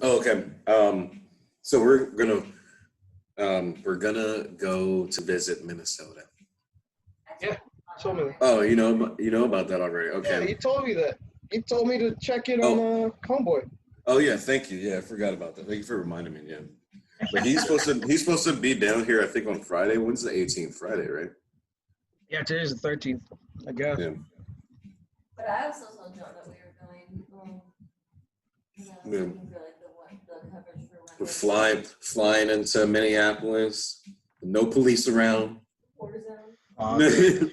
Oh, okay. So we're gonna go to visit Minnesota. Yeah, he told me that. Oh, you know about that already. Yeah, Okay. he told me that. He told me to check in on Oh, Homeboy. oh yeah. Thank you. Yeah, I forgot about that. Thank you for reminding me. Yeah, but he's supposed to be down here. I think on Friday. When's the 18th? Friday, right? Yeah, today's the 13th, I guess. Yeah. But I also told John that we were going. Yeah. Looking for like the coverage for We're when flying into Minneapolis. No police around. quarter zone.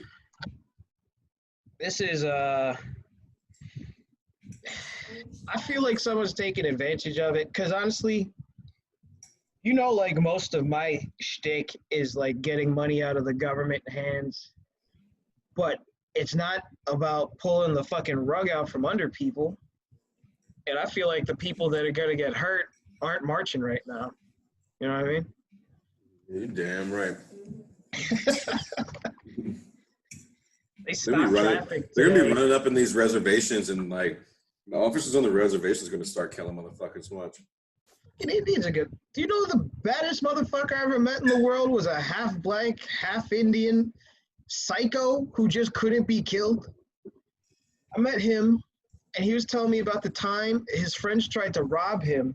This is I feel like someone's taking advantage of it because honestly, like most of my shtick is like getting money out of the government hands, but it's not about pulling the fucking rug out from under people. And I feel like the people that are gonna get hurt aren't marching right now. You know what I mean? You're damn right. They They're gonna stopped be running. traffic They're gonna be today. running up in these reservations, and like the officers on the reservations are gonna start killing motherfuckers. Watch. And Indians are good. Do you know the baddest motherfucker I ever met in the world was a half black, half Indian psycho who just couldn't be killed? I met him, and he was telling me about the time his friends tried to rob him.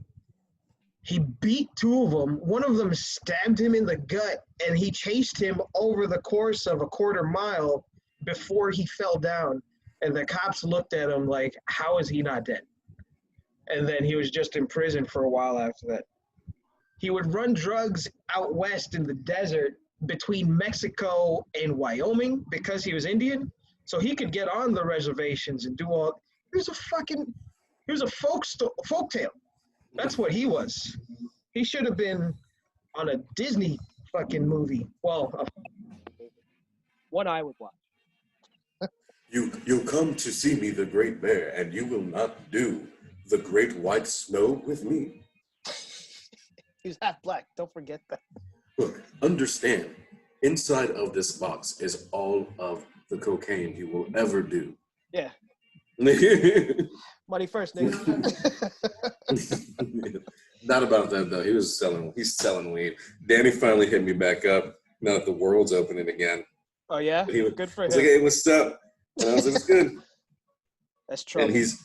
He beat two of them. One of them stabbed him in the gut, and he chased him over the course of a quarter mile before he fell down. And the cops looked at him like, how is he not dead? And then he was just in prison for a while after that. He would run drugs out west in the desert between Mexico and Wyoming because he was Indian. So he could get on the reservations and do all. He was a folk tale. That's what he was. He should have been on a Disney fucking movie. Well, one I would watch. You'll come to see me, the Great Bear, and you will not do the Great White Snow with me. He's half black. Don't forget that. Look, understand. Inside of this box is all of the cocaine you will ever do. Yeah. Not Money first, nigga. about that though. He's selling weed. Danny finally hit me back up now that the world's opening again. Oh yeah, good for him. He's like, hey, what's up? And I was like, it's good. That's true. And he's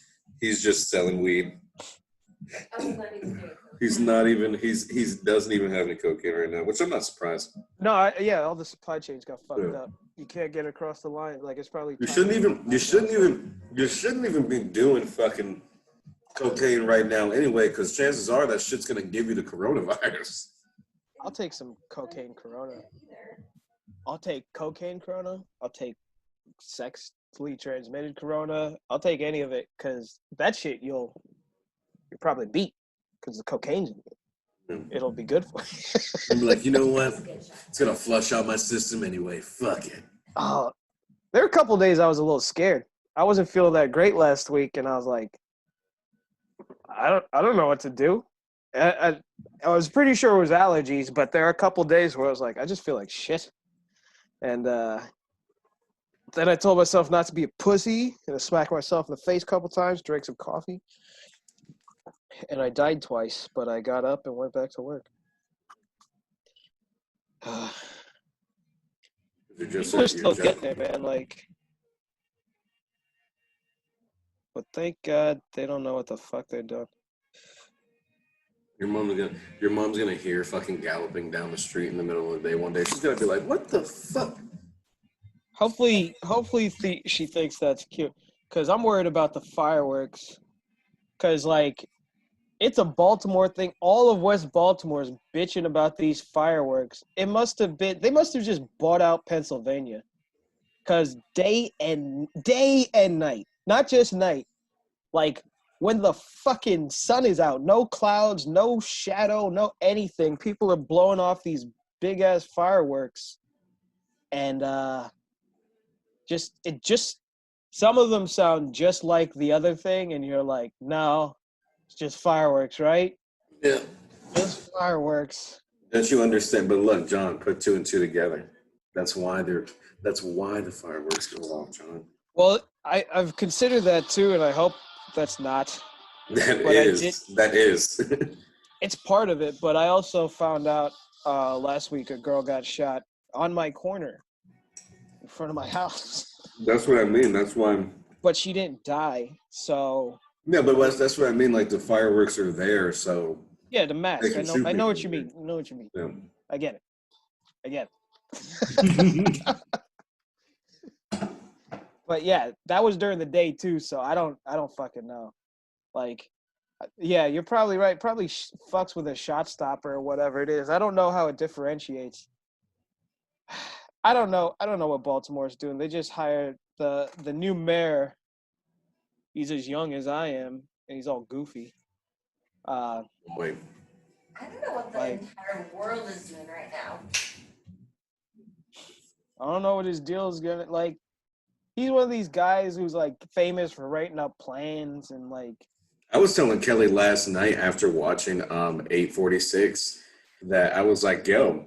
just selling weed. He doesn't even have any cocaine right now, which I'm not surprised. No, all the supply chains got fucked up. You can't get across the line. Like it's probably. You shouldn't even be doing fucking cocaine right now anyway, because chances are that shit's gonna give you the coronavirus. I'll take some cocaine Corona. I'll take cocaine Corona. I'll take sexually transmitted Corona. I'll take any of it because that shit you'll probably beat because the cocaine's in it. It'll be good for you. I'm like, you know what? It's gonna flush out my system anyway. Fuck it. There were a couple days I was a little scared. I wasn't feeling that great last week, and I was like, I don't know what to do. I was pretty sure it was allergies, but there are a couple days where I was like, I just feel like shit. And then I told myself not to be a pussy, and I smacked myself in the face a couple times, drank some coffee. And I died twice, but I got up and went back to work. People are still getting it, man. But thank God they don't know what the fuck they're doing. Your mom's gonna hear fucking galloping down the street in the middle of the day one day. She's gonna be like, "What the fuck?" Hopefully, she thinks that's cute. Cause I'm worried about the fireworks. Cause it's a Baltimore thing. All of West Baltimore is bitching about these fireworks. They must have just bought out Pennsylvania. Cause day and night, not just night, when the fucking sun is out, no clouds, no shadow, no anything, people are blowing off these big ass fireworks. And some of them sound just like the other thing, and you're like, no, it's just fireworks, right? Yeah. Just fireworks. Don't you understand? But look, John, put two and two together. That's why the fireworks go off, John. Well, I've considered that too, and I hope that's not That is. It's part of it, but I also found out last week a girl got shot on my corner in front of my house. That's what I mean. That's why I'm. But she didn't die, so. Yeah, but that's what I mean. Like the fireworks are there, so. Yeah, the mask. They can shoot I know what people. you mean. I know what you mean. Yeah. I get it. But yeah, that was during the day too, so I don't fucking know. Like, yeah, you're probably right. Probably fucks with a shot stopper or whatever it is. I don't know how it differentiates. I don't know what Baltimore's doing. They just hired the new mayor. He's as young as I am, and he's all goofy. Wait. I don't know what the entire world is doing right now. I don't know what his deal is gonna like. He's one of these guys who's like famous for writing up plans and like. I was telling Kelly last night after watching 846 that I was like, yo,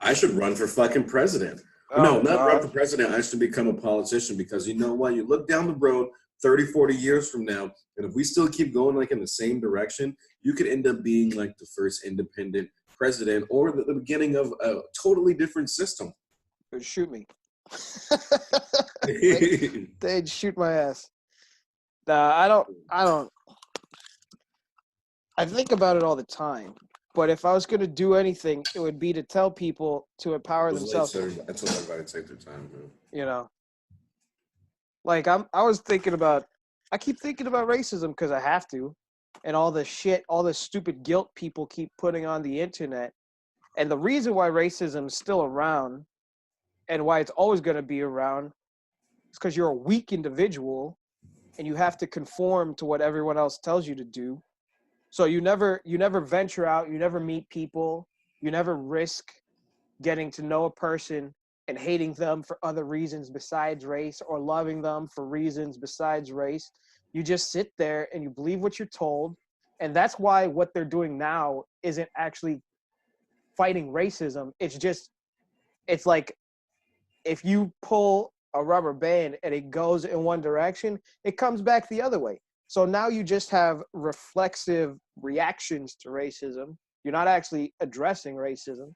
I should run for fucking president. Run for president. I should become a politician because you know what? You look down the road 30, 40 years from now, and if we still keep going like in the same direction, you could end up being like the first independent president or the beginning of a totally different system. Shoot me. They'd shoot my ass. I don't. I think about it all the time, but if I was going to do anything, it would be to tell people to empower themselves. That's what everybody take their time, man. You know, like I keep thinking about racism because I have to, and all the stupid guilt people keep putting on the internet, and the reason why racism is still around, and why it's always going to be around, is because you're a weak individual, and you have to conform to what everyone else tells you to do. So you never venture out, you never meet people, you never risk getting to know a person and hating them for other reasons besides race or loving them for reasons besides race. You just sit there and you believe what you're told. And that's why what they're doing now isn't actually fighting racism. It's like if you pull a rubber band and it goes in one direction, it comes back the other way. So now you just have reflexive reactions to racism. You're not actually addressing racism.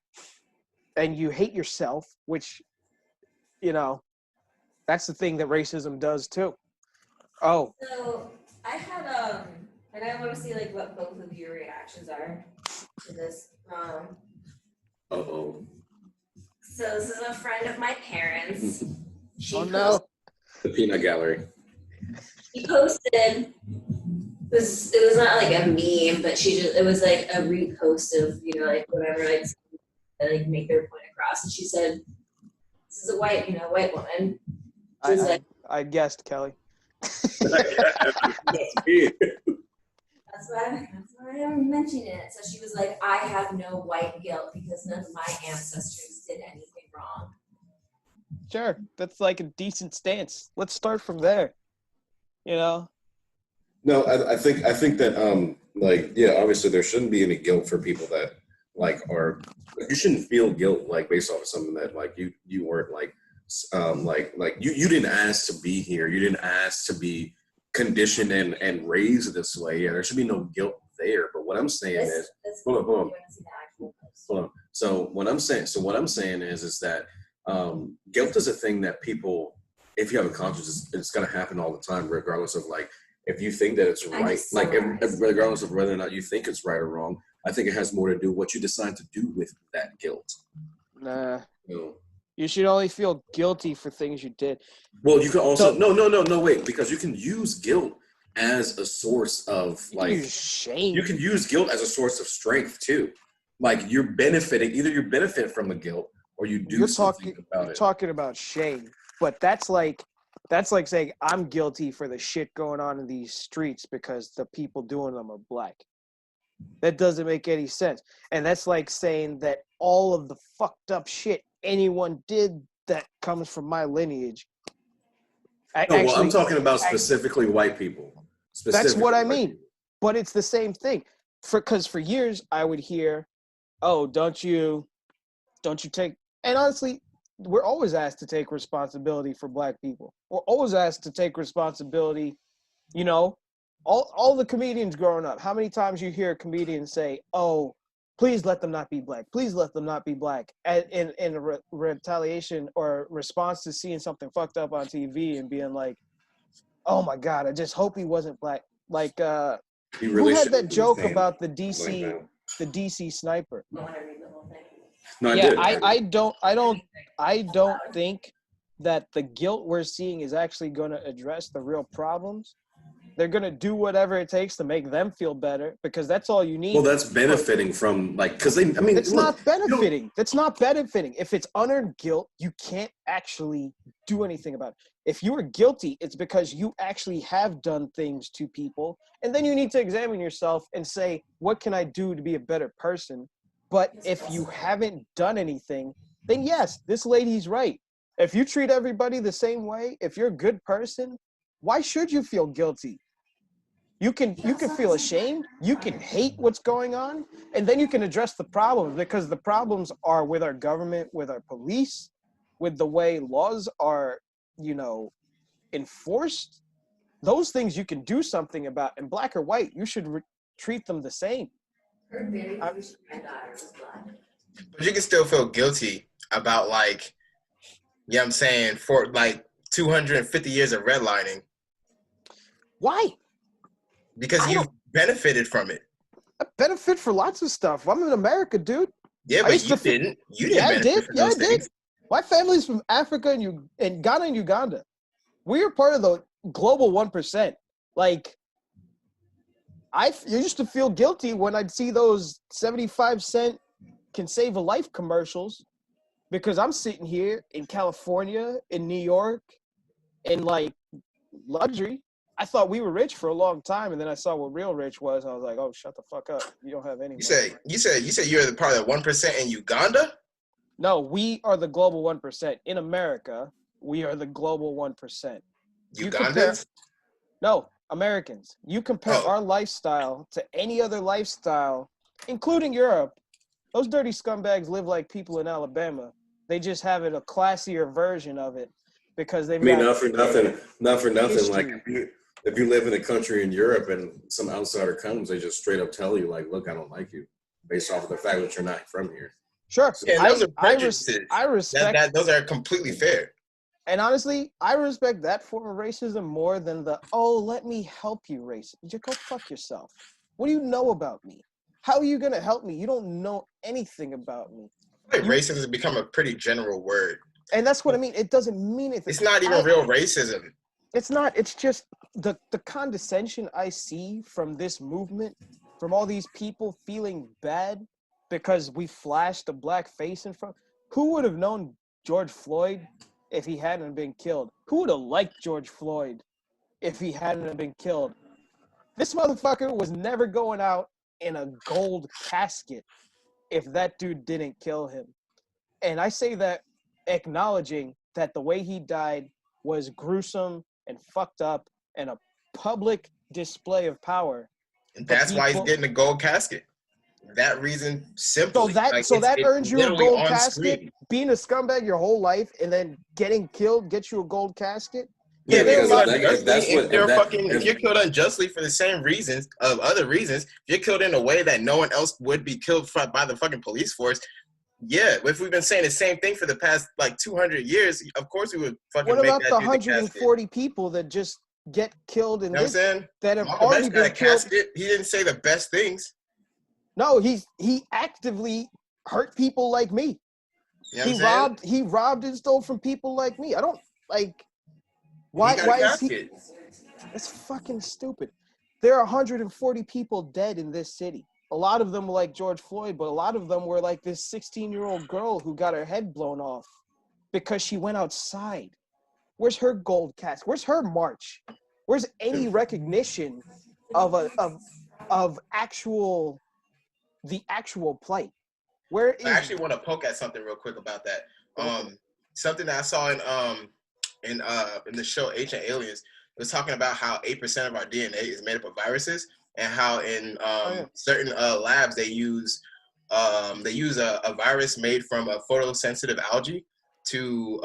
And you hate yourself, which, that's the thing that racism does too. Oh. So I had, and I want to see like what both of your reactions are to this. Uh-oh. So this is a friend of my parents. No. The peanut gallery. She posted this. It was not like a meme, but it was like a repost of like whatever, like make their point across. And she said, "This is a white woman." I guessed, Kelly. That's why I'm mentioning it. So she was like, "I have no white guilt because none of my ancestors did anything wrong." Sure, that's like a decent stance. Let's start from there. No, I think that obviously there shouldn't be any guilt for people that you shouldn't feel guilt based off of something that you weren't you didn't ask to be here, you didn't ask to be conditioned and raised this way. Yeah, there should be no guilt there. But what I'm saying is, hold on. So what I'm saying is that guilt is a thing that people, if you have a conscience, it's going to happen all the time, regardless of if you think that it's right, regardless of whether or not you think it's right or wrong. I think it has more to do what you decide to do with that guilt. Nah. You should only feel guilty for things you did. Well, you can also no wait, because you can use guilt as a source of shame. You can use guilt as a source of strength too. You're benefit from the guilt or you do something about it. You're talking about shame, but that's like saying I'm guilty for the shit going on in these streets because the people doing them are black. That doesn't make any sense. And that's like saying that all of the fucked up shit anyone did that comes from my lineage. I'm talking about specifically white people. That's what I mean. But it's the same thing. Because for years I would hear, "Oh, don't you take..." And honestly, we're always asked to take responsibility for black people. We're always asked to take responsibility, all the comedians growing up, how many times you hear comedians say, "Oh, please let them not be black. Please let them not be black," in retaliation or response to seeing something fucked up on TV and being like, "Oh my God, I just hope he wasn't black." Like, You who really had should that joke understand about the like DC, that. the DC sniper? I want to read the whole thing. No, I Yeah, did. I don't think that the guilt we're seeing is actually going to address the real problems. They're going to do whatever it takes to make them feel better because that's all you Well, need. that's benefiting from like because they. I mean, It's look, not benefiting. It's not benefiting. If it's unearned guilt, you can't actually do anything about it. If you are guilty, it's because you actually have done things to people. And then you need to examine yourself and say, what can I do to be a better person? But if you haven't done anything, then yes, this lady's right. If you treat everybody the same way, if you're a good person, why should you feel guilty? You can feel ashamed, you can hate what's going on, and then you can address the problems because the problems are with our government, with our police, with the way laws are, enforced. Those things you can do something about. And black or white, you should treat them the same. Her very first granddaughter was black. But you can still feel guilty about like, you know what I'm saying, for like 250 years of redlining Why? because I you don't- benefited from it. I benefit for lots of stuff. I'm in America, dude. Yeah, I but used you to didn't. You didn't Yeah, I benefit did. from Yeah, I those did. things. My family's from Africa and Ghana and Uganda. We are part of the global 1%. Like, I used to feel guilty when I'd see those 75-cent can save a life commercials because I'm sitting here in California, in New York, in like luxury. I thought we were rich for a long time, and then I saw what real rich was. I was like, "Oh, shut the fuck up! You don't have any You money." said you're the part of the 1% in Uganda? No, we are the global 1%. In America, we are the global 1%. You compare Ugandans? No, Americans. You compare Oh. our lifestyle to any other lifestyle, including Europe. Those dirty scumbags live like people in Alabama. They just have it a classier version of it because I they've mean, got not for nothing. Like history. if you live in a country in Europe and some outsider comes, they just straight up tell you like, "Look, I don't like you," based off of the fact that you're not from here. Sure, So, Yeah, and those are prejudices. I respect, Those are completely fair. and honestly, I respect that form of racism more than the "oh, let me help you" racism. Just go fuck yourself. What do you know about me? How are you gonna help me? You don't know anything about me. Like You, racism has become a pretty general word. and that's what I mean. It doesn't mean anything. It's not even real racism. It's not. It's just the condescension I see from this movement, from all these people feeling bad because we flashed a black face in front. Who would have known George Floyd if he hadn't been killed? Who would have liked George Floyd if he hadn't been killed? This motherfucker was never going out in a gold casket if that dude didn't kill him. And I say that acknowledging that the way he died was gruesome and fucked up and a public display of power. And But that's why he's people- getting a gold casket. That reason simply. So that it's earns you a literally gold on casket. screen. Being a scumbag your whole life and then getting killed gets you a gold casket. Yeah, If you're because killed if that's unjustly, what if you're killed unjustly for the same reasons of other reasons, if you're killed in a way that no one else would be killed by the fucking police force. Yeah, if we've been saying the same thing for the past like 200 years, of course we would fucking What make about that the dude the casket. 140 people that just get killed in You know what I'm this saying? that have Malcolm already X got been a killed? casket. He didn't say the best things. No, he actively hurt people like me. You know what I'm saying? He robbed and stole from people like me. I don't like He why got a is he casket. That's fucking stupid. There are 140 people dead in this city. A lot of them were like George Floyd, but a lot of them were like this 16-year-old girl who got her head blown off because she went outside. Where's her gold casket? Where's her march? Where's any recognition of the actual plight? Where is I actually want to poke at something real quick about that. Something that I saw in the show Ancient Aliens. It was talking about how 8% of our DNA is made up of viruses, and how in certain labs they use a virus made from a photosensitive algae to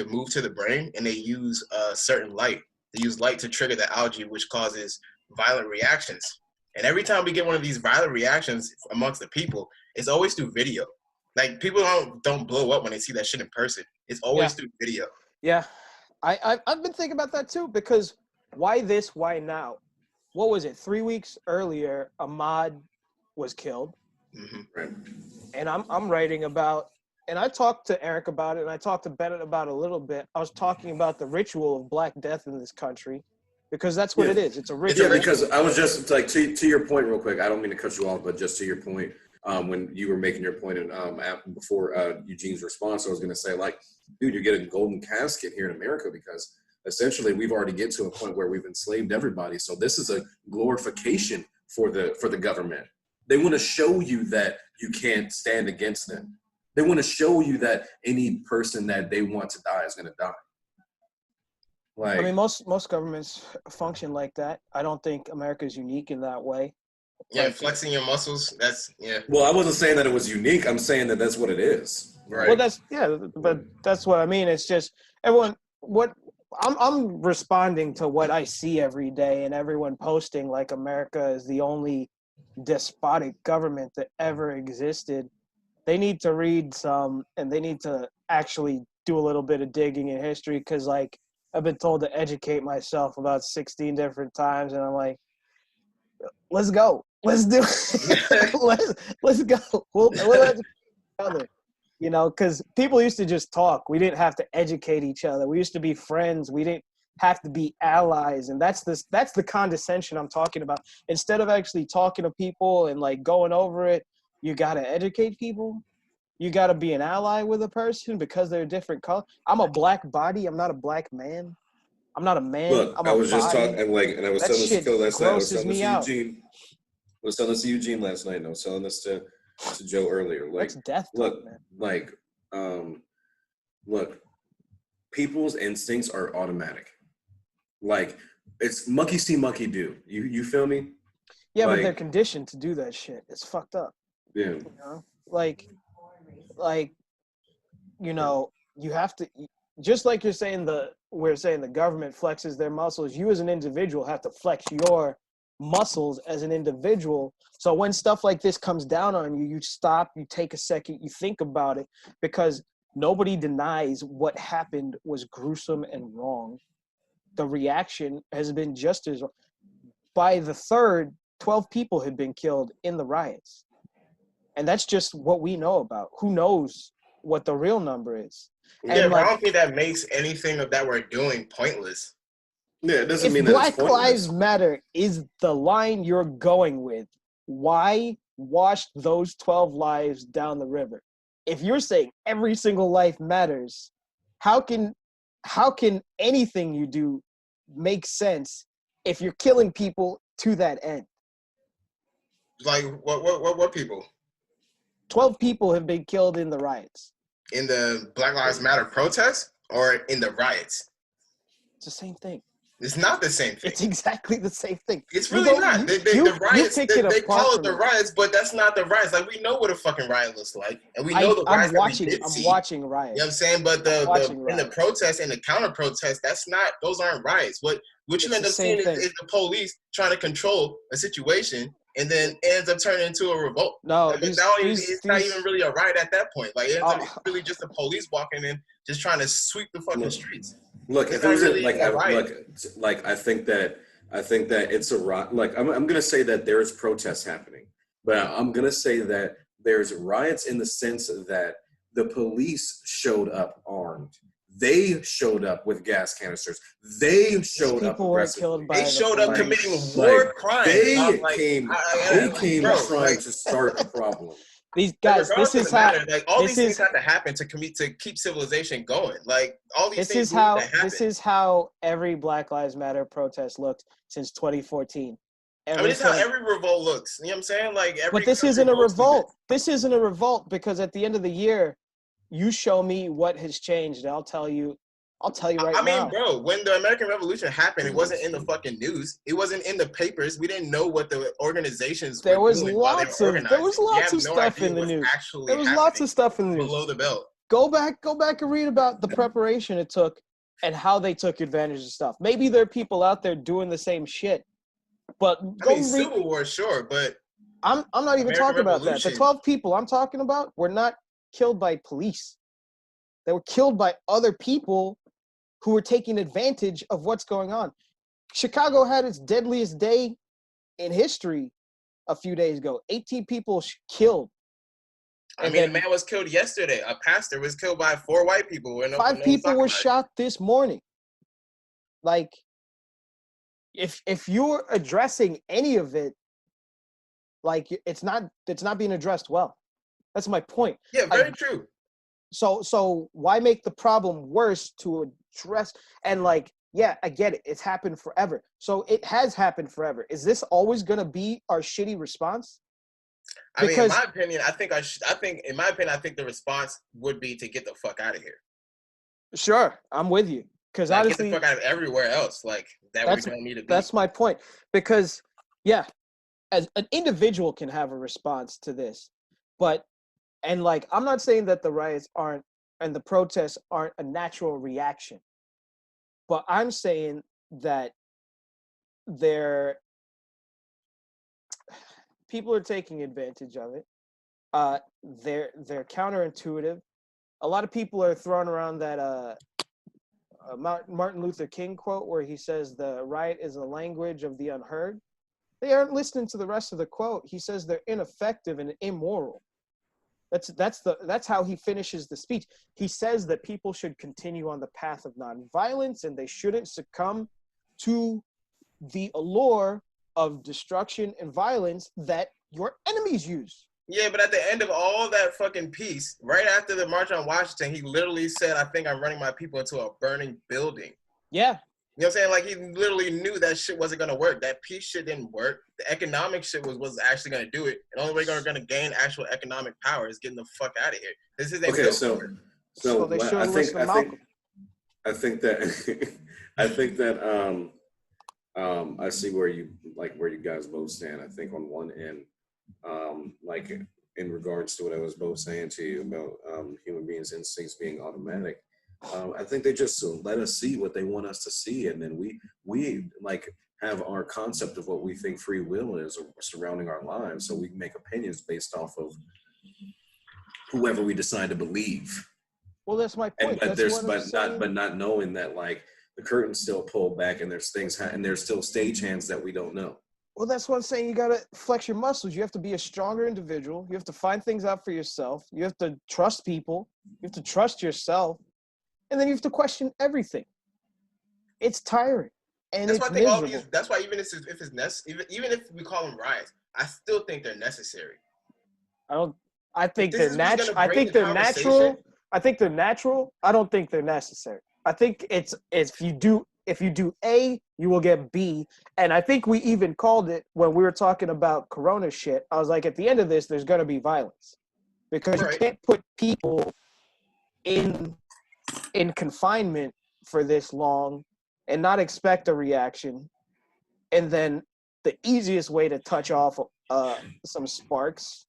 move to the brain, and they use certain light. They use light to trigger the algae, which causes violent reactions. And every time we get one of these violent reactions amongst the people, it's always through video. Like people don't blow up when they see that shit in person. It's always through video. Yeah, I've been thinking about that too, because why this? Why now? What was it? 3 weeks earlier, Ahmad was killed, Right. and I'm writing about, and I talked to Eric about it, and I talked to Bennett about it a little bit. I was talking about the ritual of Black Death in this country, because that's what it is. It's a ritual. Yeah, because I was just like to your point real quick. I don't mean to cut you off, but just to your point, when you were making your point, and before Eugene's response, I was going to say, like, dude, you're getting a golden casket here in America because essentially we've already get to a point where we've enslaved everybody. So this is a glorification for the government. They want to show you that you can't stand against them. They want to show you that any person that they want to die is going to die. Like, I mean, most governments function like that. I don't think America is unique in that way. Yeah, flexing your muscles. Well, I wasn't saying that it was unique. I'm saying that that's what it is. Right. Well, but that's what I mean. It's just everyone. What I'm responding to what I see every day, and everyone posting like America is the only despotic government that ever existed. They need to read some, and they need to actually do a little bit of digging in history, because like I've been told to educate myself about 16 different times, and I'm like, let's go. Let's do it. let's go. We'll educate each other, you know, because people used to just talk. We didn't have to educate each other. We used to be friends. We didn't have to be allies, and that's the condescension I'm talking about. Instead of actually talking to people and like going over it, you gotta educate people. You gotta be an ally with a person because they're a different color. I'm a black body. I'm not a black man. I'm not a man. Look, I'm I was just body. talking, and I was telling this to Phil last night. I was telling this to Eugene. I was telling this to Eugene last night, and I was telling this to Joe earlier. Like, that's death look, talk, man. like, look, people's instincts are automatic. Like, it's monkey see, monkey do. You feel me? Yeah, like, but they're conditioned to do that shit. It's fucked up. Yeah. You know, like, you know, you have to, just like we're saying the government flexes their muscles. You as an individual have to flex your muscles as an individual. So when stuff like this comes down on you, you stop, you take a second, you think about it, because nobody denies what happened was gruesome and wrong. The reaction has been just as, by the third, 12 people had been killed in the riots. And that's just what we know about. Who knows what the real number is? Yeah, and but like, I don't think that makes anything of that we're doing pointless. Yeah, it doesn't if mean that Black it's pointless. Lives Matter is the line you're going with, why wash those 12 lives down the river? If you're saying every single life matters, how can anything you do make sense if you're killing people to that end? Like what people? 12 people have been killed in the riots. In the Black Lives Matter protests or in the riots? It's the same thing. It's not the same thing. It's exactly the same thing. It's really not. The riots, they call it the riots, but that's not the riots. Like, we know what a fucking riot looks like. And we know the riots I'm watching riots. You know what I'm saying? But in the protests and the counter protests, those aren't riots. What you end up seeing is the police trying to control a situation, and then it ends up turning into a revolt. No, it's not even really a riot at that point. Like, it ends up really just the police walking in, just trying to sweep the fucking streets. Look, if it was really I think that it's a riot. Like, I'm gonna say that there's protests happening, but I'm gonna say that there's riots in the sense that the police showed up armed. They showed up with gas canisters. They showed up. People were killed by. They showed up committing war crimes. They came trying to start a problem. These guys, this is how these things have to happen to keep civilization going. Like, all these things. This is how every Black Lives Matter protest looked since 2014. This is how every revolt looks. You know what I'm saying? Like, but this isn't a revolt. This isn't a revolt, because at the end of the year, you show me what has changed, and I'll tell you right now. I mean, bro, when the American Revolution happened, it wasn't in the fucking news. It wasn't in the papers. We didn't know what the organizations were doing while they were organizing. There was lots of stuff in the news. There was lots of stuff in the news. Below the belt. Go back and read about the preparation it took and how they took advantage of stuff. Maybe there are people out there doing the same shit, But I mean, Civil War, sure, but I'm not even American talking about that. The Revolution. 12 people I'm talking about were not killed by police. They were killed by other people who were taking advantage of what's going on. Chicago had its deadliest day in history a few days ago. 18 people killed. I mean, a man was killed yesterday. A pastor was killed by 4 white people. 5 people were shot this morning. Like, if you're addressing any of it, like it's not being addressed well. That's my point. Yeah, very true. So why make the problem worse to address? And like, yeah, I get it. It's happened forever. So it has happened forever. Is this always gonna be our shitty response? I mean, in my opinion, I think the response would be to get the fuck out of here. Sure, I'm with you. Because like, honestly, get the fuck out of everywhere else. Like that we don't need to be. That's my point. Because yeah, as an individual can have a response to this, but and like I'm not saying that the riots aren't and the protests aren't a natural reaction, but I'm saying that people are taking advantage of it. They're counterintuitive. A lot of people are throwing around that Martin Luther King quote where he says the riot is a language of the unheard. They aren't listening to the rest of the quote. He says they're ineffective and immoral. That's how he finishes the speech. He says that people should continue on the path of nonviolence and they shouldn't succumb to the allure of destruction and violence that your enemies use. Yeah, but at the end of all that fucking piece, right after the March on Washington, he literally said, I think I'm running my people into a burning building. Yeah. You know what I'm saying? Like, he literally knew that shit wasn't going to work. That peace shit didn't work. The economic shit was actually going to do it. And the only way you're going to gain actual economic power is getting the fuck out of here. This is okay, so they should listen to Malcolm. I think that I see where you guys both stand. I think on one end, like in regards to what I was both saying to you about human beings' instincts being automatic. I think they just let us see what they want us to see, and then we like have our concept of what we think free will is surrounding our lives. So we make opinions based off of whoever we decide to believe. Well, that's my point. But not knowing that like the curtain's still pulled back, and there's things and there's still stagehands that we don't know. Well, that's what I'm saying. You gotta flex your muscles. You have to be a stronger individual. You have to find things out for yourself. You have to trust people. You have to trust yourself. And then you have to question everything. It's tiring, and that's it's why I think miserable. that's why even if we call them riots, I still think they're necessary. I think they're natural. I think they're natural. I don't think they're necessary. I think it's if you do A, you will get B. And I think we even called it when we were talking about Corona shit. I was like, at the end of this, there's going to be violence because you can't put people in confinement for this long and not expect a reaction. And then the easiest way to touch off some sparks,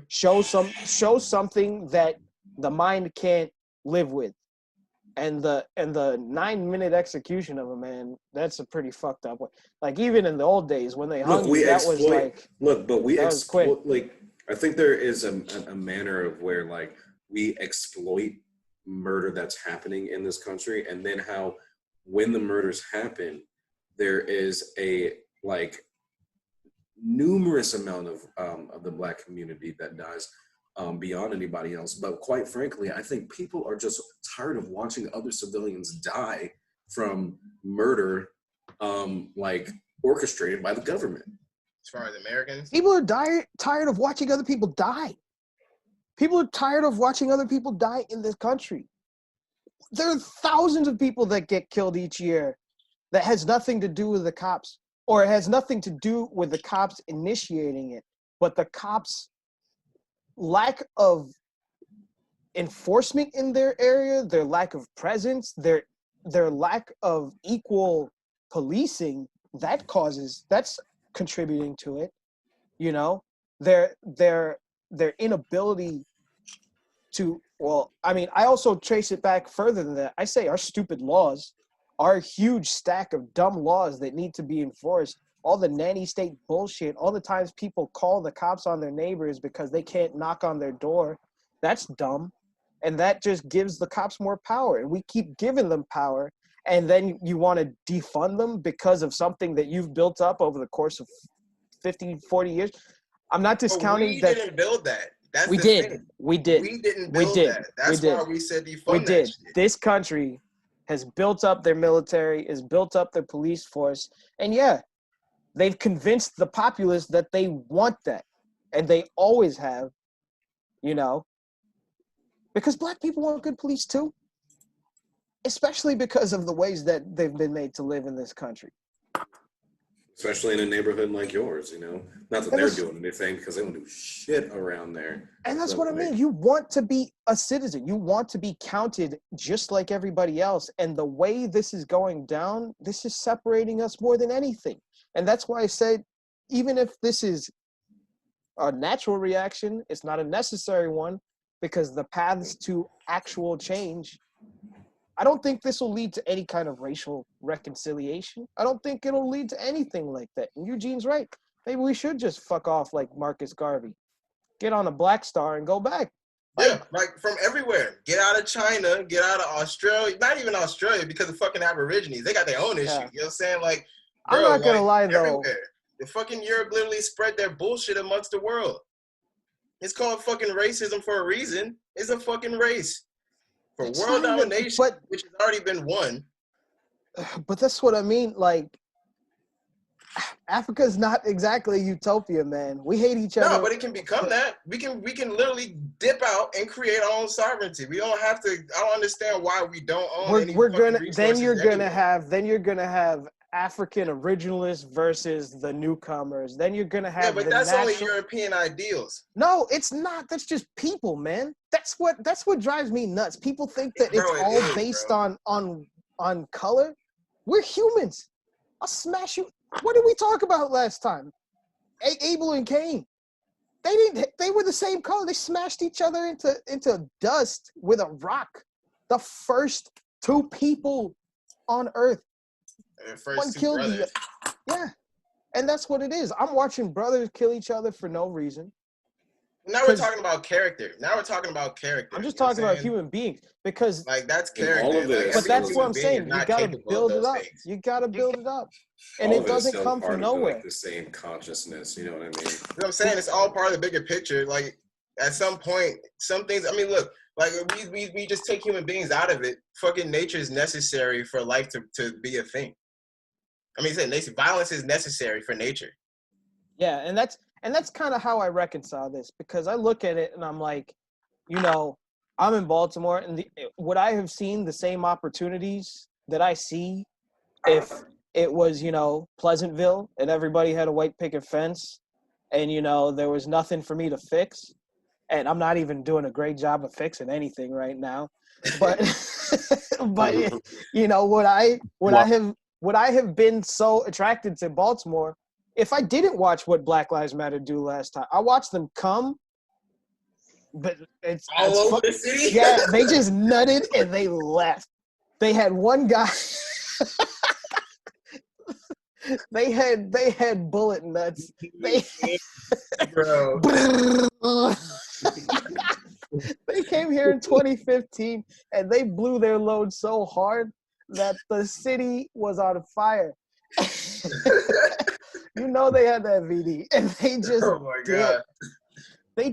show something that the mind can't live with. And the 9-minute execution of a man, that's a pretty fucked up one. Like even in the old days when they hung you, that was like like I think there is a manner of where like we exploit murder that's happening in this country, and then how when the murders happen, there is a like numerous amount of the Black community that dies beyond anybody else. But quite frankly, I think people are just tired of watching other civilians die from murder, like orchestrated by the government. As far as Americans, people are tired of watching other people die. People are tired of watching other people die in this country. There are thousands of people that get killed each year that has nothing to do with the cops, or it has nothing to do with the cops initiating it, but the cops' lack of enforcement in their area, their lack of presence, their lack of equal policing, that's contributing to it. Their inability to, I also trace it back further than that. I say our stupid laws, our huge stack of dumb laws that need to be enforced, all the nanny state bullshit, all the times people call the cops on their neighbors because they can't knock on their door, that's dumb. And that just gives the cops more power. And we keep giving them power. And then you want to defund them because of something that you've built up over the course of 50, 40 years. I'm not discounting we that. didn't build that. That's We the did. thing. We did. We didn't We build did. that. That's We why did. we said defund We that did. shit. This country has built up their military, has built up their police force. And yeah, they've convinced the populace that they want that. And they always have, you know, because black people want good police too. Especially because of the ways that they've been made to live in this country. Especially in a neighborhood like yours, you know. Not that they're doing anything because they don't do shit around there. And that's So, what I mean. You want to be a citizen. You want to be counted just like everybody else. And the way this is going down, this is separating us more than anything. And that's why I said, even if this is a natural reaction, it's not a necessary one, because the paths to actual change, I don't think this will lead to any kind of racial reconciliation. I don't think it'll lead to anything like that. And Eugene's right. Maybe we should just fuck off like Marcus Garvey. Get on a Black Star and go back. Yeah, like from everywhere. Get out of China, get out of Australia. Not even Australia, because of fucking Aborigines. They got their own issue. Yeah. You know what I'm saying? Like, bro, I'm not gonna lie though. everywhere. The fucking Europe literally spread their bullshit amongst the world. It's called fucking racism for a reason. It's a fucking race. For It's world not even- domination, but- which has already been won. But that's what I mean. Like, Africa's not exactly utopia, man. We hate each other. No, but it can become that. We can literally dip out and create our own sovereignty. We don't have to. I don't understand why we don't own any we're fucking gonna resources then you're gonna anywhere. have African originalists versus the newcomers. Then you're gonna have Yeah, but the that's only natural- European ideals. No, it's not. That's just people, man. That's what drives me nuts. People think that Bro, it's it all is, based bro. on color. We're humans. I'll smash you. What did we talk about last time? Abel and Cain. They were the same color. They smashed each other into dust with a rock. The first two people on earth. The first One two killed brothers. yeah. And that's what it is. I'm watching brothers kill each other for no reason. Now we're 'Cause- talking about character. Now we're talking about character. I'm just You know what talking about saying? human beings because Like that's And character. all of Like, this- but every that's human what I'm being saying. is You not gotta capable of build it those up. things. You gotta build it up. And all it of it is doesn't still come part from of nowhere. like the same consciousness. You know what I mean? You know what I'm saying? It's all part of the bigger picture. Like at some point, some things. I mean, look, like we just take human beings out of it. Fucking nature is necessary for life to be a thing. I mean, violence is necessary for nature. Yeah, and that's kind of how I reconcile this, because I look at it and I'm like, you know, I'm in Baltimore, and would I have seen the same opportunities that I see if it was, you know, Pleasantville and everybody had a white picket fence and, you know, there was nothing for me to fix? And I'm not even doing a great job of fixing anything right now. But but you know, would I have been so attracted to Baltimore if I didn't watch what Black Lives Matter do last time? I watched them come, but it's All over the city. yeah, they just nutted and they left. They had one guy. they had bullet nuts. They Bro. They came here in 2015 and they blew their load so hard that the city was on fire. You know they had that VD, and they just Oh my God. They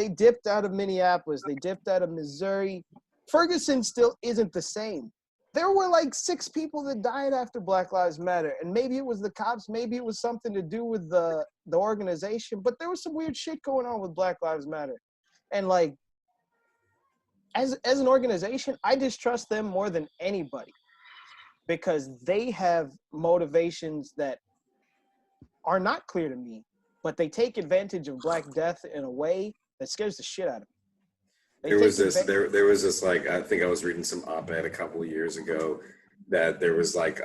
dipped out of Minneapolis. They dipped out of Missouri. Ferguson still isn't the same. There were like 6 people that died after Black Lives Matter, and maybe it was the cops, maybe it was something to do with the organization, but there was some weird shit going on with Black Lives Matter. And like, as an organization, I distrust them more than anybody, because they have motivations that are not clear to me, but they take advantage of Black Death in a way that scares the shit out of me. There was this like, I think I was reading some op-ed a couple of years ago that there was like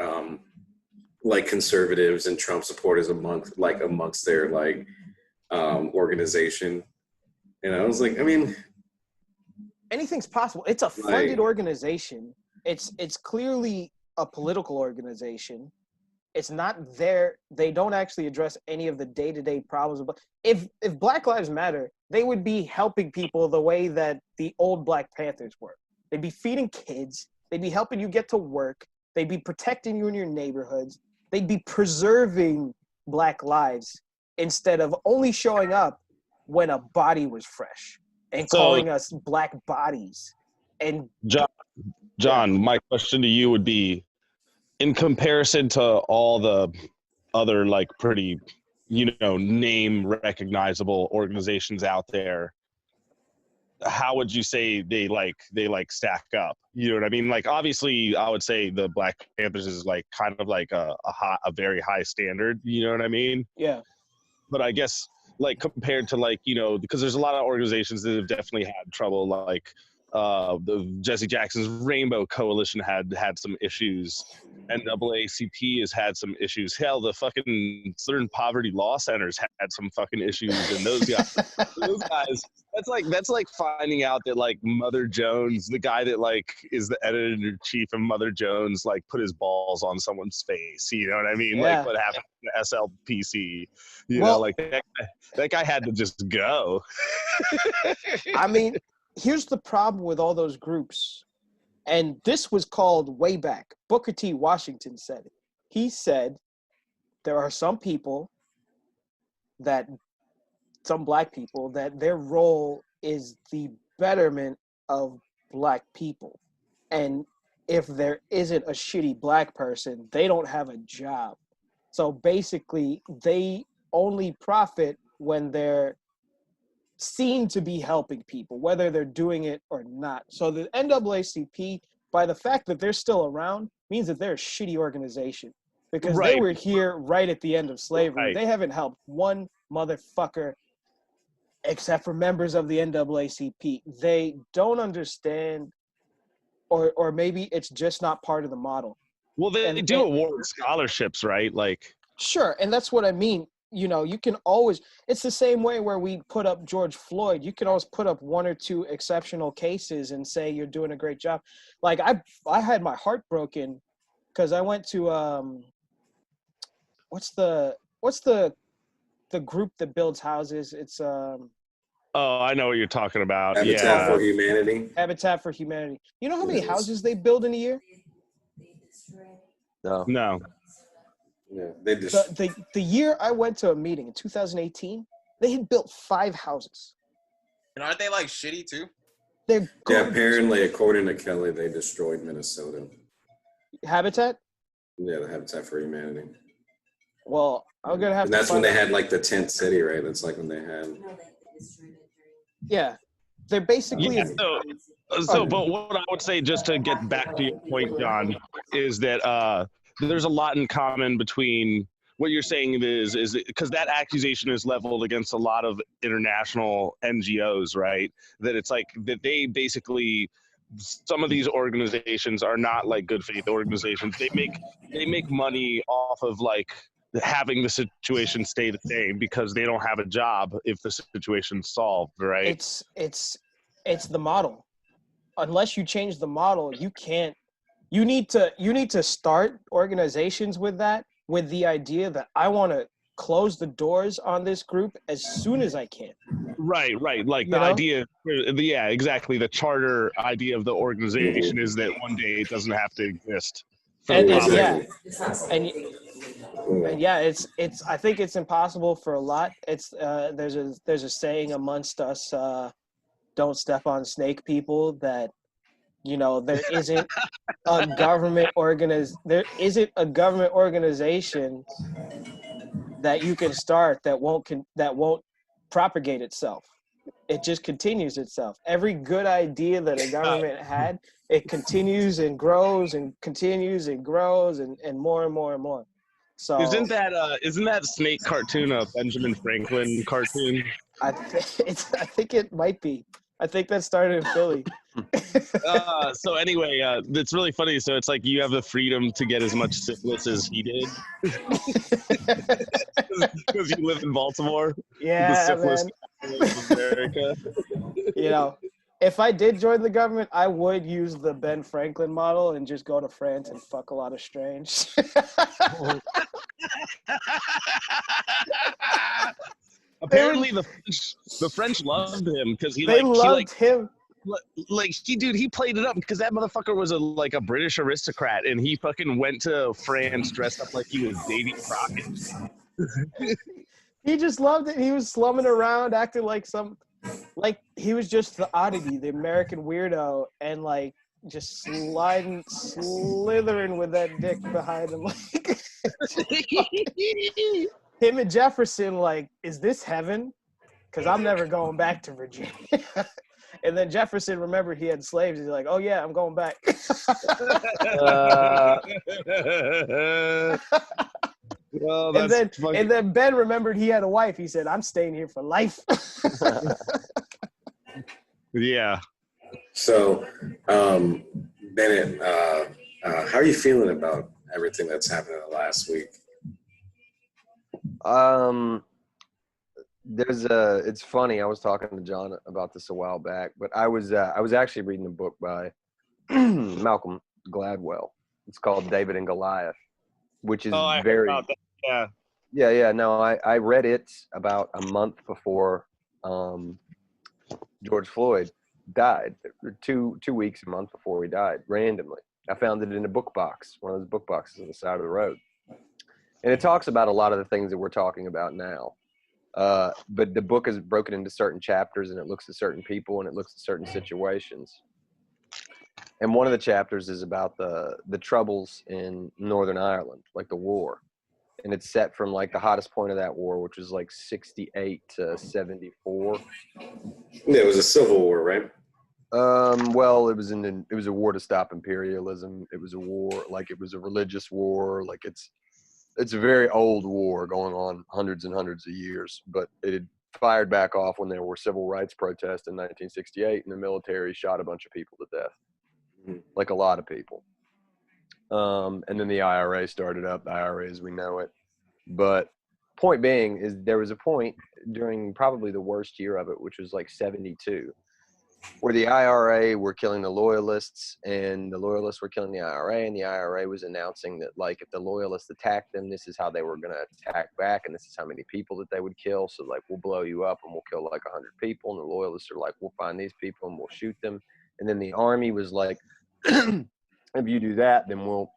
conservatives and Trump supporters amongst their like organization, and I was like, I mean, anything's possible. It's a funded organization. It's clearly a political organization. It's not there. They don't actually address any of the day-to-day problems. But if Black Lives Matter, they would be helping people the way that the old Black Panthers were. They'd be feeding kids. They'd be helping you get to work. They'd be protecting you in your neighborhoods. They'd be preserving Black lives instead of only showing up when a body was fresh and calling us Black bodies. And John, my question to you would be, in comparison to all the other like pretty, name recognizable organizations out there, how would you say they stack up? You know what I mean? Like, obviously, I would say the Black Panthers is like kind of like a very high standard. You know what I mean? Yeah. But I guess like compared to like, because there's a lot of organizations that have definitely had trouble, like the Jesse Jackson's Rainbow Coalition had some issues. NAACP has had some issues. Hell, the fucking Southern Poverty Law Centers had some fucking issues, and those guys, that's like finding out that like Mother Jones, the guy that like is the editor-in-chief of Mother Jones, like put his balls on someone's face. You know what I mean? Yeah. Like what happened to SLPC? Well, like that guy had to just go. I mean, here's the problem with all those groups. And this was called way back. Booker T. Washington said it. He said there are some people some Black people, that their role is the betterment of Black people. And if there isn't a shitty Black person, they don't have a job. So basically, they only profit when they're seen to be helping people, whether they're doing it or not. So the NAACP, by the fact that they're still around, means that they're a shitty organization, because they were here right at the end of slavery. They haven't helped one motherfucker except for members of the NAACP. They don't understand, or maybe it's just not part of the model. Well, they do award scholarships, right? Like, sure, and that's what I mean. You can always, it's the same way where we put up George Floyd. You can always put up one or two exceptional cases and say you're doing a great job. Like I had my heart broken because I went to what's the group that builds houses? It's oh, I know what you're talking about. Habitat for Humanity. Habitat for Humanity. You know how many houses they build in a year? No. Yeah, they just the year I went to a meeting in 2018, they had built 5 houses. And aren't they like shitty too? They're apparently, according to Kelly, they destroyed Minnesota. Habitat? Yeah, the Habitat for Humanity. Well, I'm gonna have. And that's when they had like the tent city, right? That's like when they had. Yeah, they're basically. Yeah, but what I would say, just to get back to your point, John, is that there's a lot in common between what you're saying is because that accusation is leveled against a lot of international NGOs, right? That it's like that they basically, some of these organizations are not like good faith organizations. They make money off of like having the situation stay the same because they don't have a job if the situation's solved, right? It's the model. Unless you change the model, you can't. You need to start organizations with the idea that I want to close the doors on this group as soon as I can. Right. Like the idea, yeah, exactly. The charter idea of the organization is that one day it doesn't have to exist. And yeah, it's I think it's impossible for a lot. It's there's a saying amongst us, don't step on snake people, that there isn't a government organization that you can start that won't propagate itself. It just continues itself. Every good idea that a government had, it continues and grows and continues and grows and more and more and more. So isn't that snake cartoon a Benjamin Franklin cartoon? I think it might be. I think that started in Philly. So anyway, it's really funny. So it's like you have the freedom to get as much syphilis as he did because you live in Baltimore. Yeah, the syphilis man. of America. If I did join the government, I would use the Ben Franklin model and just go to France and fuck a lot of strange. Apparently, the French loved him because They loved him. He played it up because that motherfucker was a British aristocrat, and he fucking went to France dressed up like he was Davy Crockett. He just loved it. He was slumming around, acting like he was just the oddity, the American weirdo, and like just slithering with that dick behind him. Like, him and Jefferson, like, is this heaven? Because I'm never going back to Virginia. And then Jefferson remembered he had slaves. He's like, oh yeah, I'm going back. Well, and then Ben remembered he had a wife. He said, I'm staying here for life. Yeah. So, Bennett, how are you feeling about everything that's happened in the last week? It's funny. I was talking to John about this a while back, but I was actually reading a book by Malcolm Gladwell. It's called David and Goliath, which is I heard about that. Yeah. Yeah. No, I read it about a month before George Floyd died. 2 weeks, a month before he died, randomly. I found it in a book box, one of those book boxes on the side of the road. And it talks about a lot of the things that we're talking about now. But the book is broken into certain chapters, and it looks at certain people, and it looks at certain situations. And one of the chapters is about the troubles in Northern Ireland, like the war. And it's set from like the hottest point of that war, which was like 68 to 74. Yeah, it was a civil war, right? Well, it was a war to stop imperialism. It was a war, like it was a religious war. Like it's a very old war going on hundreds and hundreds of years, but it had fired back off when there were civil rights protests in 1968, and the military shot a bunch of people to death, like a lot of people. And then the IRA started up, the IRA as we know it. But point being is there was a point during probably the worst year of it, which was like 72, where the IRA were killing the loyalists, and the loyalists were killing the IRA, and the IRA was announcing that, like, if the loyalists attacked them, this is how they were going to attack back, and this is how many people that they would kill. So, like, we'll blow you up, and we'll kill, like, 100 people, and the loyalists are like, we'll find these people, and we'll shoot them. And then the army was like, if you do that, then we'll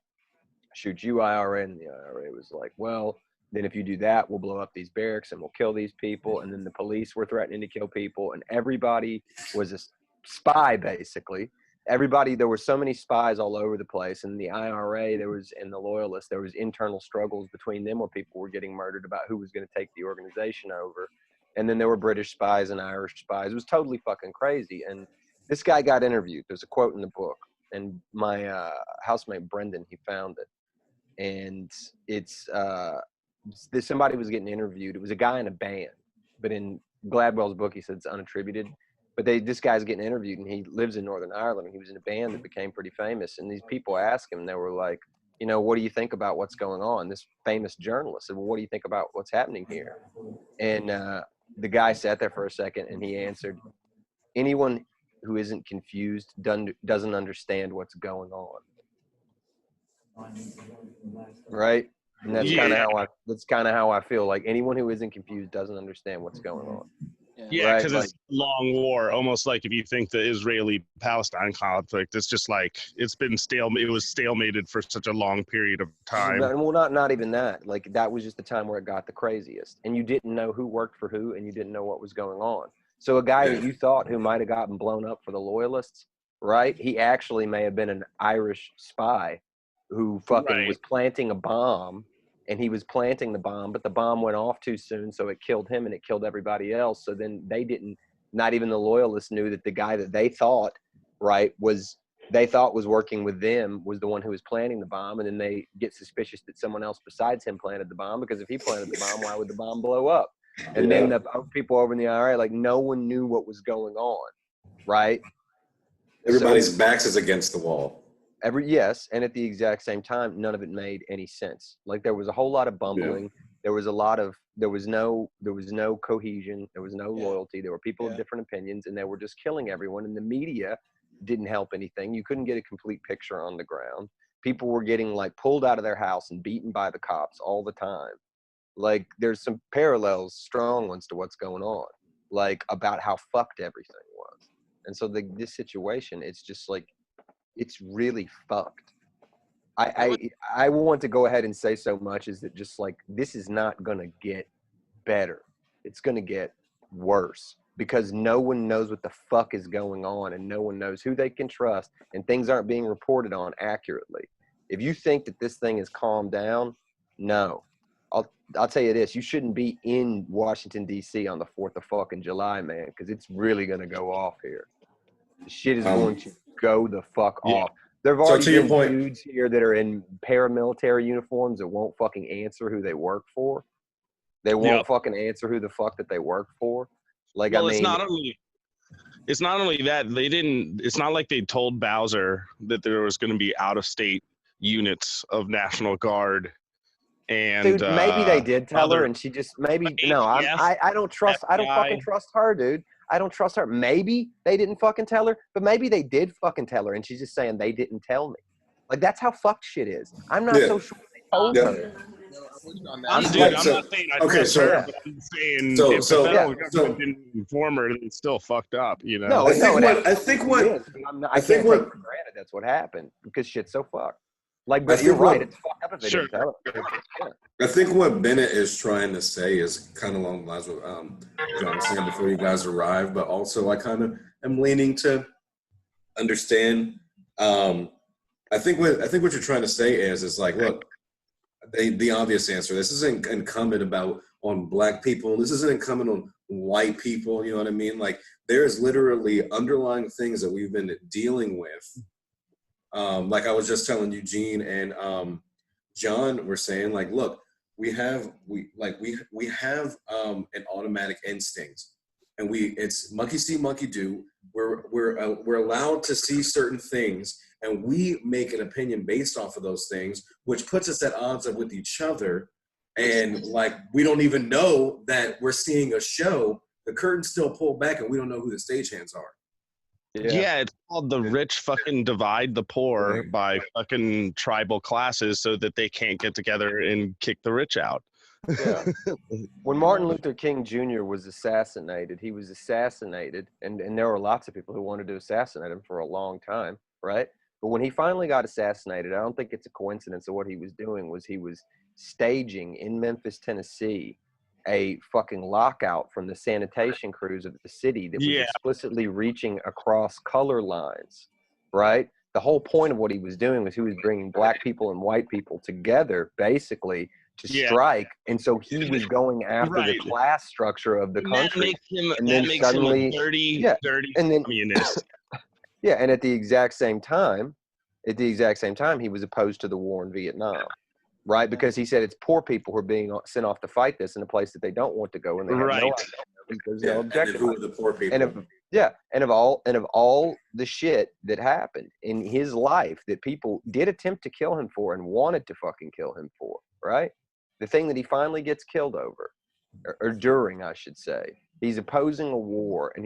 shoot you, IRA. And the IRA was like, well, then if you do that, we'll blow up these barracks, and we'll kill these people. And then the police were threatening to kill people, and everybody was a spy, basically. Everybody, there were so many spies all over the place, and the IRA, and the loyalists, there was internal struggles between them where people were getting murdered about who was going to take the organization over. And then there were British spies and Irish spies. It was totally fucking crazy. And this guy got interviewed. There's a quote in the book, and my housemate Brendan, he found it, and it's somebody was getting interviewed. It was a guy in a band, but in Gladwell's book he said it's unattributed. But this guy's getting interviewed, and he lives in Northern Ireland, and he was in a band that became pretty famous. And these people asked him, and they were like, you know, what do you think about what's going on? This famous journalist said, well, what do you think about what's happening here? And the guy sat there for a second, and he answered, anyone who isn't confused doesn't understand what's going on. Right? And that's kind of how I feel. Like, anyone who isn't confused doesn't understand what's going on. Yeah, because right? it's a long war. Almost like if you think the Israeli-Palestine conflict, it's just like it's been it was stalemated for such a long period of time. Well, not even that. Like, that was just the time where it got the craziest, and you didn't know who worked for who, and you didn't know what was going on. So a guy that you thought who might have gotten blown up for the loyalists, right? He actually may have been an Irish spy who fucking was planting a bomb. And he was planting the bomb, but the bomb went off too soon, so it killed him and it killed everybody else. So then not even the loyalists knew that the guy that they thought, was working with them was the one who was planting the bomb. And then they get suspicious that someone else besides him planted the bomb, because if he planted the bomb, why would the bomb blow up? And then the people over in the IRA, like, no one knew what was going on, right? Everybody's backs is against the wall. Yes, and at the exact same time, none of it made any sense. Like, there was a whole lot of bumbling. There was no cohesion. There was no loyalty. There were people of different opinions, and they were just killing everyone. And the media didn't help anything. You couldn't get a complete picture on the ground. People were getting like pulled out of their house and beaten by the cops all the time. Like there's some parallels, strong ones to what's going on, like about how fucked everything was. And so this situation, it's just like, it's really fucked. I want to go ahead and say so much is that just like, this is not going to get better. It's going to get worse because no one knows what the fuck is going on and no one knows who they can trust and things aren't being reported on accurately. If you think that this thing is calmed down, no. I'll tell you this, you shouldn't be in Washington, D.C. on the 4th of fucking July, man, because it's really going to go off here. The shit is going to go the fuck off. There have already been dudes here that are in paramilitary uniforms that won't fucking answer who they work for. They won't fucking answer who the fuck that they work for. Like, well, I mean, it's not only that it's not like they told Bowser that there was going to be out of state units of National Guard. And dude, maybe they did tell her, and she just I don't fucking trust her, dude. I don't trust her. Maybe they didn't fucking tell her, but maybe they did fucking tell her, and she's just saying they didn't tell me. Like that's how fucked shit is. I'm not so sure they told her. I'm not saying I trust her, but I'm saying if the federal government didn't inform her, then it's still fucked up, you know. No, I think what I can't take for granted that's what happened because shit's so fucked. Like, but you're right. It's fucked up if they didn't tell her. I think what Bennett is trying to say is kind of along the lines of John was saying before you guys arrived, but also I kind of am leaning to understand. I think what you're trying to say is like, look, the obvious answer. This isn't incumbent on black people. This isn't incumbent on white people. You know what I mean? Like there is literally underlying things that we've been dealing with. Like I was just telling Eugene and John were saying, like, look, we have an automatic instinct, and it's monkey see, monkey do. We're allowed to see certain things, and we make an opinion based off of those things, which puts us at odds with each other. And like we don't even know that we're seeing a show. The curtain's still pulled back, and we don't know who the stagehands are. Yeah, it's called the rich fucking divide the poor by fucking tribal classes so that they can't get together and kick the rich out. Yeah. When Martin Luther King Jr. was assassinated, he was assassinated, and there were lots of people who wanted to assassinate him for a long time, right? But when he finally got assassinated, I don't think it's a coincidence that what he was doing was he was staging in Memphis, Tennessee, a fucking lockout from the sanitation crews of the city that was explicitly reaching across color lines, right? The whole point of what he was doing was he was bringing black people and white people together basically to strike. And so he was going after the class structure of the country. That makes him a dirty communist. And at the exact same time, he was opposed to the war in Vietnam. Right, because he said it's poor people who are being sent off to fight this in a place that they don't want to go, and they have no idea because no objective. And who are the poor people? And of all the shit that happened in his life that people did attempt to kill him for and wanted to fucking kill him for, right? The thing that he finally gets killed over, or during, I should say, he's opposing a war, and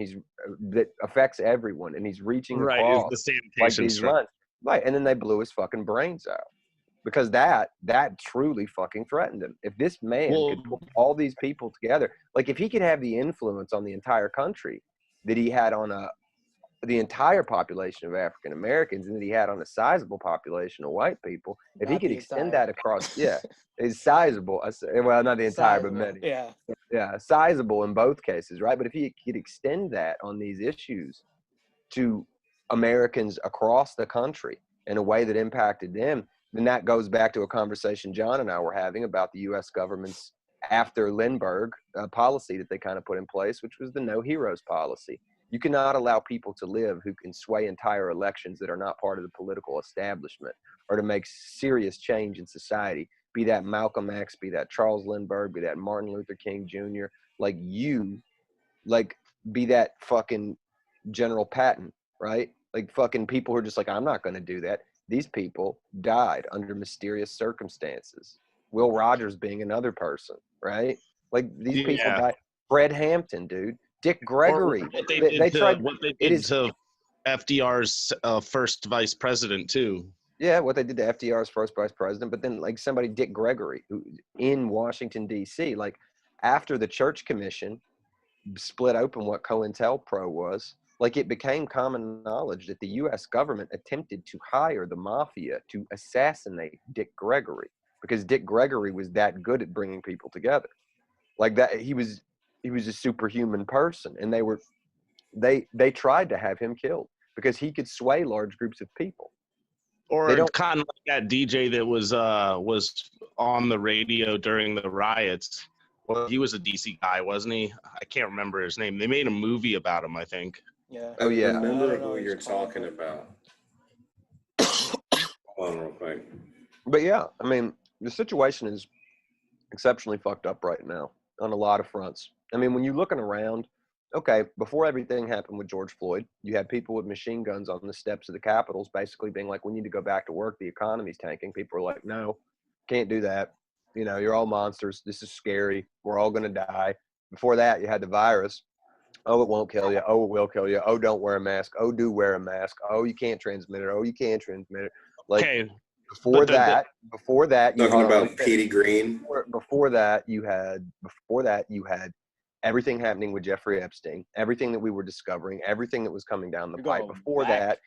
that affects everyone, and he's reaching across the like these lines, right? And then they blew his fucking brains out. Because that truly fucking threatened him. If this man could put all these people together, like if he could have the influence on the entire country that he had on the entire population of African Americans and that he had on a sizable population of white people, if he could extend that across, it's sizable. Well, not the entire, but many. Yeah, sizable in both cases, right? But if he could extend that on these issues to Americans across the country in a way that impacted them, then that goes back to a conversation John and I were having about the U.S. government's after Lindbergh policy that they kind of put in place, which was the no heroes policy. You cannot allow people to live who can sway entire elections that are not part of the political establishment or to make serious change in society, be that Malcolm X, be that Charles Lindbergh, be that Martin Luther King Jr., be that fucking General Patton, right? Like fucking people who are just like, I'm not going to do that. These people died under mysterious circumstances. Will Rogers being another person, right? Like these people Yeah. died. Fred Hampton, dude. Dick Or Gregory. what they They did tried. It is to FDR's first vice president too. Yeah, what they did to FDR's first vice president, but then like somebody, Dick Gregory, who in Washington, D.C., like after the Church Commission split open what COINTELPRO was, like it became common knowledge that the U.S. government attempted to hire the mafia to assassinate Dick Gregory because Dick Gregory was that good at bringing people together. Like that, he was a superhuman person, and they tried to have him killed because he could sway large groups of people. Or kind of like that DJ that was on the radio during the riots. Well, he was a DC guy, wasn't he? I can't remember his name. They made a movie about him, I think. Yeah. Oh yeah. I remember who you're talking about. Hold on real quick. But yeah, I mean, the situation is exceptionally fucked up right now on a lot of fronts. I mean, when you're looking around, okay, before everything happened with George Floyd, you had people with machine guns on the steps of the Capitals basically being like, we need to go back to work. The economy's tanking. People are like, no, can't do that. You know, you're all monsters. This is scary. We're all going to die. Before that, you had the virus. Oh, it won't kill you. Oh, it will kill you. Oh, don't wear a mask. Oh, do wear a mask. Oh, you can't transmit it. Oh, you can transmit it. Like, Okay. before that, you Talking had, about Petey Green. before that you had everything happening with Jeffrey Epstein, everything that we were discovering, everything that was coming down the pipe. Before that,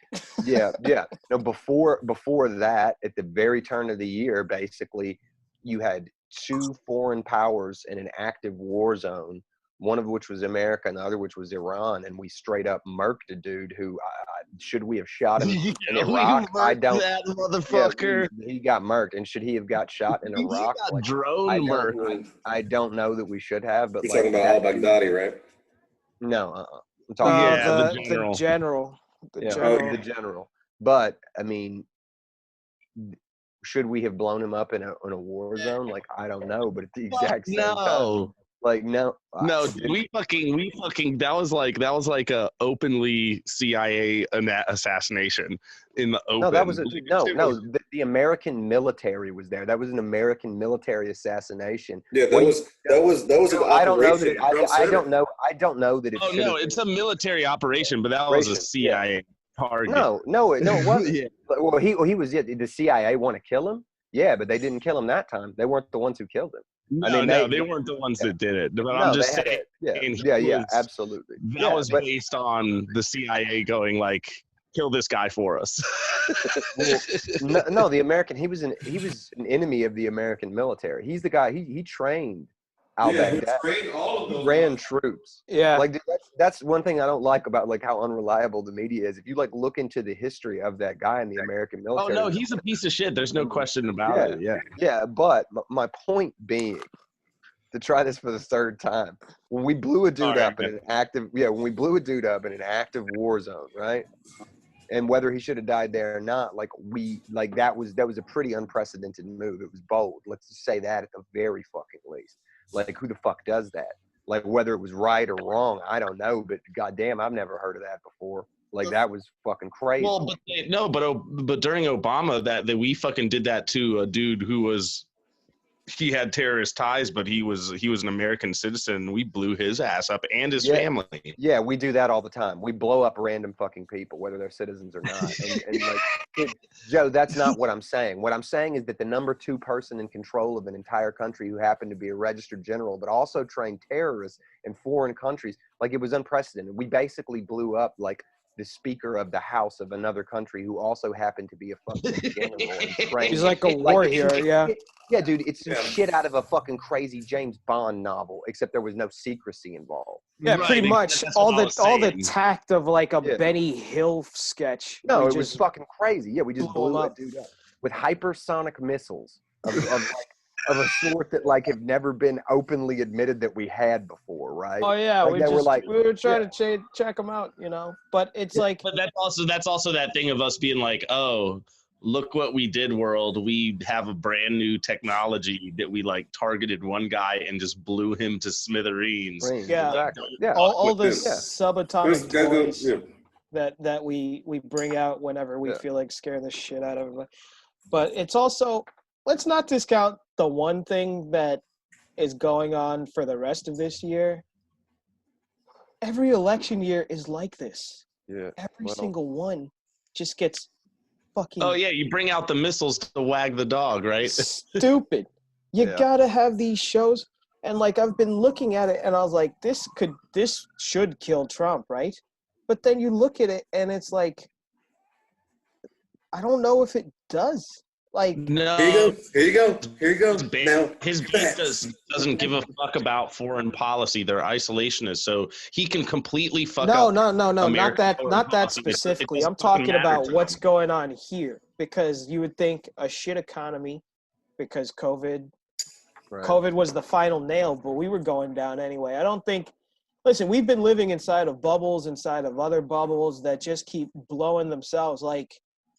no, before that, at the very turn of the year, basically, you had two foreign powers in an active war zone, one of which was America and the other which was Iran, and we straight up murked a dude who, should we have shot him in Iraq? I don't. That motherfucker. Yeah, he got murked, and should he have got shot in Iraq? He got drone murked. I don't know that we should have, but You're like, talking about al-Baghdadi, right? no, I'm talking about the general. the general. But I mean, should we have blown him up in a war zone? Like, I don't know, but at the exact same time, like, no, we fucking that was like a openly CIA assassination in the open. No, that was the American military was there. That was an American military assassination. Yeah, that was an operation. I don't know that. I don't know that. Oh no, it's a military operation, but that was a CIA target. No, it wasn't. Yeah. Well, he was. Yeah, the CIA want to kill him. Yeah, but they didn't kill him that time. They weren't the ones who killed him. They weren't the ones that did it. But I'm just saying. Absolutely. That was based on the CIA going like, kill this guy for us. No, the American. He was an enemy of the American military. He's the guy. He trained al-Baghdadi. He trained all of those. Ran troops. Yeah. Like that's one thing I don't like about like how unreliable the media is. If you like look into the history of that guy in the American military. Oh no, he's a piece of shit. There's no question about it. Yeah. Yeah, but my point being, to try this for the third time, when we blew a dude up in an active war zone, right? And whether he should have died there or not, that was a pretty unprecedented move. It was bold. Let's just say that at the very fucking least. Like, who the fuck does that? Like, whether it was right or wrong, I don't know. But goddamn, I've never heard of that before. Like, that was fucking crazy. Well, but during Obama, that we fucking did that to a dude who he had terrorist ties, but he was an American citizen. We blew his ass up and his family. Yeah, we do that all the time. We blow up random fucking people, whether they're citizens or not. And like, Joe, that's not what I'm saying. What I'm saying is that the number 2 person in control of an entire country who happened to be a registered general, but also trained terrorists in foreign countries, like, it was unprecedented. We basically blew up like the speaker of the house of another country who also happened to be a fucking general. He's like a war hero, yeah. Yeah, dude, it's some shit out of a fucking crazy James Bond novel, except there was no secrecy involved. Yeah, Right, pretty much. that's All what the I was saying. tact of like a Benny Hill sketch. No, it was fucking crazy. Yeah, we just blew up. that dude up with hypersonic missiles of a sort that like have never been openly admitted that we had before, right? Oh yeah, like, we were trying to check them out, you know. But it's like, but that's also that thing of us being like, oh, look what we did, world. We have a brand new technology that we like targeted one guy and just blew him to smithereens. Yeah, exactly. Yeah, all the subatomic toys that we bring out whenever we feel like scaring the shit out of everybody. But it's also, let's not discount the one thing that is going on for the rest of this year. Every election year is like this. Yeah. Every Well, single one just gets fucking Oh yeah, you bring out the missiles to wag the dog, right? stupid. You Yeah. gotta have these shows, and like I've been looking at it, and I was like, this should kill Trump, right? But then you look at it, and it's like, I don't know if it does. Like, No, Here you go. Here you go. Here you go. Now, his base doesn't give a fuck about foreign policy. They're isolationist, so he can completely fuck no, up. no, not American that, foreign not that policy. It specifically. doesn't I'm fucking talking matter about to what's him. going on here, because you would think a shit economy, because COVID was the final nail, but we were going down anyway. I don't think. Listen, we've been living inside of bubbles, inside of other bubbles that just keep blowing themselves. Like,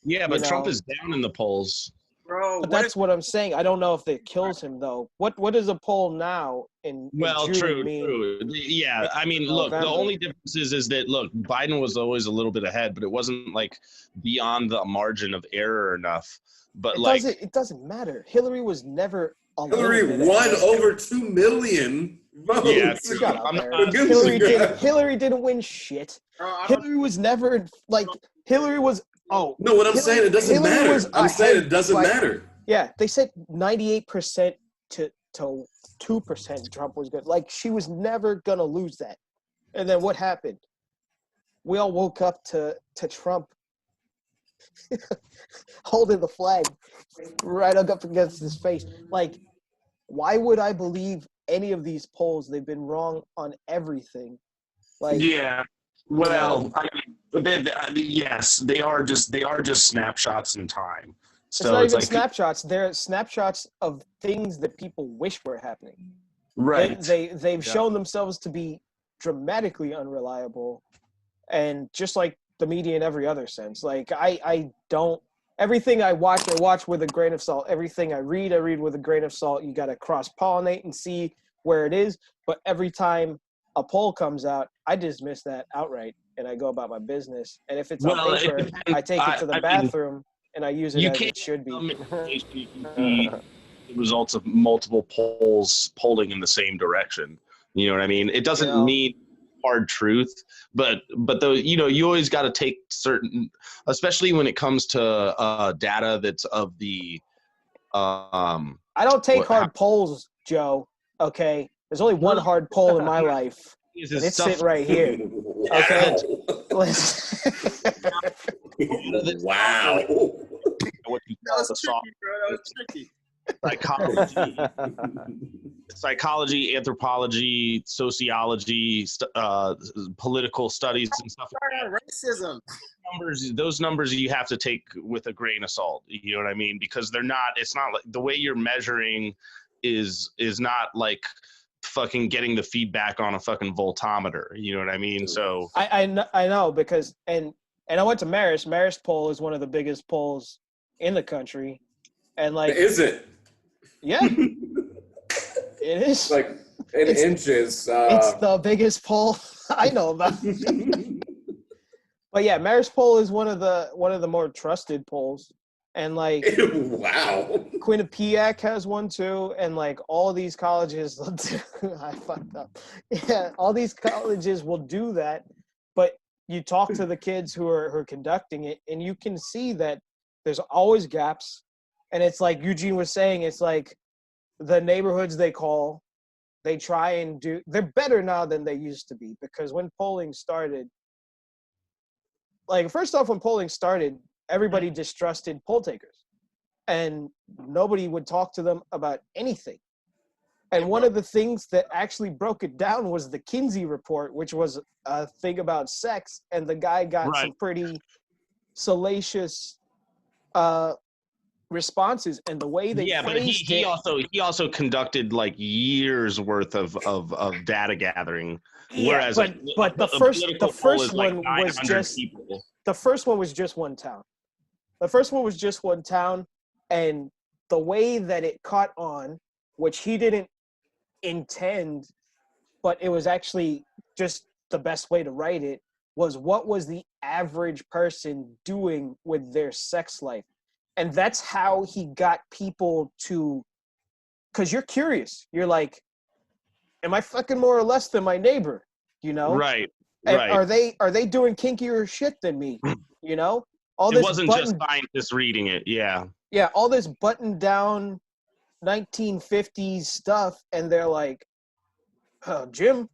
Yeah, but you Trump know, is down in the polls. Bro, but what that's what I'm saying. I don't know if it kills him though. What is a poll now in Well, June true, mean? true. Yeah, I mean, look, the November. only difference is that look, Biden was always a little bit ahead, but it wasn't like beyond the margin of error enough. But like, It doesn't matter. Hillary was never a Hillary little bit won ahead. over 2 million votes. yeah, Shut up, I'm Eric. not. Hillary didn't win shit. bro, I don't Hillary was never like Hillary was. Oh No, what I'm Hillary- saying, it doesn't Hillary matter. was I'm saying ahead it doesn't by- matter. Yeah, they said 98% to 2% Trump was good. Like, she was never gonna lose that. And then what happened? We all woke up to Trump holding the flag right up against his face. Like, why would I believe any of these polls? They've been wrong on everything. Like, Yeah. Well, I mean, yes, they are just snapshots in time. it's So not it's even like snapshots. They're snapshots of things that people wish were happening. right. They've shown themselves to be dramatically unreliable, and just like the media in every other sense. Like, I don't, everything I watch with a grain of salt. Everything I read with a grain of salt. You got to cross-pollinate and see where it is. But every time a poll comes out, I dismiss that outright and I go about my business. And if it's on Well, it paper, depends. I take it to the I mean, bathroom and I use it you as can't it should be. tell me you can see the results of multiple polls polling in the same direction. You know what I mean? It doesn't mean hard truth, but though, you know, you always got to take certain, especially when it comes to data that's of the I don't take hard polls, Joe. Okay, there's only one hard poll in my life, and it's sitting right here. Okay, listen. Wow. what you that call was the tricky, soft bro. That was tricky. psychology, anthropology, sociology, political studies, and stuff like that. Racism. Those numbers you have to take with a grain of salt. You know what I mean? Because they're not. It's not like the way you're measuring is not like fucking getting the feedback on a fucking voltometer. You know what I mean? So I know because and I went to Marist. Marist poll is one of the biggest polls in the country, and like, Is it? Yeah, it is. Like in inches. It's the biggest poll I know about. But yeah, Marist poll is one of the more trusted polls, and like, wow. Quinnipiac has one too, and like all these colleges, I fucked up. Yeah, all these colleges will do that, but you talk to the kids who are conducting it, and you can see that there's always gaps, and it's like Eugene was saying, it's like the neighborhoods they call, they try and do. They're better now than they used to be, because when polling started, like, first off, when polling started, everybody distrusted poll takers, and nobody would talk to them about anything. And one of the things that actually broke it down was the Kinsey report, which was a thing about sex, and the guy got some pretty salacious responses, and the way they phrased it. He also conducted like years worth of data gathering. Yeah, whereas but the first one was just people. The first one was just one town. The first one was just one town, and the way that it caught on, which he didn't intend, but it was actually just the best way to write it, was what was the average person doing with their sex life. And that's how he got people to, because you're curious. You're like, am I fucking more or less than my neighbor? You know? Right. And Right. are they doing kinkier shit than me? You know? All It this wasn't button, just scientists reading it. Yeah. yeah, all this button down 1950s stuff, and they're like, Jim,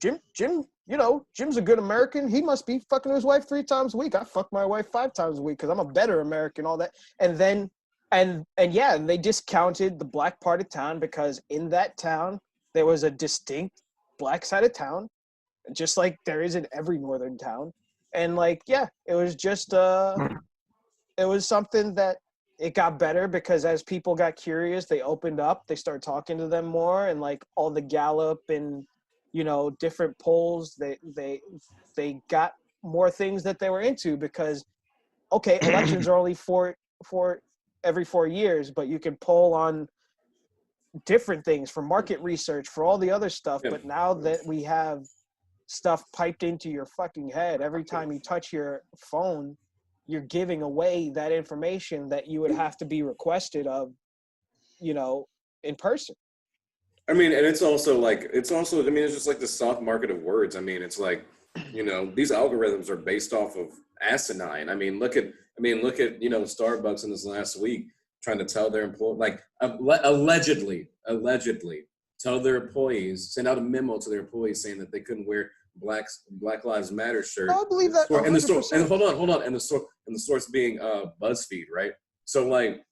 you know, Jim's a good American. He must be fucking his wife 3 times a week. I fuck my wife 5 times a week because I'm a better American, all that. And then, and yeah, and they discounted the black part of town because in that town, there was a distinct black side of town, just like there is in every northern town. And like, yeah, it was just, it was something that it got better because as people got curious, they opened up, they started talking to them more, and like all the Gallup and, you know, different polls, they got more things that they were into because, okay, elections are only every 4 years, but you can poll on different things for market research, for all the other stuff. Yeah. But now that we have stuff piped into your fucking head every time you touch your phone, you're giving away that information that you would have to be requested of, you know, in person. I mean, and it's also, I mean, it's just like the soft market of words. I mean, it's like, you know, these algorithms are based off of asinine. I mean, look at, you know, Starbucks in this last week trying to tell their allegedly tell their employees, send out a memo to their employees saying that they couldn't wear Black Lives Matter shirt. I believe that. And the store, and hold on, and the source being BuzzFeed, right? So like,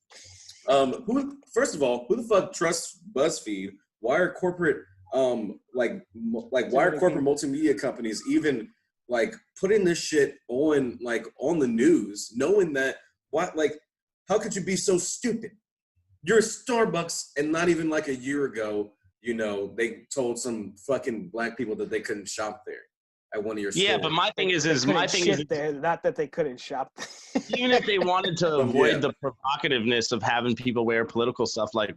first of all, who the fuck trusts BuzzFeed? Why are corporate why are corporate multimedia companies even like putting this shit on the news, knowing that how could you be so stupid? You're Starbucks, and not even like a year ago, you know, they told some fucking black people that they couldn't shop there at one of your stores. Yeah, but my thing is there, not that they couldn't shop. Even if they wanted to avoid the provocativeness of having people wear political stuff, like,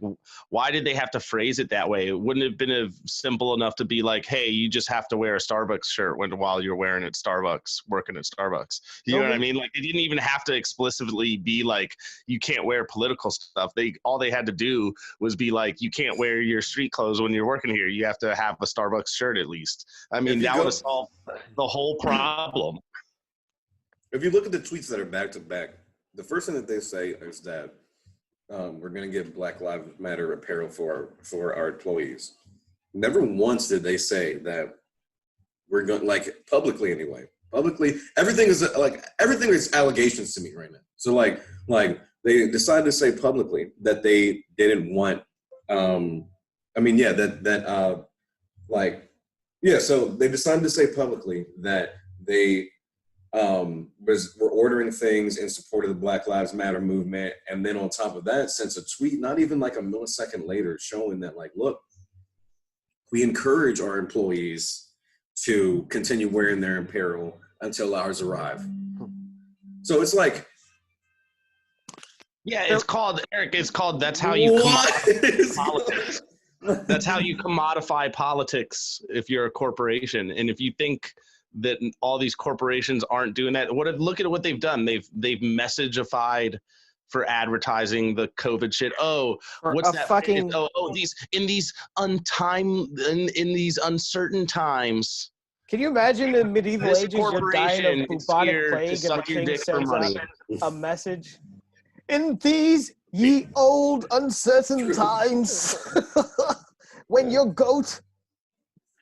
why did they have to phrase it that way? It wouldn't have been simple enough to be like, hey, you just have to wear a Starbucks shirt while you're wearing at Starbucks, working at Starbucks. You know what I mean? Like, it didn't even have to explicitly be like, you can't wear political stuff. All they had to do was be like, you can't wear your street clothes when you're working here. You have to have a Starbucks shirt at least. I mean, that would have solved the whole problem. If you look at the tweets that are back to back, the first thing that they say is that we're going to give Black Lives Matter apparel for our employees. Never once did they say that we're going, like, publicly anyway. Publicly, everything is allegations to me right now. So like they decided to say publicly that they didn't want. So they decided to say publicly that they were ordering things in support of the Black Lives Matter movement, and then on top of that, sent a tweet not even like a millisecond later showing that, like, look, we encourage our employees to continue wearing their apparel until ours arrive. So it's like, yeah, it's called, Eric, that's how you commodify politics. That's how you commodify politics if you're a corporation. And if you think that all these corporations aren't doing that, look at what they've done. They've messagified for advertising the COVID shit. Oh, what's that? Fucking in these uncertain times. Can you imagine in medieval This ages you're dying of bubonic plague and the your king dick for sends money. out a message? In these ye old uncertain times, when your goat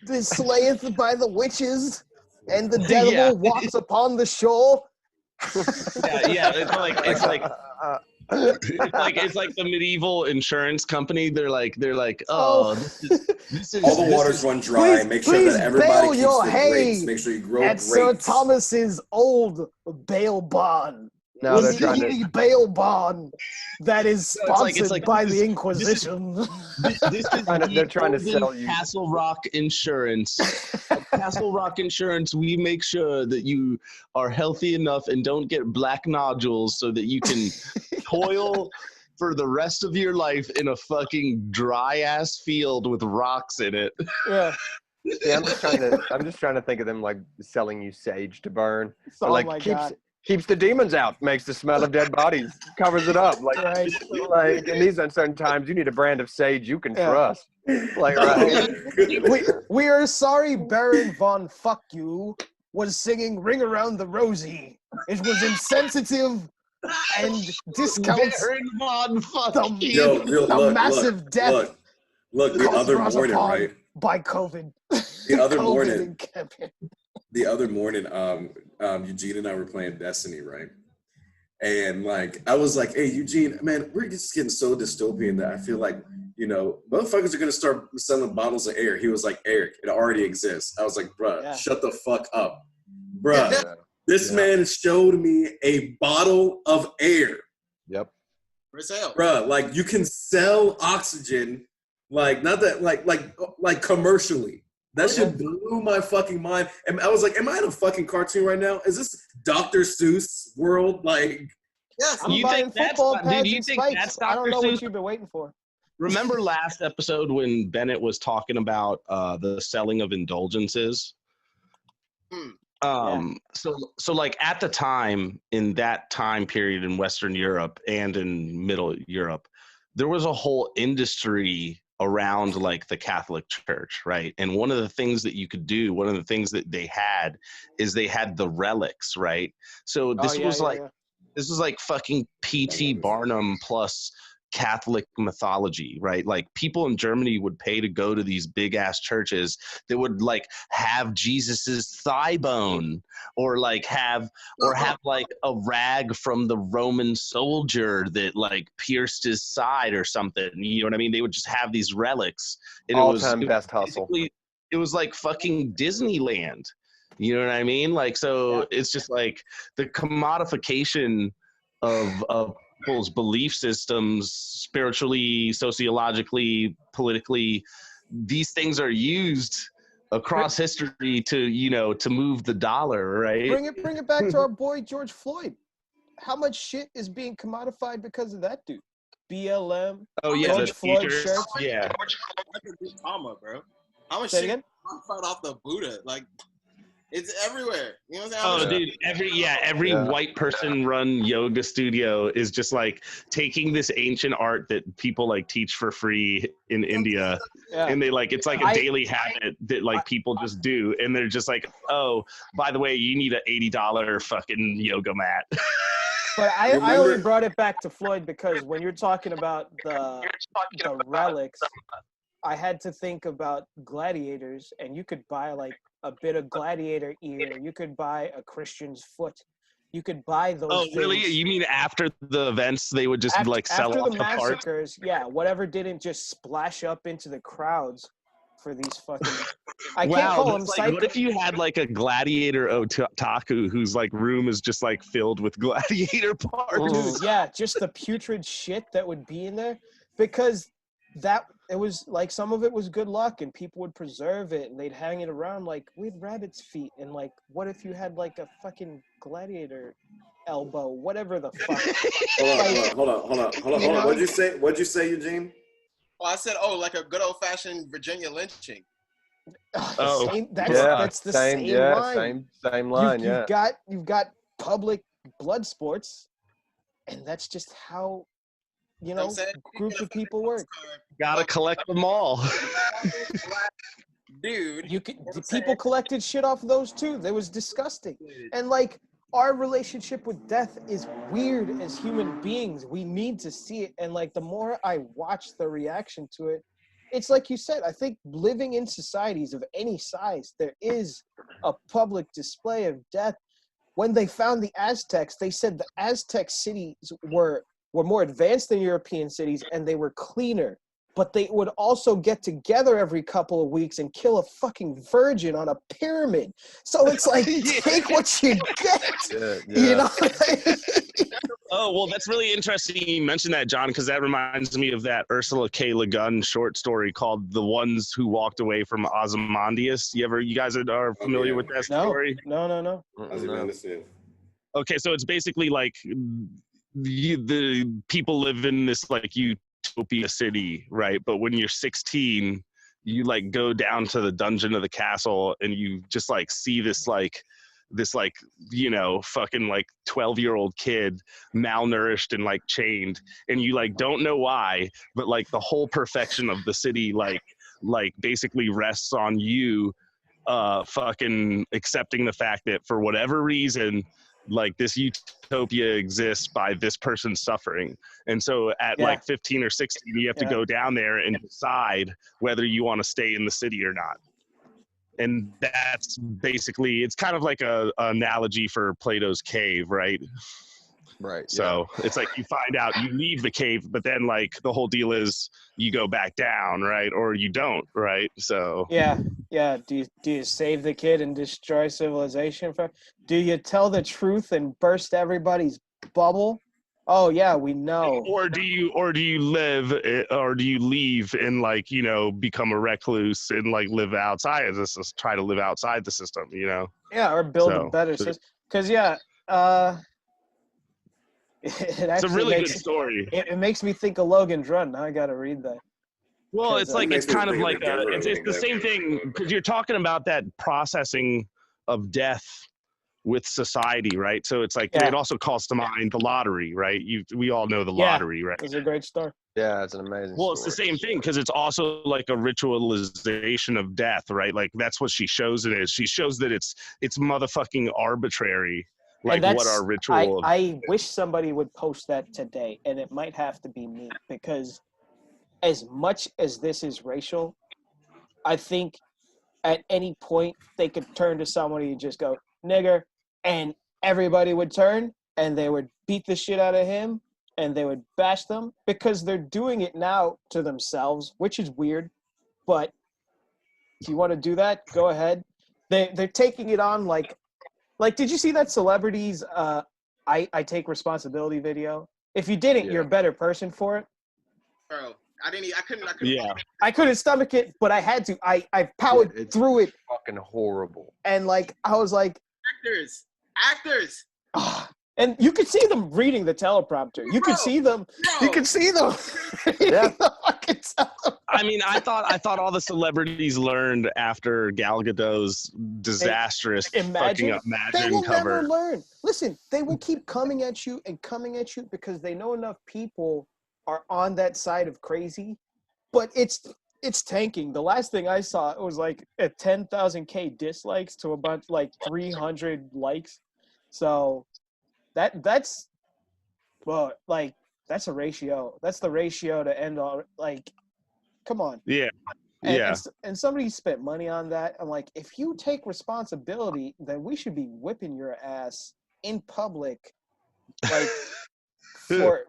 is slayeth by the witches and the devil walks upon the shore. It's like the medieval insurance company. They're like, this is all the waters run dry. Make sure that everybody keeps your their hay grapes. Make sure you grow at grapes. Sir Thomas's old bail barn. No, they're trying to. Bail bond that is sponsored by the Inquisition. They're trying to sell you Castle Rock Insurance. At Castle Rock Insurance, we make sure that you are healthy enough and don't get black nodules so that you can toil for the rest of your life in a fucking dry ass field with rocks in it. Yeah. Yeah, I'm just trying to think of them like selling you sage to burn. Oh like my God. Keeps the demons out, makes the smell of dead bodies, covers it up. Like in these uncertain times, you need a brand of sage you can trust. Like, right? We are sorry Baron von Fuck You was singing Ring Around the Rosie. It was insensitive and discounts Baron von Fuck the, Yo, look, massive death look, the other brought morning, upon right? by COVID. The other COVID morning, and Kevin. the other morning, Eugene and I were playing Destiny, right? And like, I was like, hey, Eugene, man, we're just getting so dystopian that I feel like, you know, motherfuckers are going to start selling bottles of air. He was like, Eric, it already exists. I was like, bruh, shut the fuck up. Bruh, this man showed me a bottle of air. Yep. For sale. Bruh, like you can sell oxygen, like not that, like commercially. That shit blew my fucking mind. And I was like, am I in a fucking cartoon right now? Is this Dr. Seuss world? Like, Yes. I'm You buying think that's football dude, pads you and think spikes. that's I don't Dr. know Seuss? what you've been waiting for. Remember last episode when Bennett was talking about the selling of indulgences? So like at the time, in that time period in Western Europe and in Middle Europe, there was a whole industry around like the Catholic Church, right? And one of the things that you could do, one of the things that they had is they had the relics, right? So this was like fucking P.T. Barnum plus Catholic mythology, right? Like people in Germany would pay to go to these big ass churches that would like have Jesus's thigh bone or have like a rag from the Roman soldier that like pierced his side or something. You know what I mean? They would just have these relics. And All-time best hustle. It was like fucking Disneyland. You know what I mean? Like, so it's just like the commodification of people's belief systems, spiritually, sociologically, politically. These things are used across history to move the dollar, right? Bring it back to our boy George Floyd. How much shit is being commodified because of that dude? BLM. Oh yeah, George Floyd shirts. Yeah. Bro. How much Say it shit again? fight off the Buddha? Like, it's everywhere. You know what Oh, I'm saying? dude, every white person run yoga studio is just like taking this ancient art that people like teach for free in India. And they like, it's like a daily habit that like people just do. And they're just like, oh, by the way, you need an $80 fucking yoga mat. But I only brought it back to Floyd because when you're talking about the relics, I had to think about gladiators, and you could buy like a bit of gladiator ear. You could buy a Christian's foot. You could buy those. Oh, things. really? You mean after the events, they would just sell after off the parts? massacres? Yeah, whatever didn't just splash up into the crowds for these fucking. I can't call them like, what if you had like a gladiator otaku whose like room is just like filled with gladiator parts? Dude, yeah, just the putrid shit that would be in there because it was like some of it was good luck and people would preserve it and they'd hang it around like with rabbit's feet and like what if you had like a fucking gladiator elbow, whatever the fuck. Hold on. What'd you say, Eugene? Oh, I said, like a good old fashioned Virginia lynching. That's the same line. Same line. You've got public blood sports, and that's just how groups of people work. Gotta collect them all. Dude, people collected shit off of those too. That was disgusting. And like our relationship with death is weird as human beings. We need to see it. And like the more I watch the reaction to it, it's like you said, I think living in societies of any size, there is a public display of death. When they found the Aztecs, they said the Aztec cities were more advanced than European cities and they were cleaner. But they would also get together every couple of weeks and kill a fucking virgin on a pyramid. So it's like, take what you get. You know? Oh, well, that's really interesting you mentioned that, John, because that reminds me of that Ursula K. Le Guin short story called The Ones Who Walked Away from Ozymandias. You guys are familiar with that story? No. Okay, so it's basically like the people live in this like utopia city, right? But when you're 16, you like go down to the dungeon of the castle and you just like see this like this like, you know, fucking like 12-year-old kid malnourished and like chained, and you like don't know why, but like the whole perfection of the city like basically rests on you fucking accepting the fact that for whatever reason like this utopia exists by this person's suffering. And so at like 15 or 16 you have to go down there and decide whether you want to stay in the city or not. And that's basically, it's kind of like a analogy for Plato's cave, right? Right. So it's like you find out, you leave the cave, but then like the whole deal is you go back down, right? Or you don't, right? So yeah. Do you save the kid and destroy civilization? Do you tell the truth and burst everybody's bubble? Oh yeah, we know. Or do you live, or do you leave and like, you know, become a recluse and like live outside this, try to live outside the system, you know? Yeah, or build a better system. Because it's a really good story. It makes me think of Logan Drun. Now I got to read that. Well, it's like it's kind of like it's the same thing, because you're talking about that processing of death with society, right? So it's like it also calls to mind the lottery, right? We all know the lottery, right? It's a great story. Yeah, it's an amazing Well, story. it's the same thing, because it's also like a ritualization of death, right? Like that's what she shows it is. She shows that it's motherfucking arbitrary, like what our ritual. I wish somebody would post that today, and it might have to be me, because as much as this is racial, I think at any point they could turn to somebody and just go, nigger, and everybody would turn and they would beat the shit out of him and they would bash them, because they're doing it now to themselves, which is weird. But if you want to do that, go ahead. They're taking it on like did you see that celebrities I take responsibility video? If you didn't, you're a better person for it. Bro, I couldn't. Yeah. I couldn't stomach it, but I had to. I powered through it. Fucking horrible. And like I was like, actors. And you could see them reading the teleprompter. You could see them. You could see them. Yeah. I mean, I thought all the celebrities learned after Gal Gadot's disastrous fucking up Imagine they will cover. never learn. Listen, they will keep coming at you and coming at you because they know enough people are on that side of crazy. But it's tanking. The last thing I saw, it was like at 10,000K dislikes to about like 300 likes. So that's well, like that's a ratio. That's the ratio to end all. Like, come on. Yeah. And somebody spent money on that. I'm like, if you take responsibility, then we should be whipping your ass in public, like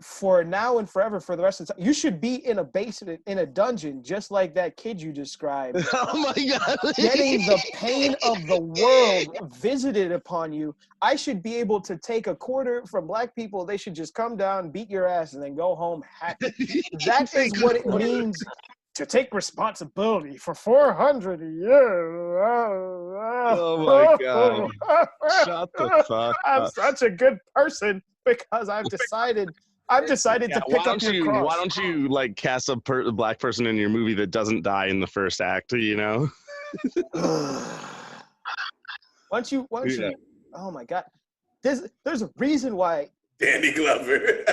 for now and forever for the rest of the time. You should be in a basement, in a dungeon, just like that kid you described. Oh my God. Getting the pain of the world visited upon you. I should be able to take a quarter from black people. They should just come down, beat your ass, and then go home happy. That is what it means to take responsibility for 400 years. Oh my God. Shut the fuck I'm up. such a good person because I've decided to pick up your cross. Why don't you like cast a black person in your movie that doesn't die in the first act, you know? Once you oh my God. There's a reason why Danny Glover.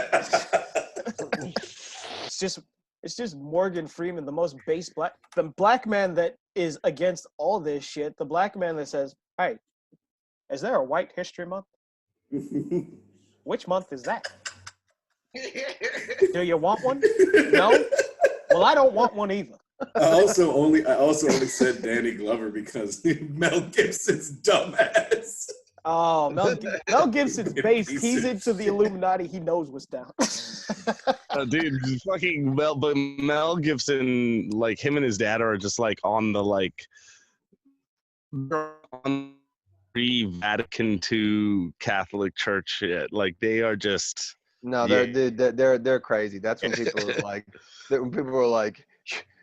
It's just Morgan Freeman, the most base the black man that is against all this shit. The black man that says, "Hey, is there a White History Month? Which month is that? Do you want one? No? Well, I don't want one either." I also only said Danny Glover because Mel Gibson's dumbass. Oh, Mel Gibson's based. He's into the Illuminati. He knows what's down. Dude, fucking Mel Gibson, like him and his dad are just like on the like pre-Vatican II Catholic Church shit. Like they are just they're crazy. That's when people are like, when people are like,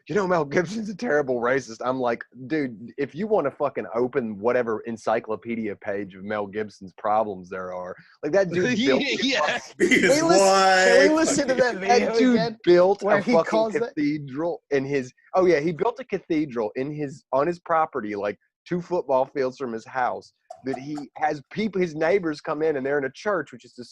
you know, Mel Gibson's a terrible racist. I'm like, dude, if you want to fucking open whatever encyclopedia page of Mel Gibson's problems there are, like that dude built. Can we listen to that video? That dude again? built Where a he fucking calls cathedral in his. Oh yeah, he built a cathedral on his property like 2 football fields from his house. That he has people, his neighbors come in and they're in a church, which is a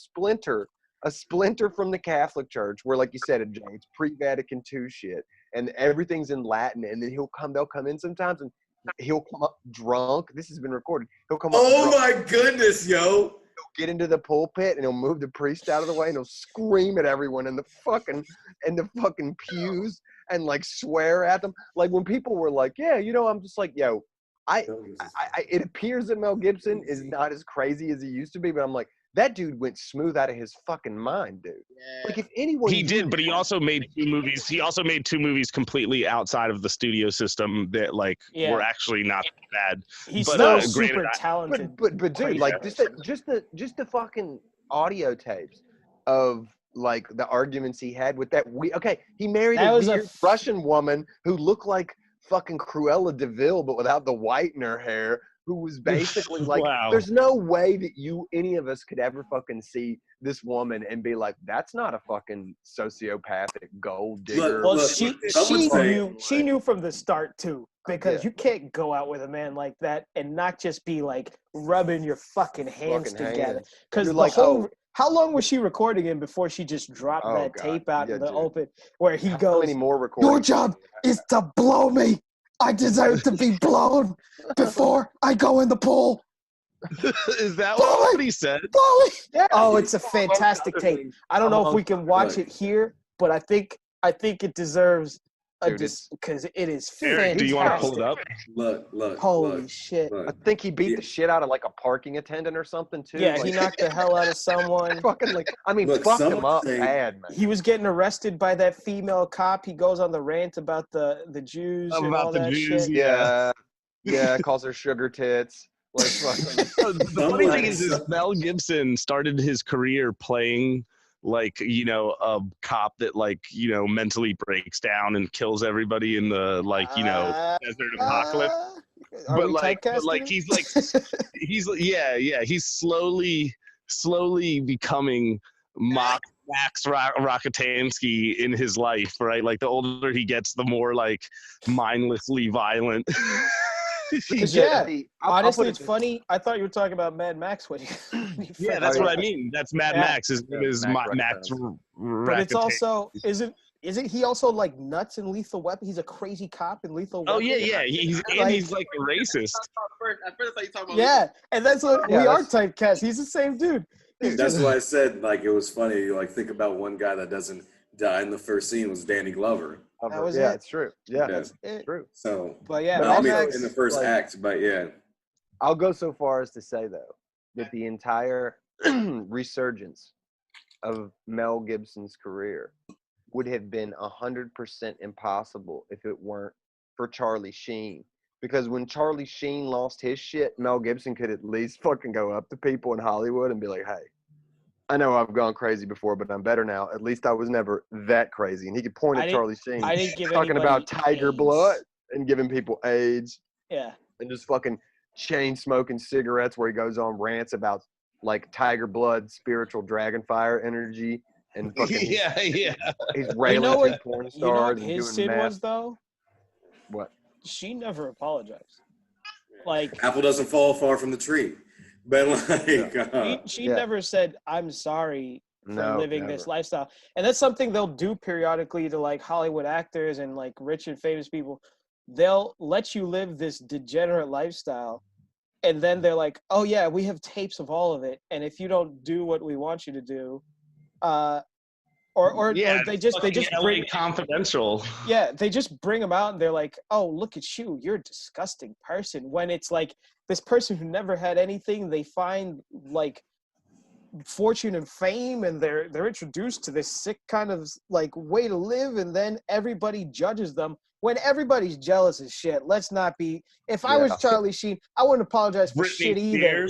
splinter from the Catholic Church, where, like you said, Jay, it's pre-Vatican II shit, and everything's in Latin. And then they'll come in sometimes, and he'll come up drunk. This has been recorded. He'll come up. Oh drunk. my goodness, yo! He'll get into the pulpit and he'll move the priest out of the way and he'll scream at everyone in the fucking pews and like swear at them. Like when people were like, "Yeah, you know," I'm just like, "Yo." It appears that Mel Gibson is not as crazy as he used to be, but I'm like, that dude went smooth out of his fucking mind, dude. Yeah. Like if anyone He did, but he also made 2 movies. He also made 2 movies completely outside of the studio system that like Yeah. were actually not bad. He's But, still granted, super talented. but dude, Crazy. like just the fucking audio tapes of like the arguments he had with that he married That a was a weird Russian woman who looked like fucking Cruella DeVille, but without the white in her hair, who was basically like, Wow. there's no way that any of us could ever fucking see this woman and be like, that's not a fucking sociopathic gold digger. Well, Look, she knew from the start too, because you can't go out with a man like that and not just be like rubbing your fucking hands together. Because You're the like, whole, how long was she recording him before she just dropped Oh, that God. tape out Yeah, in the dude. open, where he How goes, many more recordings? "Your job is to blow me. I deserve to be blown before I go in the pool. Is that Blow what me. he said? Blow me." Yeah. Oh, it's a fantastic tape. I don't know if we can watch it here, but I think it deserves a Dude, because it is Eric, fantastic. do you want to pull it up? Look. Holy shit. Look. I think he beat the shit out of like a parking attendant or something too. Yeah, like, he knocked the hell out of someone. fucking like, I mean, Look, fucked some him up say- bad, man. He was getting arrested by that female cop. He goes on the rant about the Jews and About all the that Jews, shit. Yeah, calls her sugar tits. Like, fucking, The funny thing is Mel Gibson started his career playing like, you know, a cop that like, you know, mentally breaks down and kills everybody in the like, you know, desert apocalypse. Are But we like typecasting he's like he's slowly becoming Max Rockatansky in his life, right? Like the older he gets, the more like mindlessly violent. Because I'll honestly, put it's it- funny. I thought you were talking about Mad Max when you. Yeah, that's what I mean. That's Mad Max. His name is Max But it's Rockatansky. also isn't he also like nuts in Lethal Weapon? He's a crazy cop in Lethal Weapon. Oh yeah. He's like a racist. At first I thought you talking about Yeah, and that's what Yeah, we are that's- typecast. He's the same dude. He's That's just- why I said like it was funny. You like think about one guy that doesn't die in the first scene was Danny Glover. That was yeah, it. it's true. Yeah, Yeah. it's it. true. So, But yeah, but Mad I mean, Max. in the first like- act, but yeah. I'll go so far as to say though that the entire resurgence of Mel Gibson's career would have been 100% impossible if it weren't for Charlie Sheen. Because when Charlie Sheen lost his shit, Mel Gibson could at least fucking go up to people in Hollywood and be like, "Hey, I know I've gone crazy before, but I'm better now. At least I was never that crazy." And he could point I at didn't- Charlie Sheen I didn't give talking anybody about tiger AIDS. blood and giving people AIDS Yeah. and just fucking chain smoking cigarettes where he goes on rants about like tiger blood, spiritual dragon fire energy, and fucking yeah. he's railing know what- to porn You know stars what and his doing sin math. was though? What? She never apologized. Like Apple doesn't fall far from the tree. But like, she Yeah. never said, "I'm sorry for No, living this never. lifestyle." And that's something they'll do periodically to like Hollywood actors and like rich and famous people. They'll let you live this degenerate lifestyle, and then they're like, "Oh yeah, we have tapes of all of it, and if you don't do what we want you to do, or they just LA bring Confidential. they just bring them out and they're like, "Oh, look at you, you're a disgusting person." When it's like this person who never had anything, they find like fortune and fame, and they're introduced to this sick kind of like way to live, and then everybody judges them when everybody's jealous as shit. Let's not be. If I was Yeah. Charlie Sheen, I wouldn't apologize for shit either.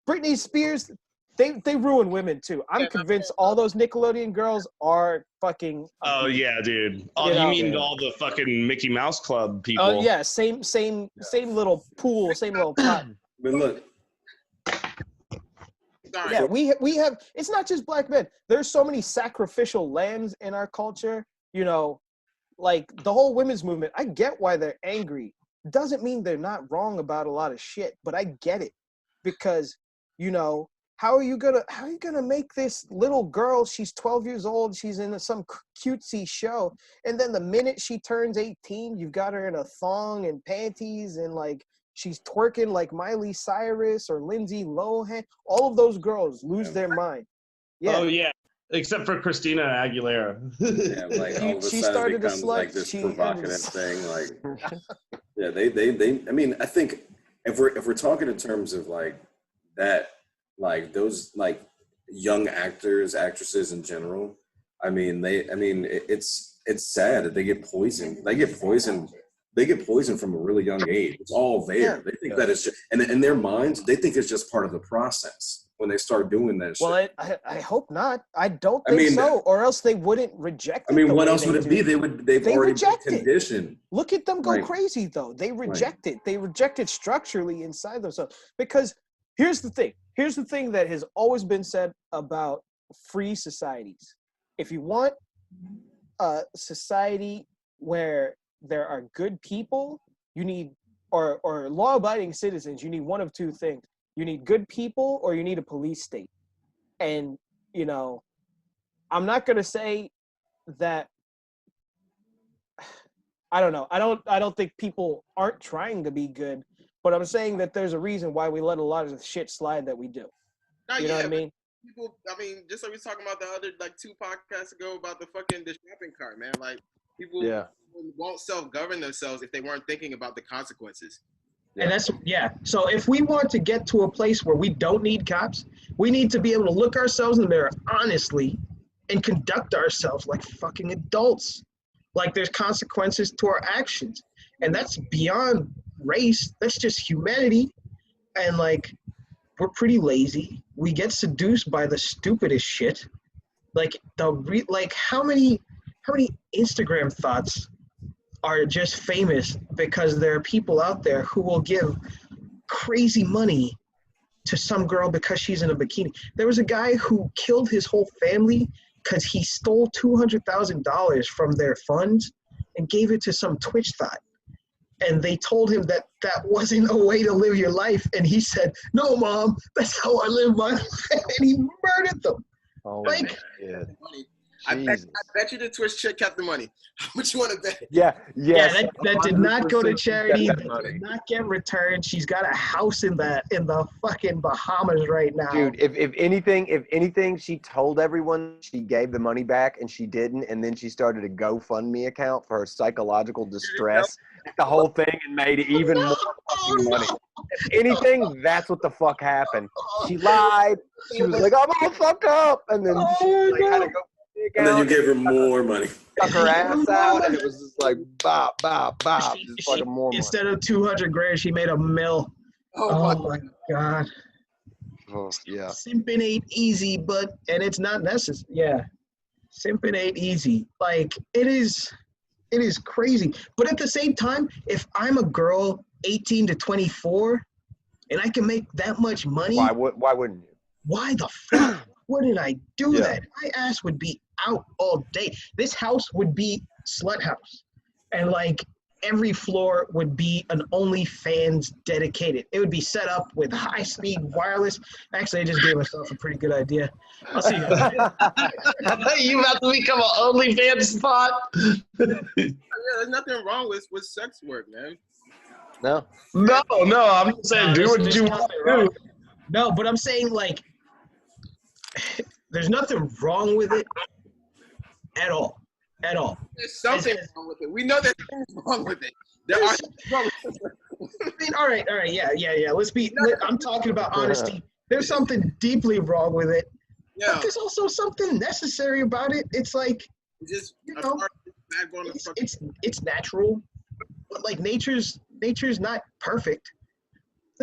Britney Spears, they ruin women too. I'm convinced all those Nickelodeon girls are fucking. Oh yeah, dude. Oh, You you know. mean all the fucking Mickey Mouse Club people? Oh yeah, same little pool, same little pot. but look, Sorry. Yeah, we have. It's not just black men. There's so many sacrificial lambs in our culture. You know, like the whole women's movement. I get why they're angry, doesn't mean they're not wrong about a lot of shit, but I get it because, you know, how are you gonna make this little girl, she's 12 years old, she's in some cutesy show, and then the minute she turns 18, you've got her in a thong and panties and like she's twerking like Miley Cyrus or Lindsay Lohan. All of those girls lose their mind. Yeah. Oh yeah, except for Christina Aguilera. Yeah, like all of a She sudden started it a becomes slut, like this she provocative ended- thing. Like, yeah, they. I mean, I think if we're talking in terms of like that, like those like young actors, actresses in general. I mean, it's sad that they get poisoned. They get poisoned from a really young age. It's all there. Yeah. They think that it's just, and in their minds, they think it's just part of the process when they start doing that shit. Well, I hope not. I don't I think mean, so, or else they wouldn't reject it. I mean, the what way else would it do. be? They've They already reject been it. conditioned. Look at them go Right. crazy, though. They reject it. They reject it structurally inside themselves. Because here's the thing. Here's the thing that has always been said about free societies. If you want a society where there are good people, you need, or law-abiding citizens, you need one of two things. You need good people or you need a police state. And, you know, I'm not going to say that, I don't know. I don't think people aren't trying to be good, but I'm saying that there's a reason why we let a lot of the shit slide that we do. You know what I mean? People, I mean, just like we was talking about the other, like 2 podcasts ago about the shopping cart, man. Like, people won't self-govern themselves if they weren't thinking about the consequences. And that's, so if we want to get to a place where we don't need cops, we need to be able to look ourselves in the mirror honestly and conduct ourselves like fucking adults. Like there's consequences to our actions. And that's beyond race. That's just humanity. And like, we're pretty lazy. We get seduced by the stupidest shit. Like how many Instagram thoughts are just famous because there are people out there who will give crazy money to some girl because she's in a bikini. There was a guy who killed his whole family because he stole $200,000 from their funds and gave it to some Twitch thought. And they told him that that wasn't a way to live your life. And he said, "No, Mom, that's how I live my life." And he murdered them. Oh, Like, yeah. I bet you the Twitch chick kept the money. How much you want to bet? Yeah, yes. yeah, that did not go to 100% charity. that That money. did not get returned. She's got a house in the fucking Bahamas right now. Dude, if anything, she told everyone she gave the money back and she didn't, and then she started a GoFundMe account for her psychological distress. The whole thing and made even more fucking money. If anything, that's what the fuck happened. She lied. She was like, "I'm all fucked up," and then she like had to go. And then you gave her more money. Stuck her ass out, and it was just like bop, bop, bop. She- Just fucking more money. Instead of 200 grand, she made $1 million. Oh my God. Oh, yeah. Simping ain't easy, and it's not necessary. Yeah. Simping ain't easy. Like, it is crazy. But at the same time, if I'm a girl 18 to 24 and I can make that much money, Why wouldn't you? why the fuck wouldn't I do Yeah. that? My ass would be out all day. This house would be slut house. And like every floor would be an OnlyFans dedicated. It would be set up with high-speed wireless. Actually, I just gave myself a pretty good idea. I'll see you guys. I thought you about to become an OnlyFans spot. Yeah, there's nothing wrong with sex work, man. No. No, I'm just saying do what There's you nothing want to wrong. do. No, but I'm saying like there's nothing wrong with it at all. At all. There's something wrong with it. We know there's things wrong with it. There are things wrong with it. I mean, all right, yeah. I'm talking about honesty. There's something deeply wrong with it, Yeah, but there's also something necessary about it. It's like, just you a know, part of the backbone of fucking. it's natural, but like nature's not perfect.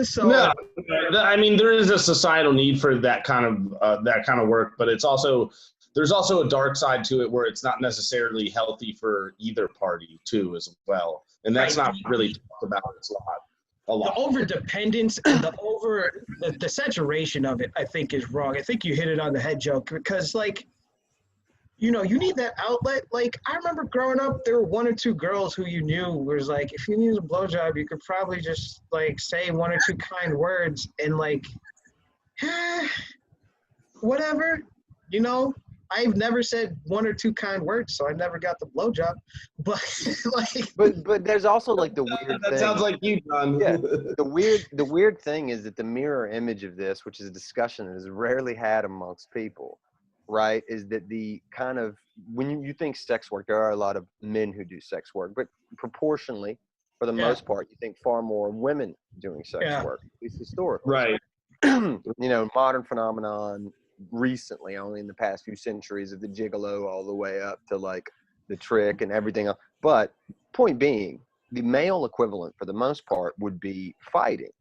So No, I mean there is a societal need for that kind of work, but there's also a dark side to it where it's not necessarily healthy for either party too as well, and that's Right. not really talked about a the lot. over dependence and the saturation of it, I think, is wrong. I think you hit it on the head, Joe, because like you know, you need that outlet. Like, I remember growing up, there were one or two girls who you knew was like, if you needed a blowjob, you could probably just like say one or two kind words and like, whatever, you know. I've never said one or two kind words, so I never got the blowjob. But like, But there's also like the weird That thing. sounds like you, John. Yeah, the weird thing is that the mirror image of this, which is a discussion that is rarely had amongst people, right, is that the kind of, when you think sex work, there are a lot of men who do sex work, but proportionally, for the most part, you think far more women doing sex work, at least historically. Right. You know, modern phenomenon recently, only in the past few centuries, of the gigolo all the way up to like the trick and everything else. But point being, the male equivalent for the most part would be fighting,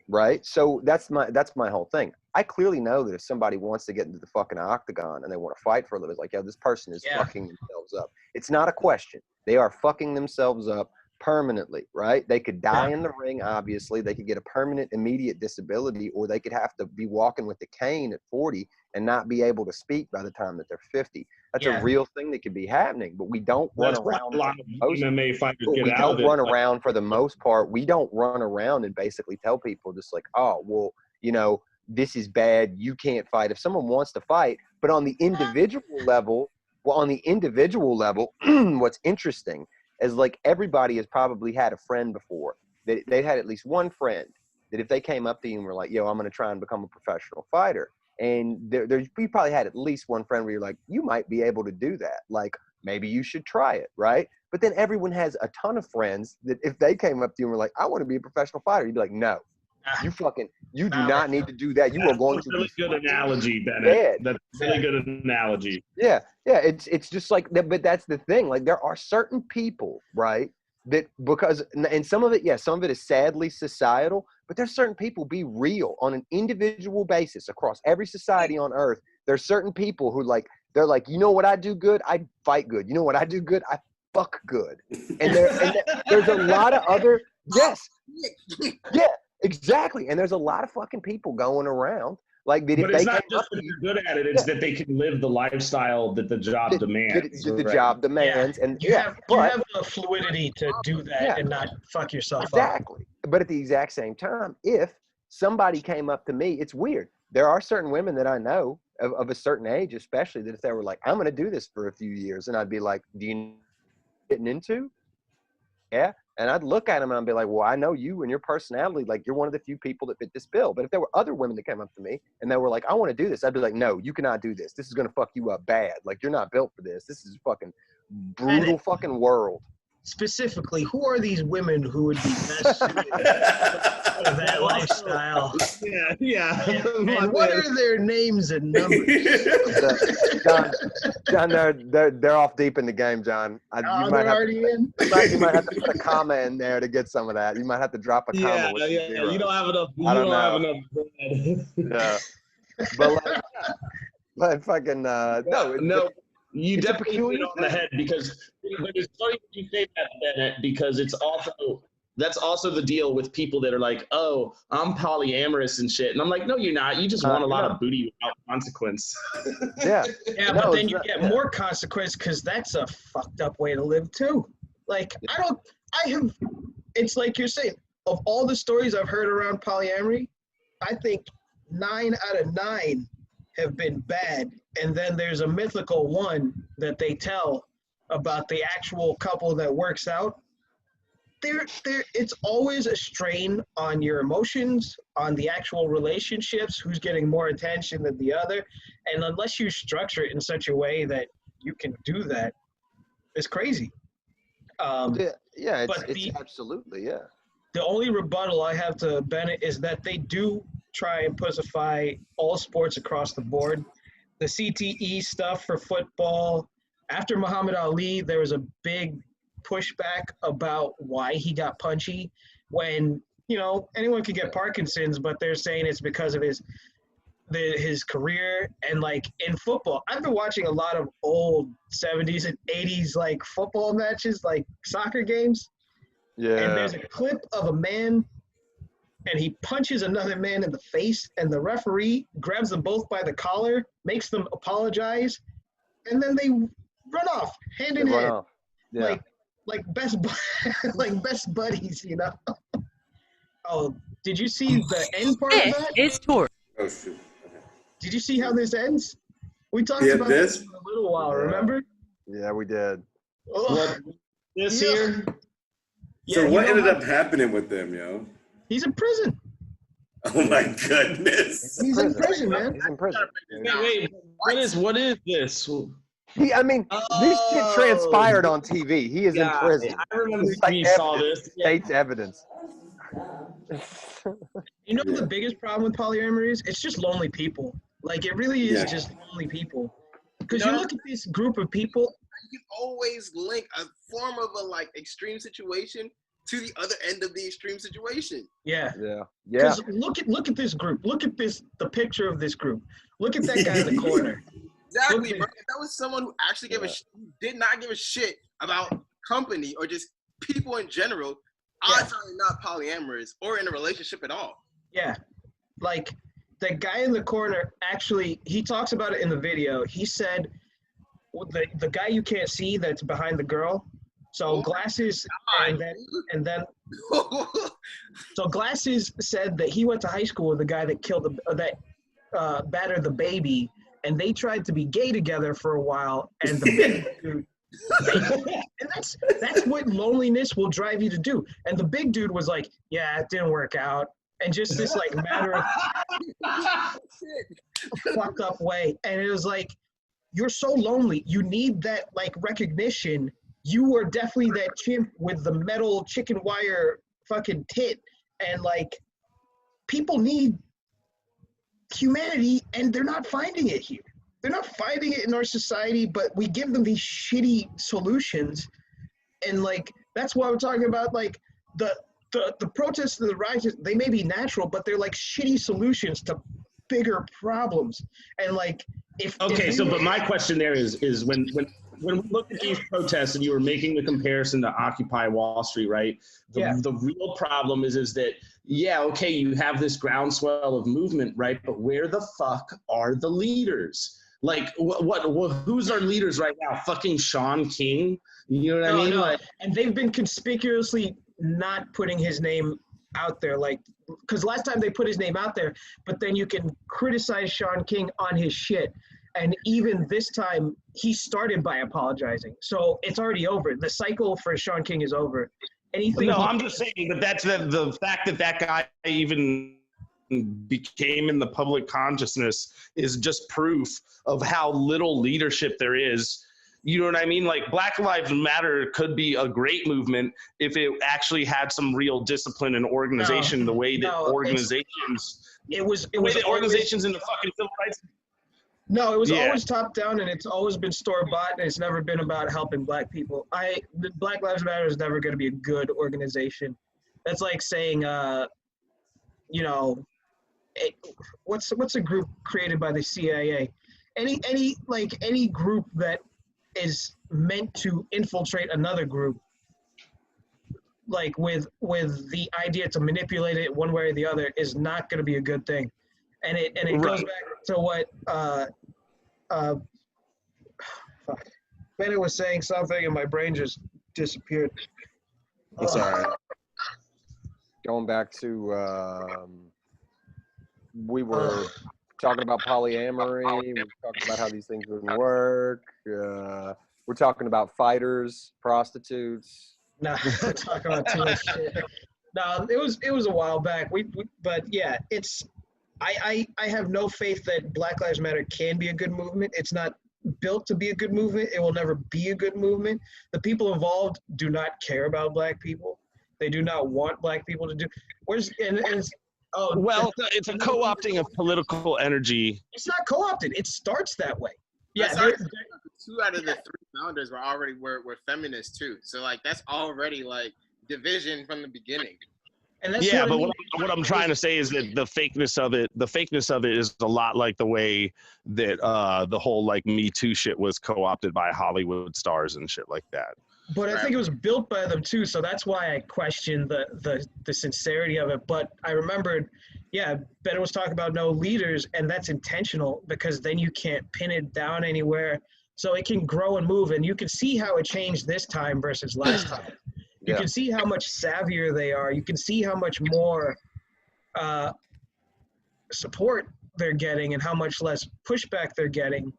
right? So that's my whole thing. I clearly know that if somebody wants to get into the fucking octagon and they want to fight for a living, it's like, yeah, this person is fucking themselves up. It's not a question. They are fucking themselves up permanently, right? They could die in the ring, obviously. They could get a permanent, immediate disability, or they could have to be walking with a cane at 40 and not be able to speak by the time that they're 50. That's a real thing that could be happening, but we don't run around. A lot of MMA fighters get We out don't of it. run around for the most part. We don't run around and basically tell people just like, oh, well, you know, this is bad. You can't fight. If someone wants to fight, but on the individual level, what's interesting is like everybody has probably had a friend before that they had at least one friend that if they came up to you and were like, yo, I'm going to try and become a professional fighter. And you probably had at least one friend where you're like, you might be able to do that. Like, maybe you should try it, right? But then everyone has a ton of friends that if they came up to you and were like, I want to be a professional fighter, you'd be like, no, you do not need to do that. You are going to really be good analogy, Bennett. dead. That's a really good analogy. Yeah, it's just like that, but that's the thing. Like, there are certain people, right, that because, and some of it is sadly societal, but there's certain people, be real, on an individual basis across every society on earth. There's certain people who like, they're like, you know what I do good? I fight good. You know what I do good? I fuck good. And there's a lot of other, exactly. And there's a lot of fucking people going around like that. But it's not just that they're good at it; it's that they can live the lifestyle that the job demands. The job demands, and you have the fluidity to do that and not fuck yourself up. Exactly. But at the exact same time, if somebody came up to me, it's weird. There are certain women that I know of a certain age, especially, that if they were like, I'm going to do this for a few years, and I'd be like, do you know what you're getting into? Yeah. And I'd look at them and I'd be like, well, I know you and your personality, like you're one of the few people that fit this bill. But if there were other women that came up to me and they were like, I want to do this, I'd be like, no, you cannot do this. This is going to fuck you up bad. Like, you're not built for this. This is a fucking brutal fucking world. Specifically, who are these women who would be best suited for that lifestyle? Yeah. And what are their names and numbers? John, they're off deep in the game, John. You might have to put a comma in there to get some of that. You might have to drop a comma. Yeah. You don't have enough. Have enough bread. Yeah. But fucking no. You definitely hit it on the head, because it's funny when you say that, Bennett, because that's also the deal with people that are like, oh, I'm polyamorous and shit. And I'm like, no, you're not. You just want a lot of booty without consequence. Yeah, but then you get more consequence, because that's a fucked up way to live too. Like, it's like you're saying, of all the stories I've heard around polyamory, I think 9 out of 9 have been bad, and then there's a mythical one that they tell about the actual couple that works out. It's always a strain on your emotions, on the actual relationships, who's getting more attention than the other, and unless you structure it in such a way that you can do that, it's crazy. It's absolutely. The only rebuttal I have to Bennett is that they do try and pussify all sports across the board. The CTE stuff for football. After Muhammad Ali, there was a big pushback about why he got punchy, when, you know, anyone could get Parkinson's, but they're saying it's because of his career. And like in football, I've been watching a lot of old 70s and 80s like football matches, like soccer games. Yeah. And there's a clip of a man, and he punches another man in the face, and the referee grabs them both by the collar, makes them apologize, and then they run off hand in They run hand, off. Yeah. like like best buddies, you know. Oh, did you see the end part of that? It's Tor. Oh shoot. Okay. Did you see how this ends? We talked Yeah, about this- this for a little while. Yeah. Remember? Yeah, we did. Oh, What this Yeah. here? So yeah, what you know ended how- up happening with them, yo? He's in prison. Oh my goodness. He's in prison, man. He's in prison. Wait, what is this? I mean, this shit transpired on TV. He is in Yeah, prison. I remember It's like we saw this. State's evidence. You know Yeah. the biggest problem with polyamory is? It's just lonely people. Like it really is Yeah. just lonely people. Because You you know- look at this group of people. You can always link a form of a like extreme situation to the other end of the extreme situation. Yeah. Yeah. Yeah. Because look at this group. Look at the picture of this group. Look at that guy in the corner. Exactly, Look bro. If that was someone who actually did not give a shit about company or just people in general, odds are not polyamorous or in a relationship at all. Yeah. Like the guy in the corner actually, he talks about it in the video. He said, well, the guy you can't see that's behind the girl. So Glasses and then so Glasses said that he went to high school with the guy that killed battered the baby, and they tried to be gay together for a while, and the big dude, and that's what loneliness will drive you to do. And the big dude was like, yeah, it didn't work out, and just this like matter of fucked up way. And it was like, you're so lonely, you need that like recognition. You are definitely that chimp with the metal chicken wire fucking tit, and like people need humanity, and they're not finding it here. They're not finding it in our society, but we give them these shitty solutions, and like that's why we're talking about like the protests and the riots. They may be natural, but they're like shitty solutions to bigger problems. And like But my question there is when we look at these protests and you were making the comparison to Occupy Wall Street, right? The real problem is that, you have this groundswell of movement, right? But where the fuck are the leaders? Like, who's our leaders right now? Fucking Sean King? You know what I mean? No. Like, And they've been conspicuously not putting his name out there, like, because last time they put his name out there, but then you can criticize Sean King on his shit. And even this time, he started by apologizing. So it's already over. The cycle for Sean King is over. Anything no, I'm just saying that that's the fact that guy even became in the public consciousness is just proof of how little leadership there is. You know what I mean? Like Black Lives Matter could be a great movement if it actually had some real discipline and organization. The way that organizations in the fucking civil rights. No, it was always top down, and it's always been store bought, and it's never been about helping Black people. The Black Lives Matter is never going to be a good organization. That's like saying, what's a group created by the CIA? Any group that is meant to infiltrate another group, like with the idea to manipulate it one way or the other, is not going to be a good thing. And it goes back to what Bennett was saying something, and my brain just disappeared. That's all right. Going back to, we were talking about polyamory. We were talking about how these things wouldn't work. We're talking about fighters, prostitutes. No, we're talking about too much shit. No, it was a while back. But yeah, it's. I have no faith that Black Lives Matter can be a good movement. It's not built to be a good movement. It will never be a good movement. The people involved do not care about Black people. They do not want Black people to do. It's a co-opting of political energy. It's not co-opted. It starts that way. Yeah, two out of the three founders were feminists too. So like that's already like division from the beginning. And that's what I'm trying to say is that the fakeness of it is a lot like the way that the whole like Me Too shit was co-opted by Hollywood stars and shit like that. But I think it was built by them too, so that's why I questioned the sincerity of it. But I remembered, Ben was talking about no leaders, and that's intentional because then you can't pin it down anywhere. so it can grow and move. And you can see how it changed this time versus last time. You can see how much savvier they are. You can see how much more support they're getting and how much less pushback they're getting,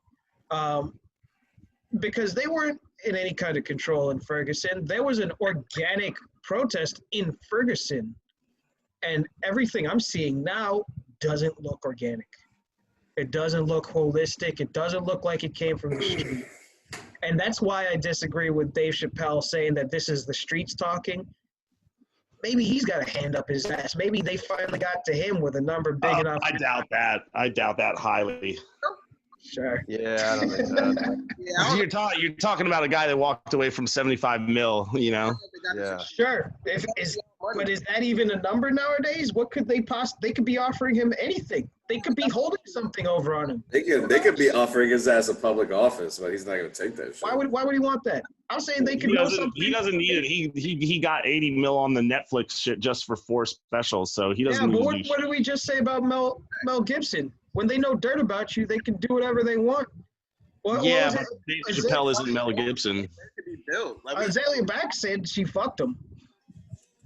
because they weren't in any kind of control in Ferguson. There was an organic protest in Ferguson, and everything I'm seeing now doesn't look organic. It doesn't look holistic. It doesn't look like it came from the street. And that's why I disagree with Dave Chappelle saying that this is the streets talking. Maybe he's got a hand up his ass. Maybe they finally got to him with a number big enough. I doubt that. I doubt that highly. Sure. Yeah, I don't think so. You're talking about a guy that walked away from 75 mil, you know? Yeah. Sure. But is that even a number nowadays? What could they possibly? They could be offering him anything. They could be holding something over on him. They could be offering his ass a public office, but he's not going to take that shit. Why would he want that? I'm saying they could He know doesn't, something. he doesn't need it. He got 80 mil on the Netflix shit just for 4 specials, so he doesn't Yeah, need but to do what did we just say about Mel Gibson? When they know dirt about you, they can do whatever they want. Yeah, but Dave Chappelle isn't Mel Gibson. Azalea Banks said she fucked him.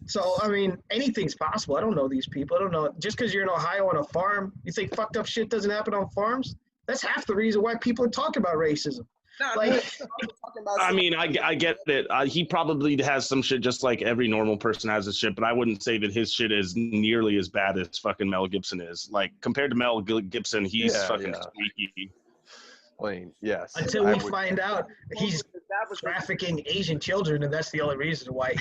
So, I mean, anything's possible. I don't know these people. I don't know. Just because you're in Ohio on a farm, you think fucked up shit doesn't happen on farms? That's half the reason why people are talking about racism. I mean, I get it. He probably has some shit just like every normal person has his shit, but I wouldn't say that his shit is nearly as bad as fucking Mel Gibson is. Like, compared to Mel Gibson, he's fucking squeaky. I mean, yes. Until we find out he's trafficking Asian children, and that's the only reason why.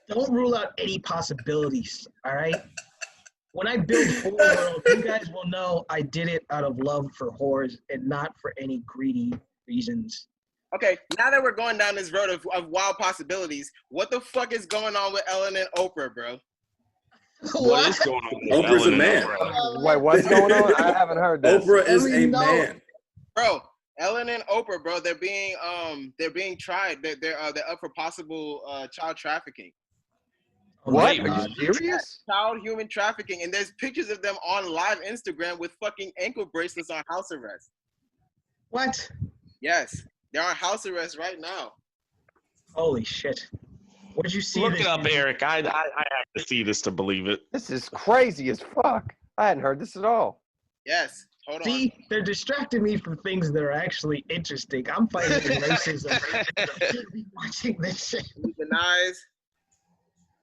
Don't rule out any possibilities, all right? When I build Whore World, you guys will know I did it out of love for whores and not for any greedy reasons. Okay, now that we're going down this road of wild possibilities, what the fuck is going on with Ellen and Oprah, bro? What is going on with Oprah's a Ellen and man. Oprah? Wait, what's going on? I haven't heard this. Oprah is a man. Bro, Ellen and Oprah, bro, they're being tried. They're up for possible child trafficking. What? Wait, Are you serious? Child human trafficking, and there's pictures of them on live Instagram with fucking ankle bracelets on house arrest. What? Yes, they're on house arrest right now. Holy shit. What did you see? Look it up, Eric. I have to see this to believe it. This is crazy as fuck. I hadn't heard this at all. Yes, hold on. See, they're distracting me from things that are actually interesting. I'm fighting racism. Watching this shit. He denies.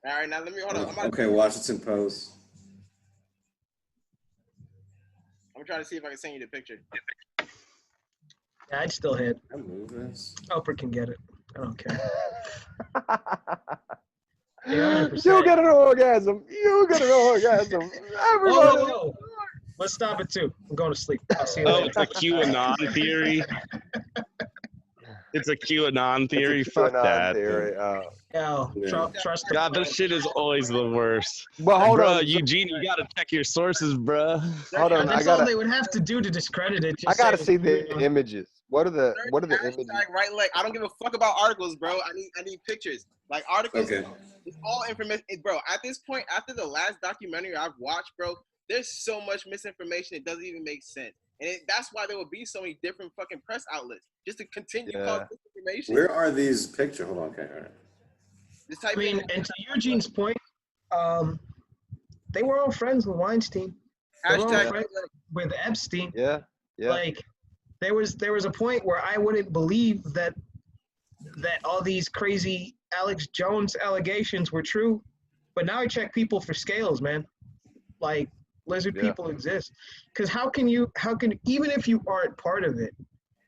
All right, now let me hold on. Okay, Washington Post. I'm trying to see if I can send you the picture. Yeah, I'd still hit. I move this. Oprah can get it. I don't care. Yeah, 100%. You get an orgasm. You get an orgasm. Everybody. Whoa. Let's stop it too. I'm going to sleep. I'll see you Oh, later. it's a QAnon theory. It's a QAnon theory. It's a Fuck QAnon that. theory. Trust the God, this shit is always the worst. Well, hold Bruh, on. Eugene, you gotta check your sources, bruh. Hold on. That's all they would have to do to discredit it. I gotta Just see say, the images. What are the images? Hashtag right leg. I don't give a fuck about articles, bro. I need pictures. Like articles. Okay. It's all information, bro. At this point, after the last documentary I've watched, bro, there's so much misinformation. It doesn't even make sense. And that's why there will be so many different fucking press outlets just to continue misinformation. Where are these pictures? Hold on, okay, all right. Just type I mean, in and to Eugene's point, they were all friends with Weinstein. They were all hashtag. friends with Epstein. Yeah. Like, there was a point where I wouldn't believe that all these crazy Alex Jones allegations were true, but now I check people for scales, man. Like, lizard people exist. Because how can even if you aren't part of it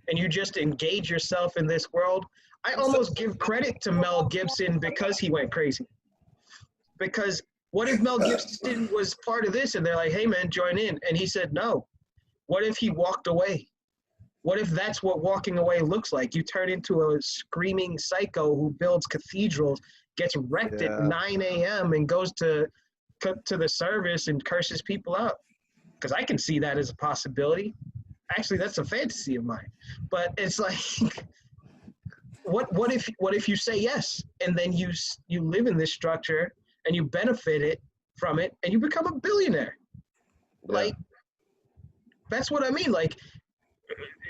and you just engage yourself in this world, I almost give credit to Mel Gibson because he went crazy. Because what if Mel Gibson was part of this and they're like, hey man, join in, and he said no? What if he walked away? What if that's what walking away looks like? You turn into a screaming psycho who builds cathedrals, gets wrecked at 9 a.m. and goes to the service and curses people out. Because I can see that as a possibility. Actually, that's a fantasy of mine. But it's like, what if you say yes and then you live in this structure and you benefit from it and you become a billionaire? Like, that's what I mean. Like,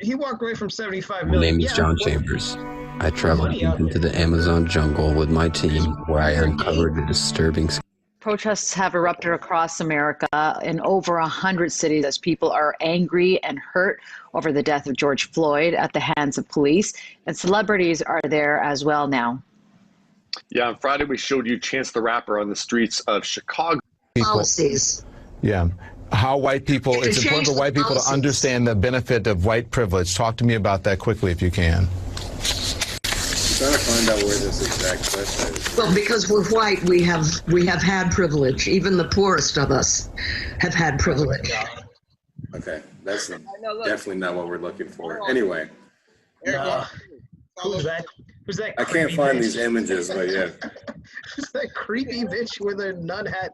he walked away from 75 My million. name is John Chambers. I traveled money deep out into there. the Amazon jungle with my team, where I uncovered a disturbing. Protests have erupted across America in over 100 cities as people are angry and hurt over the death of George Floyd at the hands of police, and celebrities are there as well now. Yeah, on Friday we showed you Chance the Rapper on the streets of Chicago. Policies. Yeah. How white people, To it's important for change white the people to policies. understand the benefit of white privilege. Talk to me about that quickly if you can. I'm trying to find out where this exact question is. Well, because we're white, we have had privilege. Even the poorest of us have had privilege. Okay, that's definitely not what we're looking for. Anyway, Who's that? Who's that? I can't creepy find bitch? these images, but yeah. Who's that creepy bitch with her nun hat?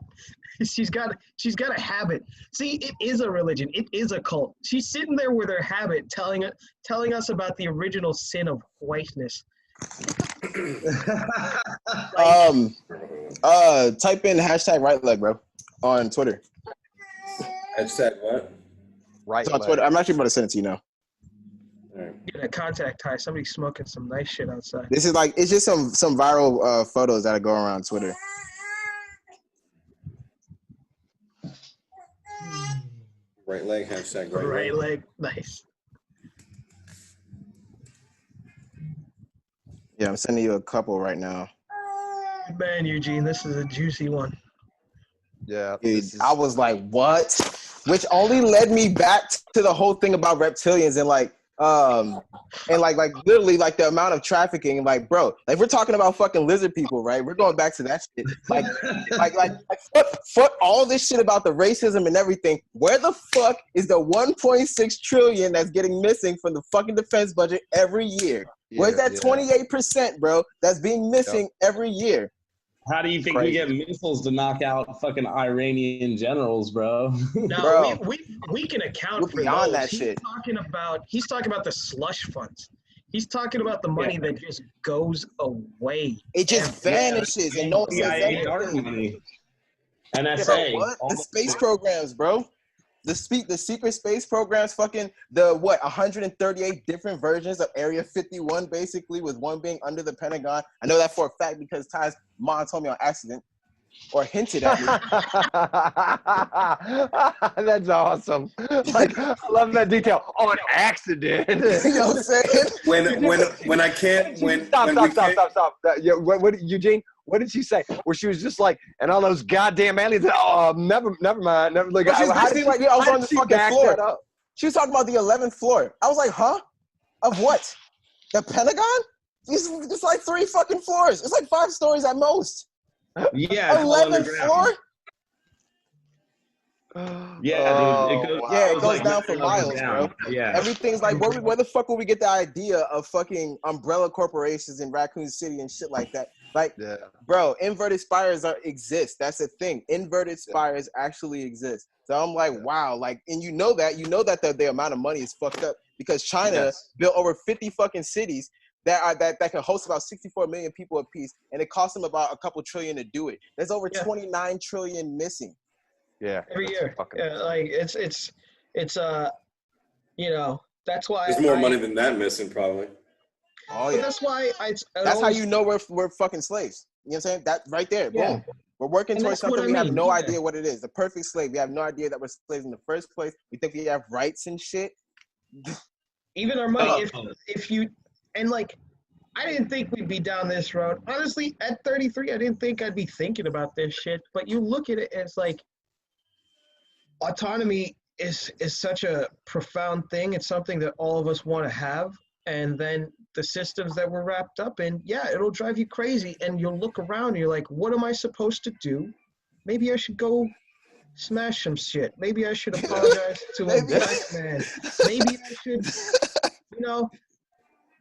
She's got a habit. See, it is a religion. It is a cult. She's sitting there with her habit, telling us about the original sin of whiteness. Type in hashtag right leg, bro, on Twitter. Hashtag what? Right. It's on leg. Twitter. I'm actually about to send it to you now. Get a contact high. Somebody's smoking some nice shit outside. This is like, it's just some viral photos that are going around Twitter. Right leg, hashtag Right leg, nice. Yeah, I'm sending you a couple right now. Man, Eugene, this is a juicy one. Yeah. Dude, I was like, what? Which only led me back to the whole thing about reptilians and like literally like the amount of trafficking. Like, bro, like we're talking about fucking lizard people, right? We're going back to that shit. Like fuck all this shit about the racism and everything. Where the fuck is the 1.6 trillion that's getting missing from the fucking defense budget every year? Where's that 28%, bro? That's being missing every year. How do you think we get missiles to knock out fucking Iranian generals, bro? No, Bro, we can account we're for beyond those. that shit. He's talking about the slush funds. He's talking about the money that just goes away. It just vanishes and no one says CIA anything. money. Yeah, NSA. bro, what? The space programs, bro. The secret space programs, fucking 138 different versions of Area 51, basically, with one being under the Pentagon. I know that for a fact because Ty's mom told me on accident or hinted at me. That's awesome. Like, I love that detail. On accident. You know what I'm saying? When I can't Stop. Yeah, what Eugene? What did she say? Where she was just like, and all those goddamn aliens. Oh, never mind. Never. Like, She's basically like, I was on the fucking floor. Up? She was talking about the 11th floor. I was like, huh? Of what? The Pentagon? It's like 3 fucking floors. It's like 5 stories at most. Yeah. 11th floor? Yeah, dude. It goes down for miles, bro. Yeah. Everything's like, where the fuck would we get the idea of fucking umbrella corporations in Raccoon City and shit like that? Like, bro, inverted spires exist. That's a thing. Inverted spires actually exist. So I'm like, wow, like, and you know that the amount of money is fucked up because China built over 50 fucking cities that can host about 64 million people apiece, and it costs them about a couple trillion to do it. There's over 29 trillion missing. Yeah, every year. Like it's you know, that's why there's more money than that missing probably. Oh yeah. That's why that's how you know we're fucking slaves. You know what I'm saying? That right there, boom. We're working towards something we have no idea what it is. The perfect slave. We have no idea that we're slaves in the first place. We think we have rights and shit. Even our money, if you and like I didn't think we'd be down this road. Honestly, at 33, I didn't think I'd be thinking about this shit. But you look at it and it's like autonomy is such a profound thing. It's something that all of us want to have. And then the systems that we're wrapped up in, it'll drive you crazy. And you'll look around and you're like, what am I supposed to do? Maybe I should go smash some shit. Maybe I should apologize to a black man. Maybe I should, you know,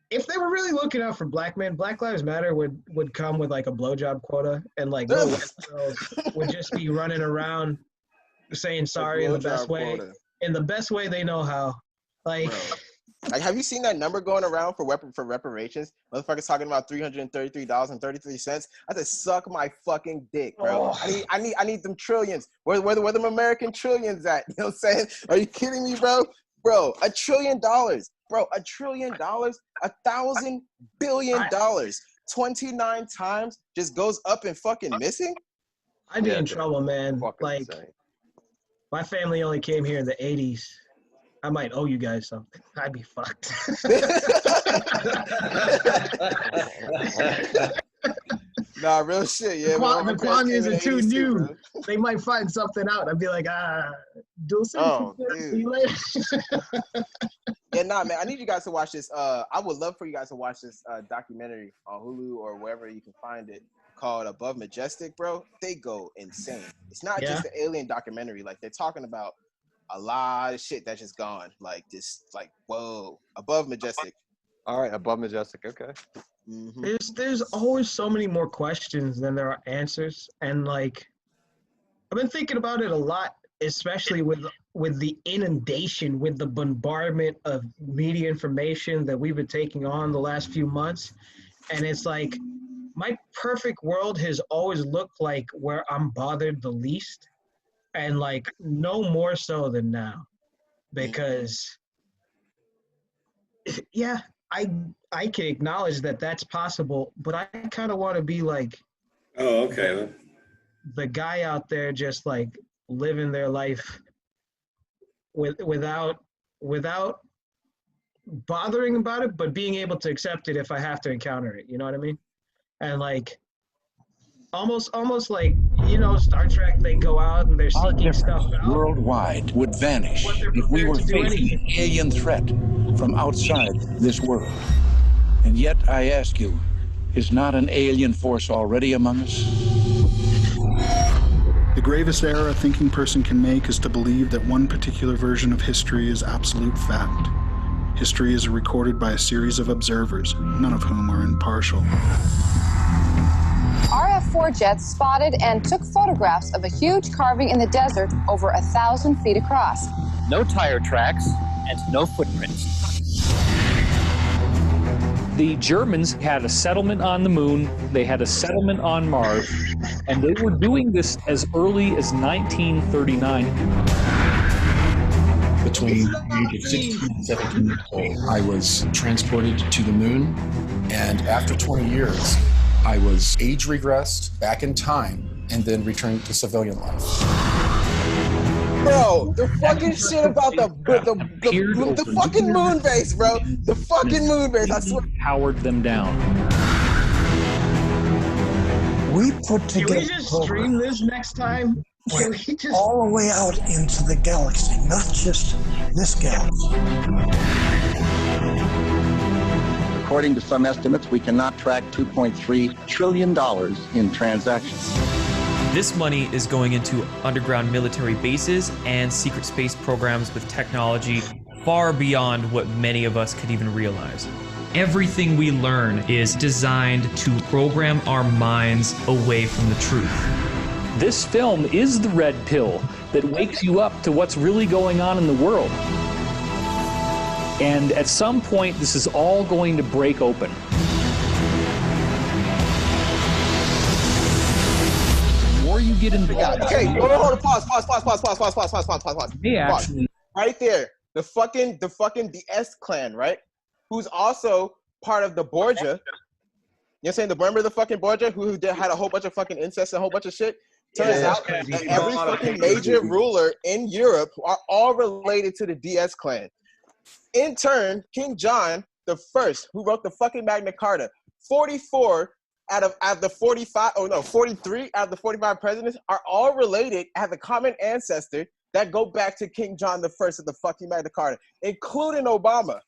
if they were really looking out for black men, Black Lives Matter would come with like a blowjob quota, and like little white girls would just be running around saying sorry in the best way, they know how. Like, Like, have you seen that number going around for reparations? Motherfuckers talking about $333.33. I said, suck my fucking dick, bro. Oh. I need them trillions. Where them American trillions at? You know what I'm saying? Are you kidding me, bro? Bro, $1 trillion. Bro, $1 trillion, $1,000 billion, 29 times just goes up and fucking missing. I'd be in trouble, man. Like, insane. my family only came here in the 80s. I might owe you guys something. I'd be fucked. Nah, real shit, yeah. The Kwanyas are too new. They might find something out. I'd be like, do something. See you later. Yeah, nah, man. I need you guys to watch this. I would love for you guys to watch this documentary on Hulu or wherever you can find it, called Above Majestic, bro. They go insane. It's not just the alien documentary. Like, they're talking about a lot of shit that's just gone. Like, this, like, whoa. Above Majestic. All right, Above Majestic. Okay. Mm-hmm. There's always so many more questions than there are answers, and like, I've been thinking about it a lot, especially with the inundation, with the bombardment of media information that we've been taking on the last few months. And it's like, my perfect world has always looked like where I'm bothered the least, and like no more so than now, because yeah, I can acknowledge that that's possible, but I kind of want to be like, oh, okay, the guy out there just like living their life without bothering about it, but being able to accept it if I have to encounter it. You know what I mean? And like, almost like, you know, Star Trek, they go out and they're seeking stuff out worldwide would vanish if we were facing an alien threat from outside this world. And yet, I ask you, is not an alien force already among us? The gravest error a thinking person can make is to believe that one particular version of history is absolute fact. History is recorded by a series of observers, none of whom are impartial. RF-4 jets spotted and took photographs of a huge carving in the desert over 1,000 feet across. No tire tracks and no footprints. The Germans had a settlement on the moon, they had a settlement on Mars, and they were doing this as early as 1939. Between the age of 16 and 17 years old, I was transported to the moon, and after 20 years, I was age regressed back in time and then returned to civilian life. Bro, the fucking shit about the fucking moon base, bro. The fucking moon base, I swear. Powered them down. We put together. Can we just stream this next time? Can we just all the way out into the galaxy, not just this galaxy. According to some estimates, we cannot track $2.3 trillion in transactions. This money is going into underground military bases and secret space programs with technology far beyond what many of us could even realize. Everything we learn is designed to program our minds away from the truth. This film is the red pill that wakes you up to what's really going on in the world. And at some point, this is all going to break open. The more you get involved. Okay, hold on, pause. Yeah, actually. Right there, the fucking DS clan, right? Who's also part of the Borgia. You know what I'm saying? Remember the fucking Borgia who had a whole bunch of fucking incest and a whole bunch of shit? Turns out that every fucking major ruler in Europe are all related to the DS clan. In turn, King John the First, who wrote the fucking Magna Carta, 43 out of the 45 presidents are all related, have a common ancestor that go back to King John the First of the fucking Magna Carta, including Obama.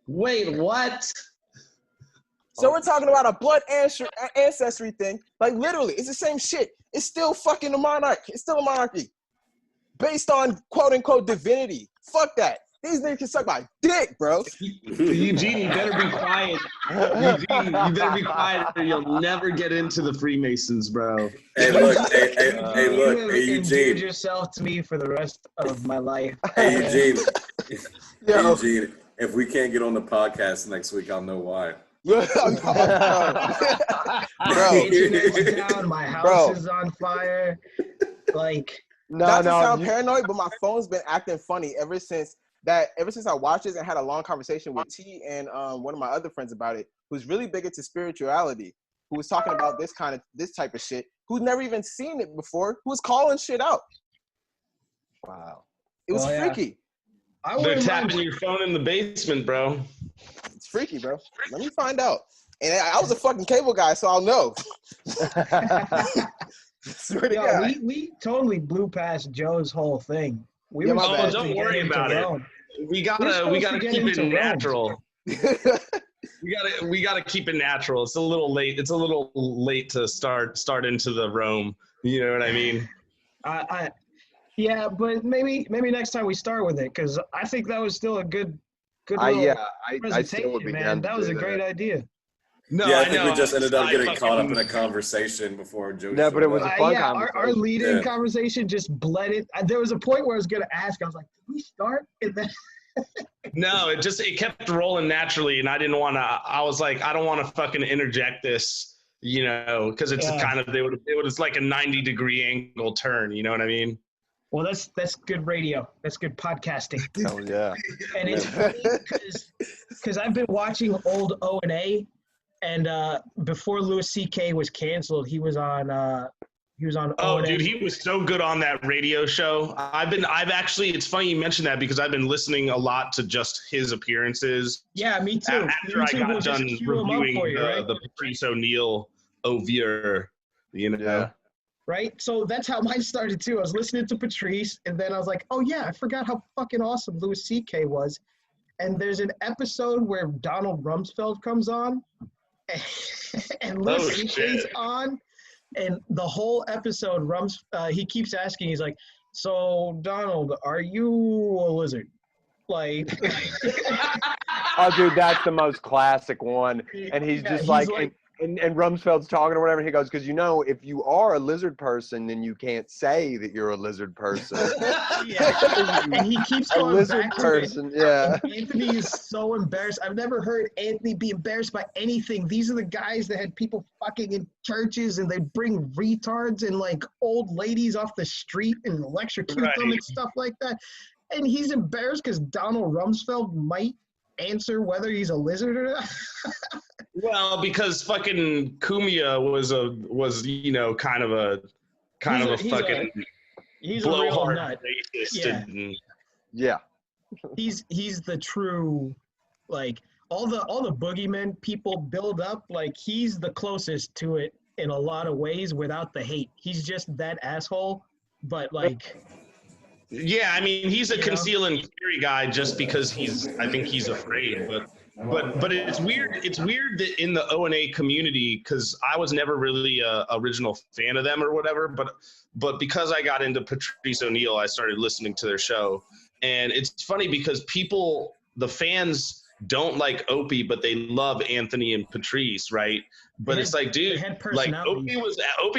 Wait, what? So we're talking about a blood ancestry thing. Like, literally, it's the same shit. It's still fucking a monarch. It's still a monarchy. Based on quote-unquote divinity. Fuck that. These niggas can suck my dick, bro. Eugene, you better be quiet. Eugene, you better be quiet or you'll never get into the Freemasons, bro. Hey, look, hey, you Eugene. yourself to me for the rest of my life. Hey, Eugene. Yo. Hey, Eugene. If we can't get on the podcast next week, I'll know why. My internet's down. My house is on fire. Like, not to sound paranoid, but my phone's been acting funny ever since I watched this and had a long conversation with T and one of my other friends about it, who's really big into spirituality, who was talking about this type of shit, who's never even seen it before, who was calling shit out. Wow. It was freaky. They're tapping your phone in the basement, bro. It's freaky, bro. Let me find out. And I was a fucking cable guy, so I'll know. Swear to God. We totally blew past Joe's whole thing. Don't worry about it. We gotta keep it natural. we gotta keep it natural. It's a little late. It's a little late to start into the Rome. You know what I mean? Yeah, but maybe next time we start with it, because I think that was still a good I presentation, still would be man. down to That was do a great idea. No, yeah, I think we just ended up getting caught up in a conversation before Joe. No, but it was a fun conversation. Our lead-in conversation just bled it. There was a point where I was going to ask. I was like, "Did we start?" And then no, it kept rolling naturally, and I didn't want to. I was like, I don't want to fucking interject this, you know, because it's kind of it was like a 90-degree angle turn. You know what I mean? Well, that's good radio. That's good podcasting. Oh yeah. And it's funny because I've been watching old O&A. And before Louis C.K. was canceled, he was on. Oh, dude, he was so good on that radio show. It's funny you mentioned that because I've been listening a lot to just his appearances. Yeah, me too. After I got done reviewing the Patrice O'Neill Ovier, you know. Yeah. Right. So that's how mine started too. I was listening to Patrice, and then I was like, oh yeah, I forgot how fucking awesome Louis C.K. was. And there's an episode where Donald Rumsfeld comes on. And Louis C.K.'s on, and the whole episode, he keeps asking, he's like, "So Donald, are you a lizard?" Like, oh, dude, that's the most classic one. And he's just like and Rumsfeld's talking or whatever. And he goes, because if you are a lizard person, then you can't say that you're a lizard person. And he keeps going a lizard back person. to it. Yeah. And Anthony is so embarrassed. I've never heard Anthony be embarrassed by anything. These are the guys that had people fucking in churches, and they'd bring retards and like old ladies off the street and electrocute them and stuff like that. And he's embarrassed because Donald Rumsfeld might answer whether he's a lizard or not. Well, because fucking Cumia was kind of a fucking he's a real nut. Racist. Yeah. He's the true, like, all the boogeymen people build up, like, he's the closest to it in a lot of ways without the hate. He's just that asshole, but like. Yeah, I mean, he's a conceal and carry guy just because I think he's afraid. But it's weird. It's weird that in the O&A community, because I was never really a original fan of them or whatever. But because I got into Patrice O'Neill, I started listening to their show, and it's funny because the fans don't like Opie, but they love Anthony and Patrice, right? But it's like, dude, like Opie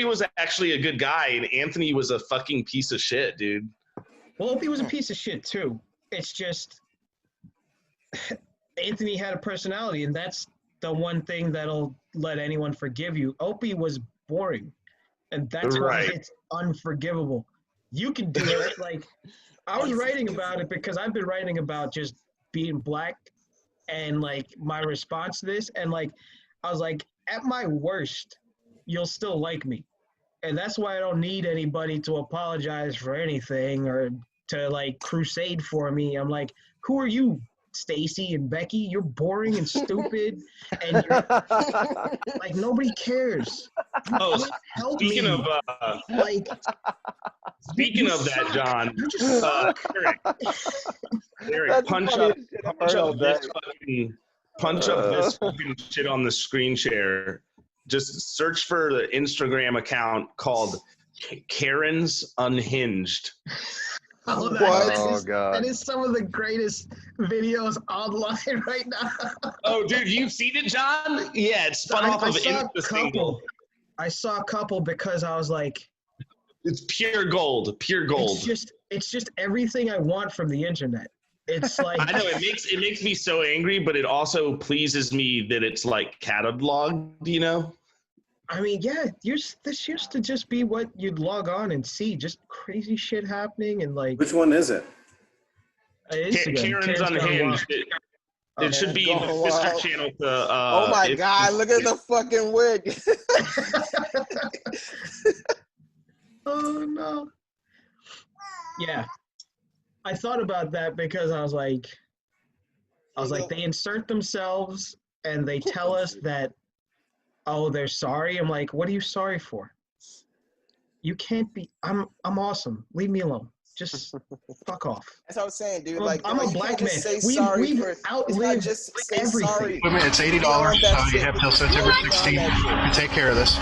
was actually a good guy, and Anthony was a fucking piece of shit, dude. Well, Opie was a piece of shit too. It's just Anthony had a personality, and that's the one thing that'll let anyone forgive you. Opie was boring, and that's why it's unforgivable. You can do it. Like, I was writing about it because I've been writing about just being black and like my response to this, and like I was like, at my worst, you'll still like me. And that's why I don't need anybody to apologize for anything or to like crusade for me. I'm like, who are you, Stacy and Becky? You're boring and stupid, and you're like, nobody cares. Oh, speaking of that, John, you just suck. Eric, punch up this fucking shit on the screen share. Just search for the Instagram account called Karen's Unhinged. Oh, God. That is some of the greatest videos online right now. Oh, dude, you've seen it, John? Yeah, it's spun off of Insta. I saw a couple because I was like, it's pure gold, pure gold. It's just everything I want from the internet. It's like I know it makes me so angry, but it also pleases me that it's like cataloged, you know? I mean, yeah, this used to just be what you'd log on and see, just crazy shit happening and like. Which one is it? Karen's Unhinged. It should be the sister channel to. Oh my God! Look at the fucking wig. Oh no. Yeah, I thought about that because I was like, they insert themselves and they tell us that, oh, they're sorry. I'm like, what are you sorry for? You can't be. I'm awesome. Leave me alone. Just fuck off. That's what I was saying, dude. Like, I'm a black man. We've outlived just say everything. sorry. Wait a minute, it's $80. You have till September 16th to take care of this.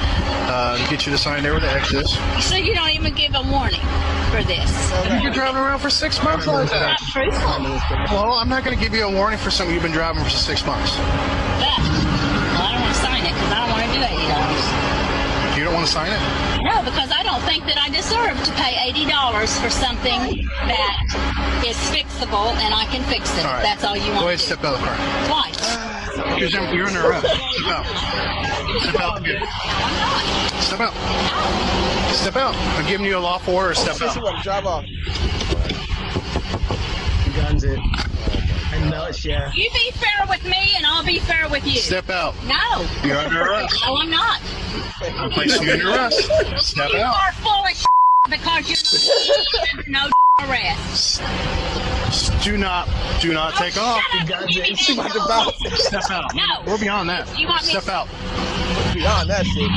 Get you to sign there with the X's. So you don't even give a warning for this? You've been driving around for 6 months like that. Not truthful. Well, I'm not going to give you a warning for something you've been driving for 6 months. But, well, I don't want to sign it because I don't want to do $80. You don't want to sign it? No, because I don't think that I deserve to pay $80 for something that is fixable and I can fix it. All right. That's all you want. Go ahead, step out of the car. Why? You're under arrest. Step out. Step out. Step out. Step out. I'm giving you a lawful order. Step out. Drive off. Guns it. I know it's You be fair with me and I'll be fair with you. Step out. No. You're under arrest. No, I'm not. I'll place you under arrest. Step You out. are full of because you're not no arrest. Do not take off. Step out. No. We're beyond that. You want me Step out. Beyond that shit.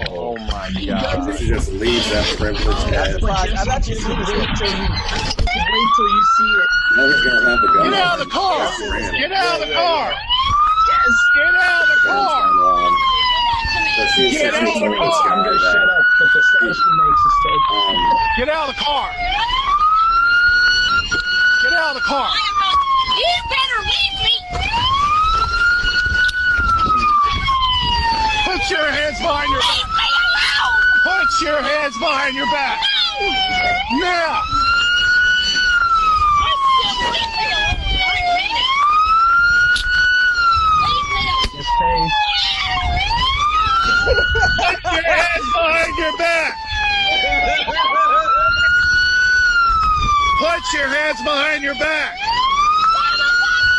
Oh my God. She just leaves that privilege. I've actually seen this. Wait till you see it. No, he's gonna have the gun. Get out of the car. Get out of the car. Yes. Get out of the car. Get out of the car. I'm gonna shut up, but the sound she makes is so. Get out of the car. Get out of the car. You better leave me. Put your hands behind your back. Put your hands behind your back. Now. Put your hands behind your back. Put your hands behind your back.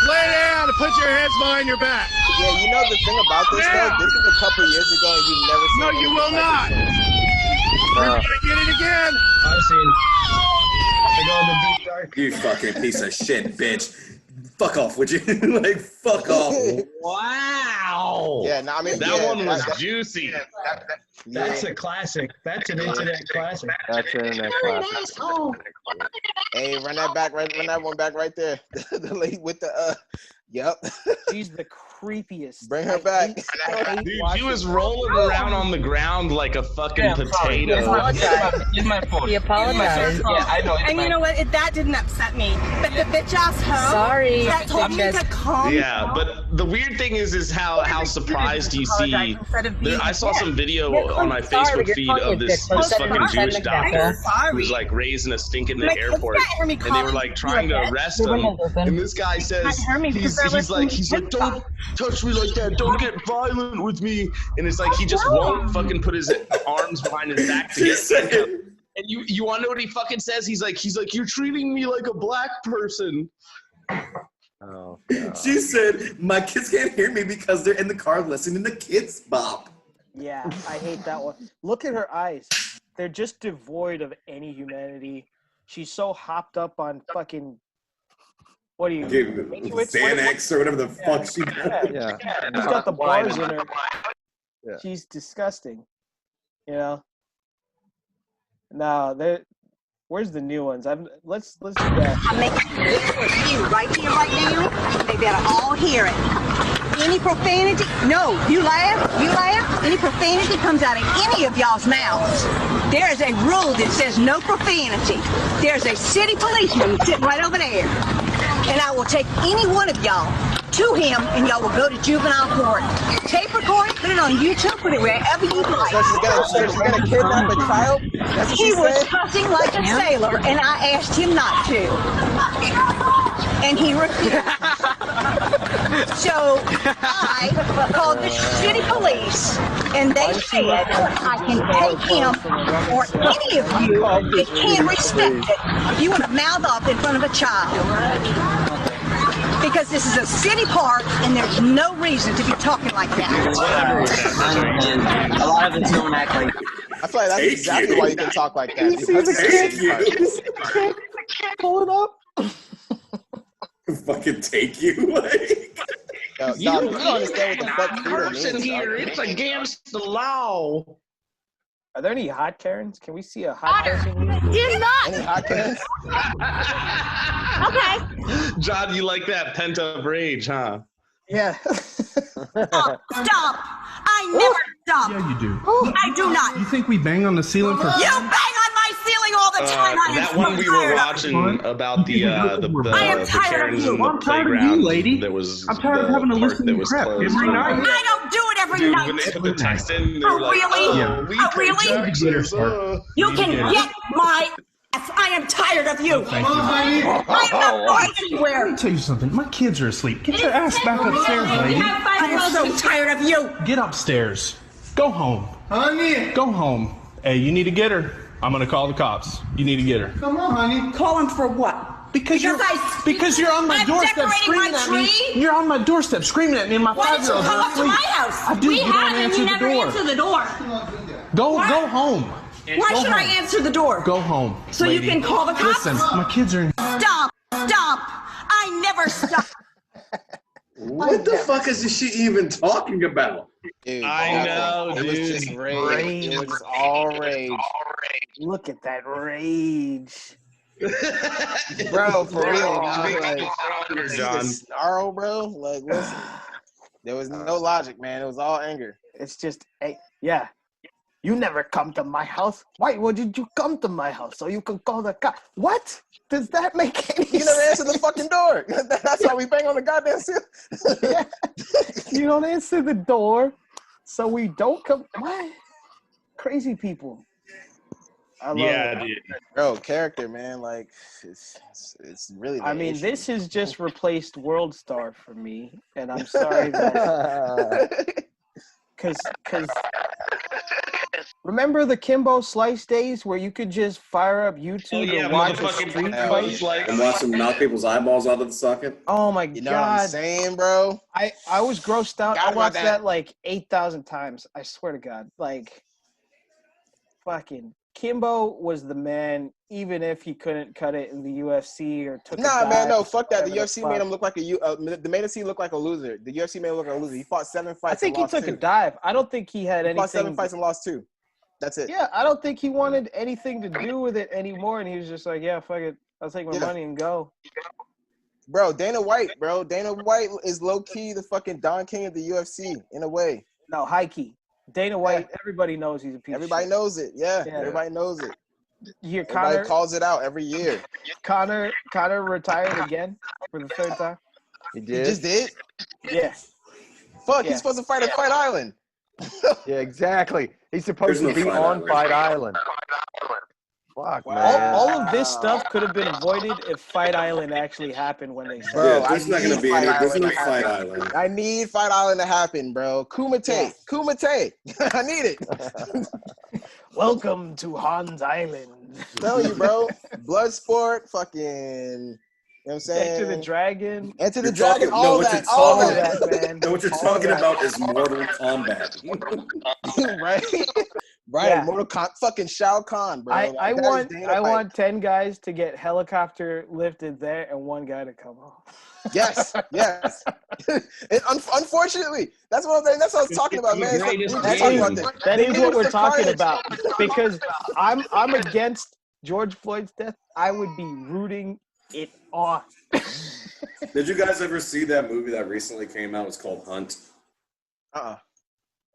Lay down and put your hands behind your back. Yeah, you know the thing about this though, this is a couple years ago and you've never seen. No, you will not. You're gonna get it again. I've seen. I go in the deep dark. You fucking piece of shit, bitch. Fuck off, would you? Like, fuck off. Wow. Yeah, no, I mean that one was juicy. That's a classic. That's an internet classic. That's an internet classic. Hey, run that one back right there. The lady with the yep. She's the creepiest. Bring her back. Dude, she was rolling around on the ground like a fucking potato. It's my fault. He apologized. Yeah, I know. And you know what? That didn't upset me. But the bitch ass hoe Sorry. that told me to calm Yeah, but the weird thing is how surprised you see. I saw some video on my Facebook feed of this fucking Jewish doctor who was like raising a stink in the airport, and they were like trying to arrest him, and this guy says he's like don't touch me like that, don't get violent with me, and it's like he just won't fucking put his arms behind his back to get him. And you want to know what he fucking says? He's like you're treating me like a black person. Oh, she said, my kids can't hear me because they're in the car listening to Kids Bop. Yeah, I hate that one. Look at her eyes. They're just devoid of any humanity. She's so hopped up on fucking, what do you Xanax or whatever the fuck she does. Yeah. She's got the bars in her. Yeah. She's disgusting. You know? No, where's the new ones? Let's do that. I'm making this for you right here, right now. They better all hear it. Any profanity? No, you laugh. Any profanity comes out of any of y'all's mouths. There is a rule that says no profanity. There's a city policeman sitting right over there. And I will take any one of y'all to him, and y'all will go to juvenile court. Tape record it, put it on YouTube, put it wherever you like. So she's gonna kidnap a child? That's what He she's was saying? cussing like a sailor, and I asked him not to. And he refused. So I called the city police, and they said I can take him or any of you that can't respect it if you want to mouth off in front of a child. Because this is a city park, and there's no reason to be talking like that. A lot of us don't act like. I feel like that's exactly why you can talk like that. You see the kid? Pull it up. Fucking take you. Like, Yo, You dog, don't you don't understand what the fuck freedom person means, here. dog. It's against the law. Are there any hot Karens? Can we see a hot person? You're not. Any hot Karens? Okay. John, you like that pent up rage, huh? Yeah. Stop. I never stop. Yeah, you do. I do not. You think we bang on the ceiling for? You bang on my ceiling all the time. I am That so one we were tired of watching about the I am tired of Karens you. in the I'm tired of you, playground. lady. That was I'm tired of the having to part listen that to was crap closed. every night. I don't do it every Dude, night. when they put the text in, they Oh, were like, really? "Oh, we Oh, pay really? taxes." You can get my ass. I am tired of you. Thank you. I am not going Let anywhere. me tell you something. My kids are asleep. Get your ass back upstairs, lady. I am so tired of you. Get upstairs. Go home. Honey. Go home. Hey, you need to get her. I'm gonna call the cops. You need to get her. Come on, honey. Call him for what? Because you're on my I'm doorstep decorating screaming my at me. tree? You're on my doorstep screaming at me, and my Why did you 5-year-old come up to my house? I do. We You don't have, and answer you the never door. answer the door. Go home. Why Go should I home. answer the door? Go home. So you lady. can call the cops? Listen, my kids are in. Stop. I never stop. what the fuck is this shit even talking about? Dude, I know, it was dude. just rage. It was just all rage. Look at that rage. Bro, for real. Speak Like, stronger, this is John. a snarl, bro. Like, listen. There was no logic, man. It was all anger. It's just, hey, yeah. You never come to my house. Why did you come to my house? So you can call the cop. What? Does that make any You never sense? answered the fucking door. That's why we bang on the goddamn ceiling. Yeah. You don't answer the door, so we don't come. What? Crazy people. I love it. Dude. Bro, character, man. Like, it's really. I the mean, issue. this has just replaced World Star for me, and I'm sorry that. Because remember the Kimbo Slice days where you could just fire up YouTube and watch a street fight? And watch them knock people's eyeballs out of the socket. Oh my You know what I'm god! saying, bro? I was grossed out. Forgot I about watched that. that like 8,000 times. I swear to God, like fucking Kimbo was the man, even if he couldn't cut it in the UFC or took. Nah, man, no, fuck that. The whatever UFC fuck. made him look like they made him look like a loser. The UFC made him look like a loser. He fought 7 fights. I think and he lost took 2. a dive. I don't think he had He fought 7 anything. fights and lost 2. That's it. Yeah, I don't think he wanted anything to do with it anymore, and he was just like, "Yeah, fuck it, I'll take my money and go." Bro, Dana White is low key the fucking Don King of the UFC in a way. No, high key. Dana White, everybody knows he's a piece. Everybody of shit. knows it. Yeah, everybody knows it. You hear Everybody Connor calls it out every year. Connor retired again for the 3rd time. He He did. just did. Yeah. Fuck, Yeah. he's supposed to fight at Fight Island. Yeah, exactly. He's supposed There's to no be Fight on Island. Fight Island. Fuck, man. All of this stuff could have been avoided if Fight Island actually happened when they said Bro, Yeah, there's not gonna be any. There's no Fight Island. I need Fight Island to happen, bro. Kumite. I need it. Welcome to Hans Island. Tell you, bro. Bloodsport, fucking, you know what I'm saying? Enter the Dragon. Enter the You're Dragon, talking- no, all what that, you're all talking that. That, man. No, what you're All talking that. about is Mortal Kombat. Right? Right, Yeah. Mortal Kombat, fucking Shao Kahn, bro. I Like, that is Dana I White. want 10 guys to get helicopter lifted there and 1 guy to come off. Yes. Unfortunately, that's what I'm saying. That's what I was talking about, man. We were just talking about this. That They is needed what we're some talking carnage. about. Because I'm against George Floyd's death. I would be rooting it on. Did you guys ever see that movie that recently came out? It's called Hunt.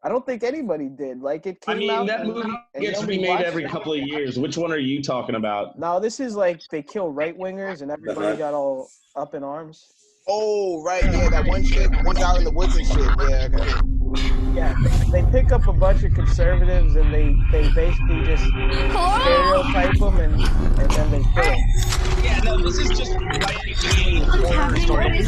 I don't think anybody did. Like it came I mean, out. that movie gets nobody remade watched every it. couple of years. Which one are you talking about? No, this is like they kill right wingers and everybody Uh-huh. got all up in arms. Oh, right, yeah, that one chick, one's out in the woods and shit. Yeah, okay. Yeah, they pick up a bunch of conservatives and they basically just stereotype them and then they kill them. Yeah, no, this is just right-wing horror story. This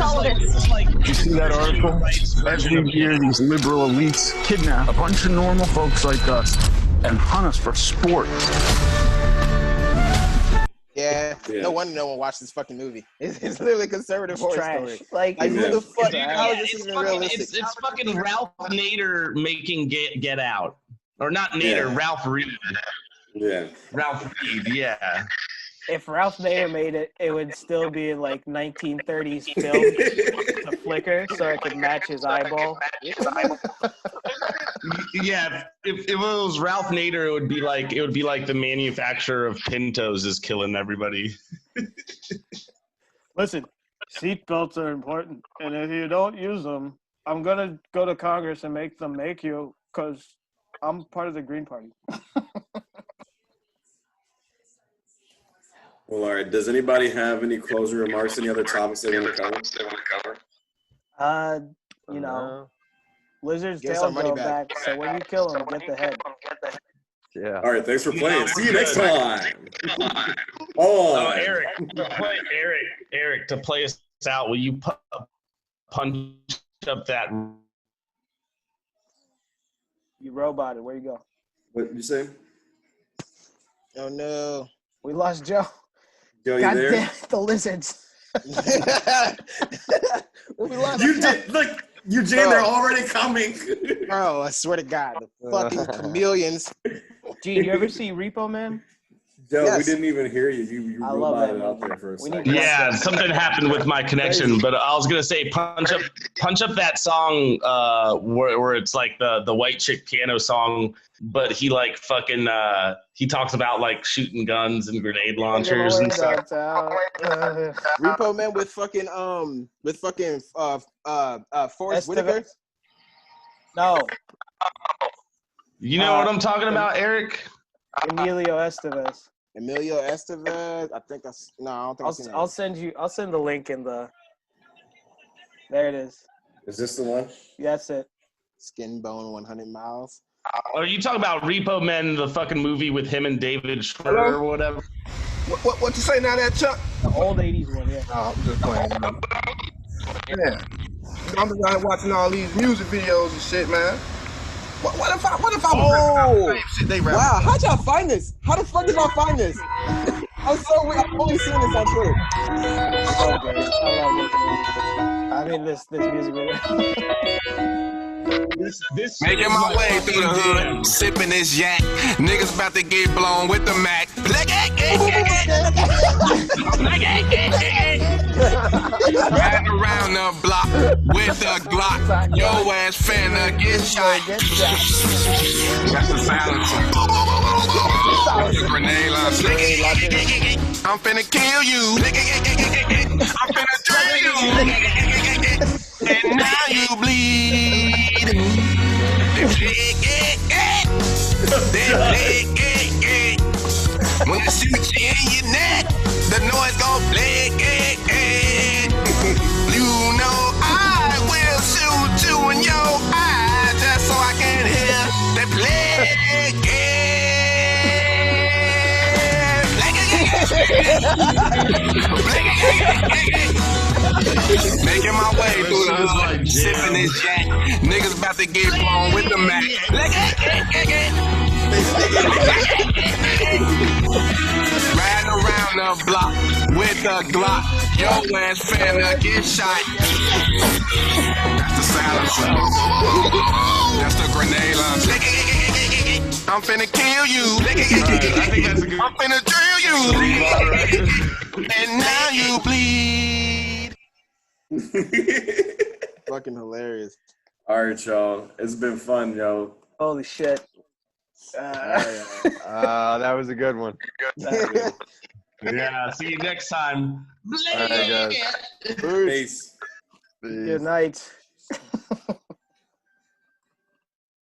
is like You see that article? Every year, these liberal elites kidnap a bunch of normal folks like us and hunt us for sport. Yeah, no wonder no one watched this fucking movie. It's literally a conservative horror trash. story. Like who the fuck? How is this it's even fucking, realistic? it's fucking Ralph Nader making Get Out. Or not Nader, Ralph Reed. Yeah. Ralph Reed, yeah. If Ralph Nader made it, it would still be like 1930s film, a flicker, so it could match his eyeball. Yeah, if it was Ralph Nader, it would be like the manufacturer of Pintos is killing everybody. Listen, seatbelts are important, and if you don't use them, I'm gonna go to Congress and make them make you, because I'm part of the Green Party. Well, all right. Does anybody have any closing remarks? Any other topics they want to cover? You know, lizards' Give us tails our money grow back. back, so when you kill them, get the head. Yeah. All right. Thanks for playing. See you next time. Oh, Eric, to play us out, will you punch up that? You roboted. Where you go? What did you say? Oh no, we lost Joe. Joe, you God there? damn it, the lizards. we lost You did. Look, Eugene, they're already coming. Bro, I swear to God, the fucking chameleons. Gene, you ever see Repo Man? Joe, Yes. we didn't even hear you. You I love roboted that out movie. there for a We second. need to Yeah, something happened with my connection, but I was gonna say punch up that song where it's like the white chick piano song, but he like fucking he talks about like shooting guns and grenade launchers and stuff. Repo Man with fucking Forrest Whitaker. No, You know what I'm talking about, Eric? Emilio Estevez. Emilio Estevez. I think that's no. I don't think I've seen that. I'll send the link in the. There it is. Is this the one? That's it. Skin Bone 100 Miles. Are you talking about Repo Man, the fucking movie with him and David Schwimmer or whatever? What you say now, that Chuck? The old '80s one, yeah. Oh, I'm just playing. Man. Yeah, I'm just out here watching all these music videos and shit, man. What if I was rapping the same shit they rap? Wow, how'd y'all find this? How the fuck did y'all find this? I'm so weird. I've only seen this on Twitter. So good. I love this. I mean, this music video. This Making my way through the hood, sipping this yak. Niggas about to get blown with the Mac. Riding around the block with a Glock. Yo ass finna get shot. That's the silencer. The grenade launcher. I'm finna kill you. I'm finna drill you. And now you bleed. When I shoot you in your neck, the noise gon' play. You know I will shoot you in your eye just so I can hear the play. Making my way through the hood, sipping this jack. Niggas about to get blown with the Mac. Riding around the block with a Glock. Yo ass finna get shot. That's the silencer. That's the grenade launcher. I'm finna kill you. I'm finna drill you. And now you bleed. Fucking hilarious. All right, y'all. It's been fun, yo. Holy shit. That was a good one. Yeah, see you next time. All right, guys. Peace. Good night.